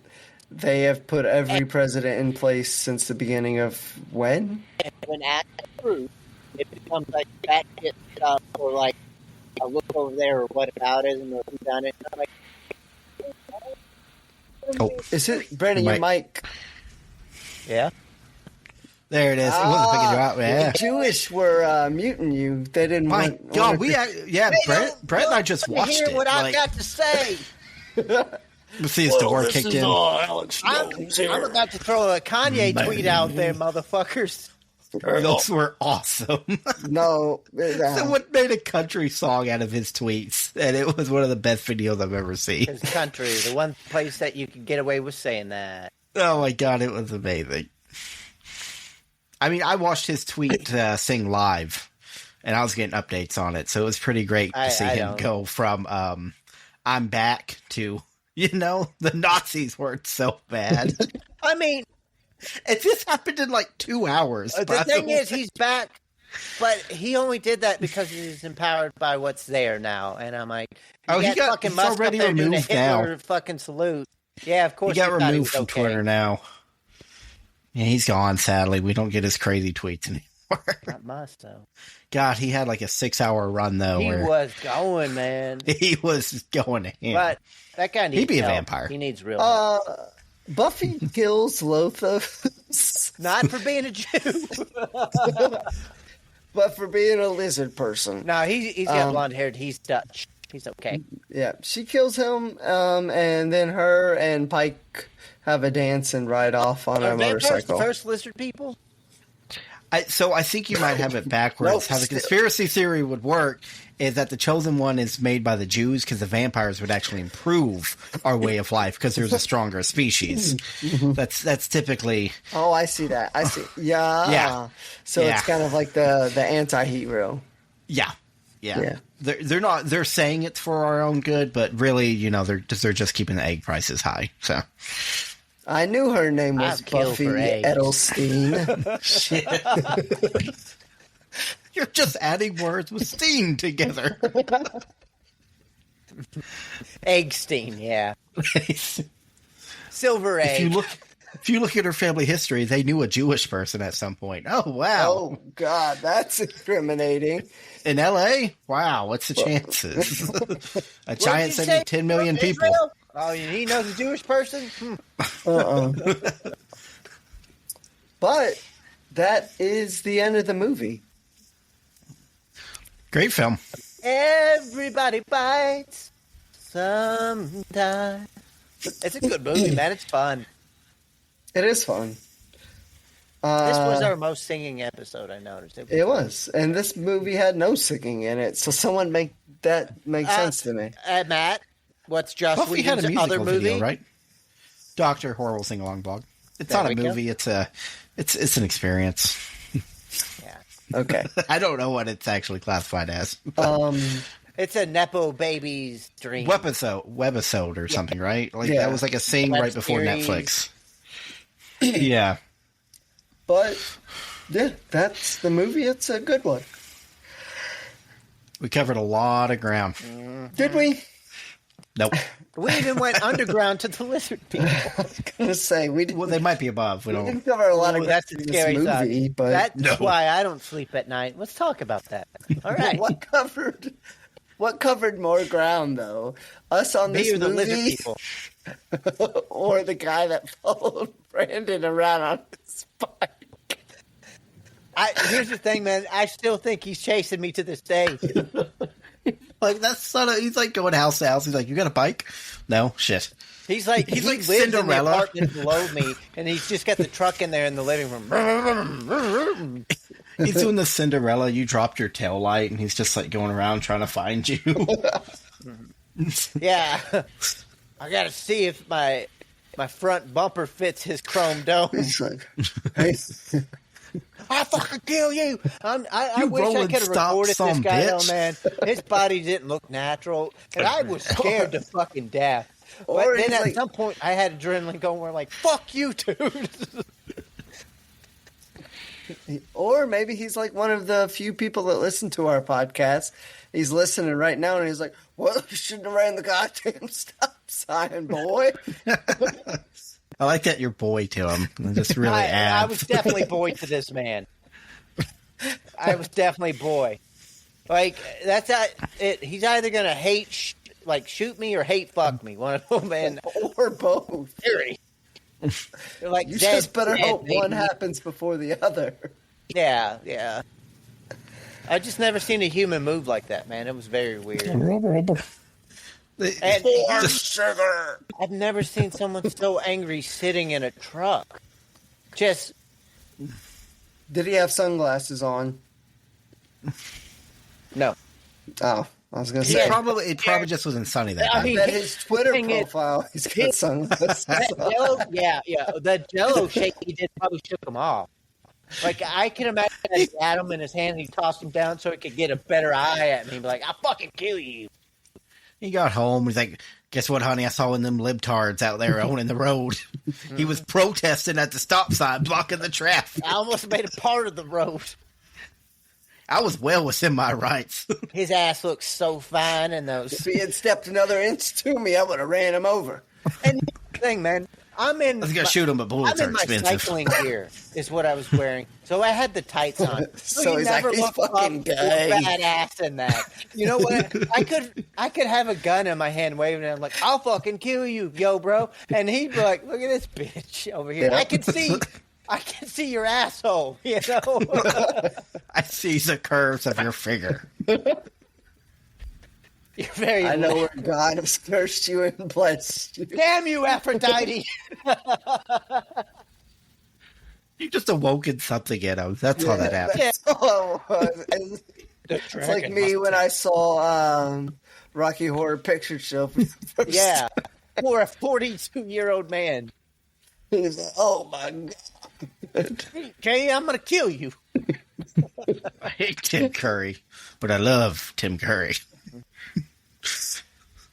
they have put every president in place since the beginning of when? When asked proof, it becomes like that shit stuff or like a look over there or what about it or who done it. And I'm like, Oh, Is it Brandon? Your mic? yeah. There it is. It wasn't picking you out, man. The Jewish were muting you. They didn't My want... God, Brett and I just watched hear it. what I've got to say. See his door kicked in. I'm about to throw a Kanye tweet out there, motherfuckers. Those were awesome. No. Someone made a country song out of his tweets, and it was one of the best videos I've ever seen. His country, the one place that you can get away with saying that. Oh my God, it was amazing. I mean, I watched his tweet sing live, and I was getting updates on it, so it was pretty great to see him go from I'm back to, the Nazis weren't so bad. I mean, and this happened in like 2 hours. The thing is, he's back, but he only did that because he's empowered by what's there now. And I'm like, he's already removed now. Fucking salute. Yeah, of course. He got removed from Twitter now. Yeah, he's gone, sadly. We don't get his crazy tweets anymore. Not much, though. God, he had like a 6-hour run, though. He was going, man. He was going in. But that guy needs He'd be help. a vampire. He needs real help. Buffy kills Lothar. Not for being a Jew. But for being a lizard person. No, he's got blonde hair. He's Dutch. He's okay. Yeah, she kills him, and then her and Pike have a dance and ride off on a motorcycle. The first lizard people? So I think you might have it backwards. How the conspiracy theory would work is that the chosen one is made by the Jews because the vampires would actually improve our way of life because there's a stronger species. That's typically... Oh, I see that. I see. Yeah. So it's kind of like the anti-hero. Yeah. They're saying it's for our own good, but really, they're just keeping the egg prices high. So I knew her name was Buffy Edelstein. Shit. You're just adding words with Steen together. Eggstein, yeah. Silver egg. If you look at her family history, they knew a Jewish person at some point. Oh, wow. Oh, God, that's incriminating. In L.A.? Wow, what's the chances? A giant city of 10 million people. Israel? Oh, he knows a Jewish person? But that is the end of the movie. Great film. Everybody bites sometime. It's a good movie, man. It's fun. It is fun. This was our most singing episode, I noticed. It was. And this movie had no singing in it, so someone make sense to me. Matt, what's Joss Buffy had a Whedon's musical other movie? video, right? Dr. Horrible Sing-Along Blog. It's not a movie, it's an experience. Yeah. Okay. I don't know what it's actually classified as. It's a Nepo baby's dream. Webisode or something, right? That was like a sing Web right before series. Netflix. Yeah. But, yeah, that's the movie. It's a good one. We covered a lot of ground. Did we? Nope. We even went underground to the lizard people. I was going to say, Well, they might be above. We didn't don't. cover a lot of That's a ground in scary this thought. movie, but That's why I don't sleep at night. Let's talk about that. All right. What covered more ground, though? Us on Me this or the lizard movie? people? Or the guy that followed Brandon around on his bike? Here's the thing, man. I still think he's chasing me to this day. He's like going house to house. He's like, "You got a bike?" No, shit. He's like like lives Cinderella. in the apartment below me, and he's just got the truck in there in the living room. He's doing the Cinderella. You dropped your tail light, and he's just like going around trying to find you. Yeah, I got to see if my front bumper fits his chrome dome. It's like, hey, I'll fucking kill you. I You wish I rolling could have stop recorded this some guy, bitch. though, man. His body didn't look natural, and I was scared to fucking death. But Or then he's at like- some point, I had adrenaline going. We're like, "Fuck you, dude." or maybe he's like one of the few people that listen to our podcast. He's listening right now, and he's like, "Well, you shouldn't have ran the goddamn stop sign, boy." I like that you're boy to him. Just really I add. was definitely boy to this man. I was definitely boy. Like that's it. He's either gonna shoot me or hate fuck me. One of them, and Or both. Theory. Like You dead, just better dead, hope one baby. happens before the other. Yeah. I just never seen a human move like that, man. It was very weird. And Sugar. I've never seen someone so angry sitting in a truck. Just Did he have sunglasses on? no. Oh, I was gonna He say. probably just wasn't sunny that I day. mean, That his Twitter thing is- profile, he's got sunglasses That on. Jello, yeah. The Jello shake he did probably shook him off. Like I can imagine that he had him in his hand and he tossed him down so he could get a better eye at me. He'd be like, "I'll fucking kill you." He got home. He's like, "Guess what, honey? I saw one of them libtards out there owning the road. He was protesting at the stop sign, blocking the traffic. I almost made a part of the road. I was well within my rights." His ass looks so fine in those. If he had stepped another inch to me, I would have ran him over. And the thing, man, I'm in. I was gonna shoot him, but bullets I'm are in my expensive. cycling gear is what I was wearing, so I had the tights on. So you he's like, never "He's look fucking up gay." badass in that. You know what? I could have a gun in my hand waving, and I'm like, "I'll fucking kill you, yo, bro," and he'd be like, "Look at this bitch over here. Yeah. I can see your asshole." You know. I see the curves of your figure. You're very. I know where God has cursed you and blessed you. Damn you, Aphrodite! You just awoken something in him. That's all that happened. That's all it was. And it's like me when I saw Rocky Horror Picture Show for the first Yeah, for a 42-year-old man. time. He's like, oh my God. Jay, I'm gonna kill you. I hate Tim Curry, but I love Tim Curry.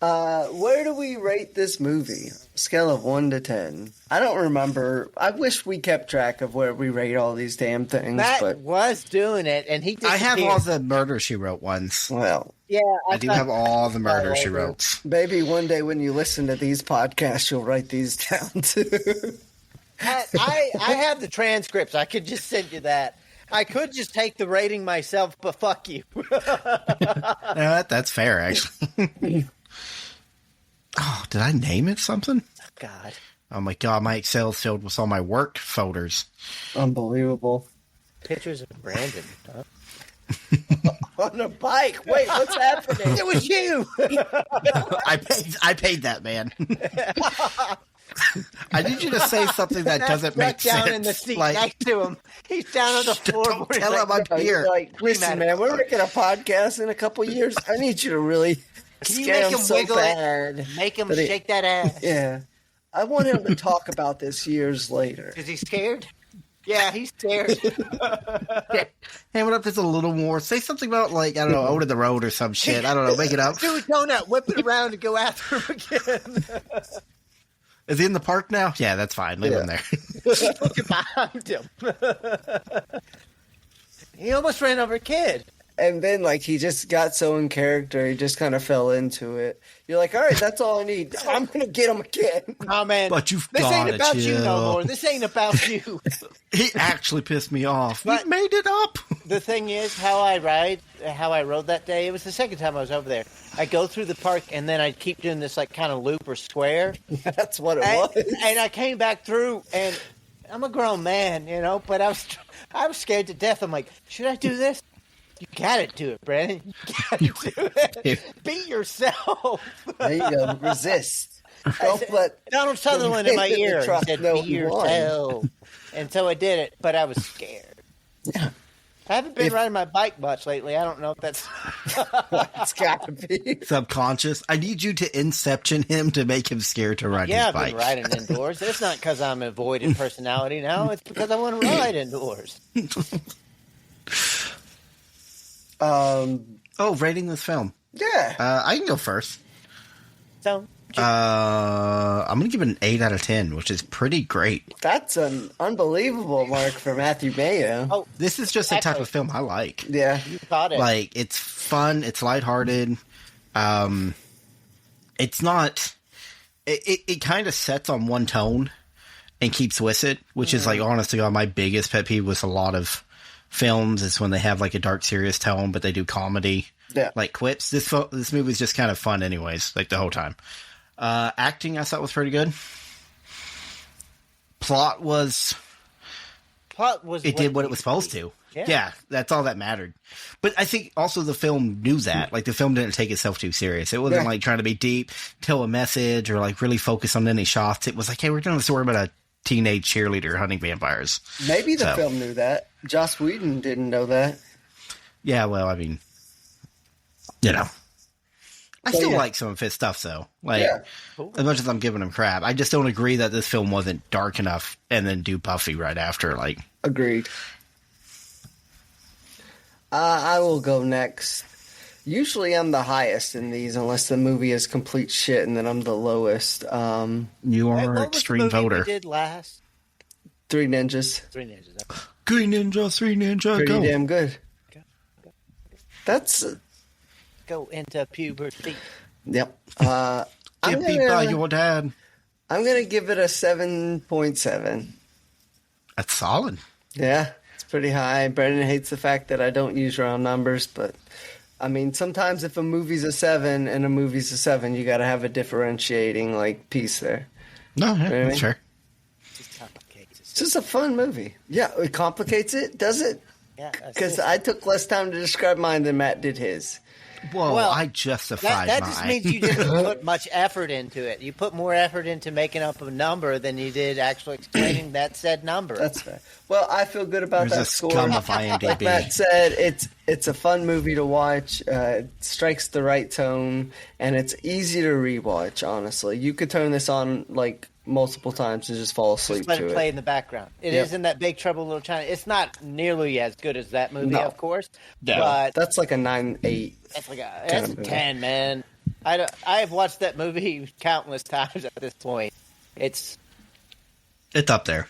Where do we rate this movie? Scale of 1 to 10. I don't remember. I wish we kept track of where we rate all these damn things, Matt but was doing it, and he I have disappeared. all the Murder, She Wrote ones. well, Yeah, I do have all the Murder, She Wrote. maybe one day when you listen to these podcasts, you'll write these down too. I have the transcripts. I could just send you that. I could just take the rating myself, but fuck you. That's fair, actually. Oh, did I name it something? God. Oh my God, my Excel's filled with all my work folders. Unbelievable. Pictures of Brandon. Huh? On a bike. Wait, what's happening? It was you. I paid that man. I need you to say something that doesn't make down sense. in the seat Like, next to him. He's down on the floor. don't tell him I'm here. Like, listen, man, we're making a podcast in a couple years. I need you to really Can you scare make him him so wiggle bad. it? Make him that he- shake that ass. Yeah. I want him to talk about this years later. Is he scared? Yeah, he's scared. Ham it up just a little more. Say something about, like, I don't know, out of the road or some shit. I don't know, make it up. Do a donut, whip it around, and go after him again. Is he in the park now? Yeah, that's fine. Leave him there. Looking behind him. He almost ran over a kid. And then, like, he just got so in character, he just kind of fell into it. You're like, all right, that's all I need. I'm going to get him again. Oh, man. But you've This ain't gotta about you no chill. more. This ain't about you. He actually pissed me off. But- We made it up. The thing is, how I rode that day, it was the second time I was over there. I go through the park, and then I keep doing this, like, kind of loop or square. That's what it And, was. and I came back through, and I'm a grown man, you know, but I was scared to death. I'm like, should I do this? You gotta do it, Brandon. You gotta do it. Be yourself. There you go. Resist. Don't let Donald Sutherland in my the ear. He truck said, know be you won." yourself. And so I did it, but I was scared. I haven't been riding my bike much lately. I don't know if that's... It's got to be. Subconscious. I need you to inception him to make him scared to ride Yeah, his I've bike. been riding indoors. It's not because I'm a avoidant personality now. It's because I want to ride indoors. Oh, rating this film. Yeah. I can go first. So, I'm going to give it an 8 out of 10, which is pretty great. That's an unbelievable mark for Matthew Mayo. oh, This is just the type Actually- of film I like. Yeah. you caught it. Like, it's fun, it's lighthearted. It's not... It kind of sets on one tone and keeps with it, which is, like, honest to God, my biggest pet peeve with a lot of films is when they have, like, a dark, serious tone, but they do comedy. Yeah. Like quips. This movie's just kind of fun anyways, like the whole time. Acting I thought was pretty good. plot was it did what it was supposed to. Yeah. That's all that mattered. But I think also the film knew that. Like, the film didn't take itself too serious. It wasn't like trying to be deep, tell a message, or like really focus on any shots. It was like, hey, we're doing a story about a teenage cheerleader hunting vampires. Maybe the film knew that. Joss Whedon didn't know that. Yeah, well, I mean, I still like some of his stuff, though. Like, as much as I'm giving him crap, I just don't agree that this film wasn't dark enough and then do Buffy right after. Like, agreed. I will go next. Usually I'm the highest in these, unless the movie is complete shit, and then I'm the lowest. You are an extreme voter. We did last? Three Ninjas. Green Ninja, Three Ninja, Pretty go. damn good. That's... Go into puberty. Yep. Get beat by your dad. I'm going to give it a 7.7. That's solid. Yeah, it's pretty high. Brendan hates the fact that I don't use round numbers, but I mean, sometimes if a movie's a 7 and a movie's a 7, you got to have a differentiating like piece there. No, yeah, Really? that's fair. It's just a fun movie. Yeah, it complicates it, does it? Yeah, Because I took less time to describe mine than Matt did his. Well, I justified that mine. just means you didn't put much effort into it. You put more effort into making up a number than you did actually explaining that said number. That's fair. Well, I feel good about There's that a score. scum of Like IMDb. Matt said, it's a fun movie to watch. It strikes the right tone, and it's easy to rewatch. Honestly, you could turn this on like multiple times and just fall asleep Just let to it play in the background. It Yep. is in that Big Trouble in Little China. It's not nearly as good as that movie, No. of course. No. But That's like a 9.8. it's like kind it's of a movie. 10, man. I have watched that movie countless times at this point. It's It's up there.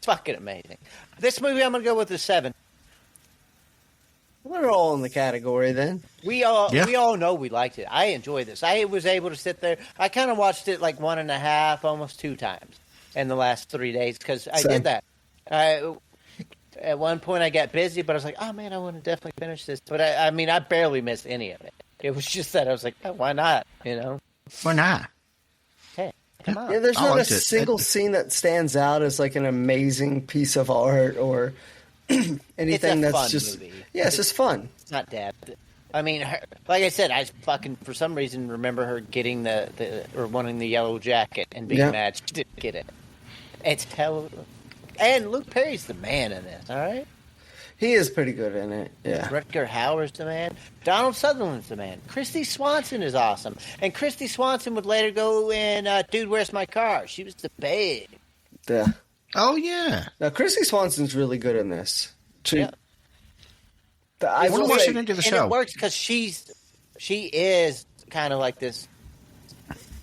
fucking amazing. This movie, I'm going to go with a 7. We're all in the category then. We all Yeah. know we liked it. I enjoy this. I was able to sit there. I kind of watched it like 1.5, almost 2 times in the last 3 days because I Same. did that. At one point I got busy, but I was like, oh man, I want to definitely finish this. But I mean, I barely missed any of it. It was just that I was like, oh, why not? You know? Why not? Hey, come on. Yeah, there's I not a liked it. single scene that stands out as like an amazing piece of art or anything that's fun just movie. yeah, it's just fun. It's not depth. I mean, like I said, I fucking for some reason remember her getting or wanting the yellow jacket and being Yeah. mad she didn't get it. It's hell. And Luke Perry's the man in this. All right, He is pretty good in it. Yeah. Rutger Hauer's the man. Donald Sutherland's the man. Kristy Swanson is awesome, and Kristy Swanson would later go in Dude, Where's My Car? She was the babe. Yeah. Oh, yeah. Now, Kristy Swanson's really good in this. Yeah. I We're will watching say, into the And show. it works because she is kind of like this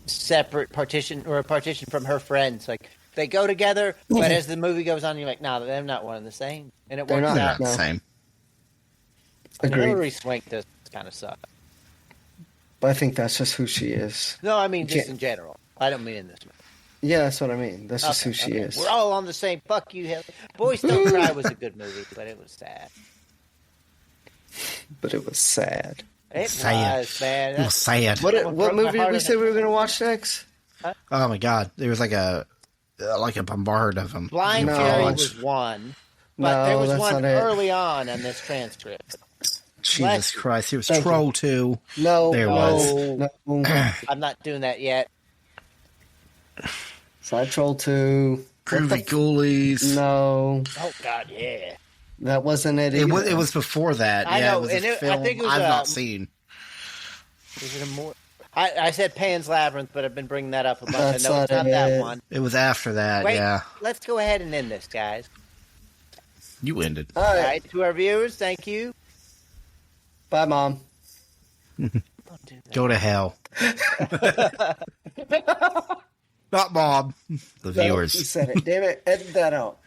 separate partition or a partition from her friends. Like they go together, but as the movie goes on, you're like, nah, they're not one and the same, and it They're works not. out. Yeah, No. same. agreed. Hilary Swank does kind of suck. But I think that's just who she is. No, I mean just Can't- in general. I don't mean in this movie. Yeah, that's what I mean. That's just Okay, who she okay. is. We're all on the same. Fuck you, Hilary. Boys Don't Cry was a good movie, but it was sad. But it was sad. It Sad. was, man. It was sad. What That one broke movie my did heart we in say it. we were going to watch next? Oh, my God. There was like a bombard of them. Blind No, Fury it's- was one, but No, there was that's one not it. early on in this transcript. Jesus Christ. It was Thank you. Troll 2. No. There no, No. I'm not doing that yet. Side Troll 2. Groovy Ghoulies. No. Oh God, yeah. That wasn't it It either. was before that. I Yeah, know, it was a and I film think it was, I've not seen. Is it a more? I said Pan's Labyrinth, but I've been bringing that up a bunch. That's I know it's not not that it. one. It was after that, Wait, yeah. let's go ahead and end this, guys. You ended. All All right. right, to our viewers, thank you. Bye, Mom. Don't do that. Go to hell. Not Bob. The No, viewers. you said it. Damn it. Edit that out.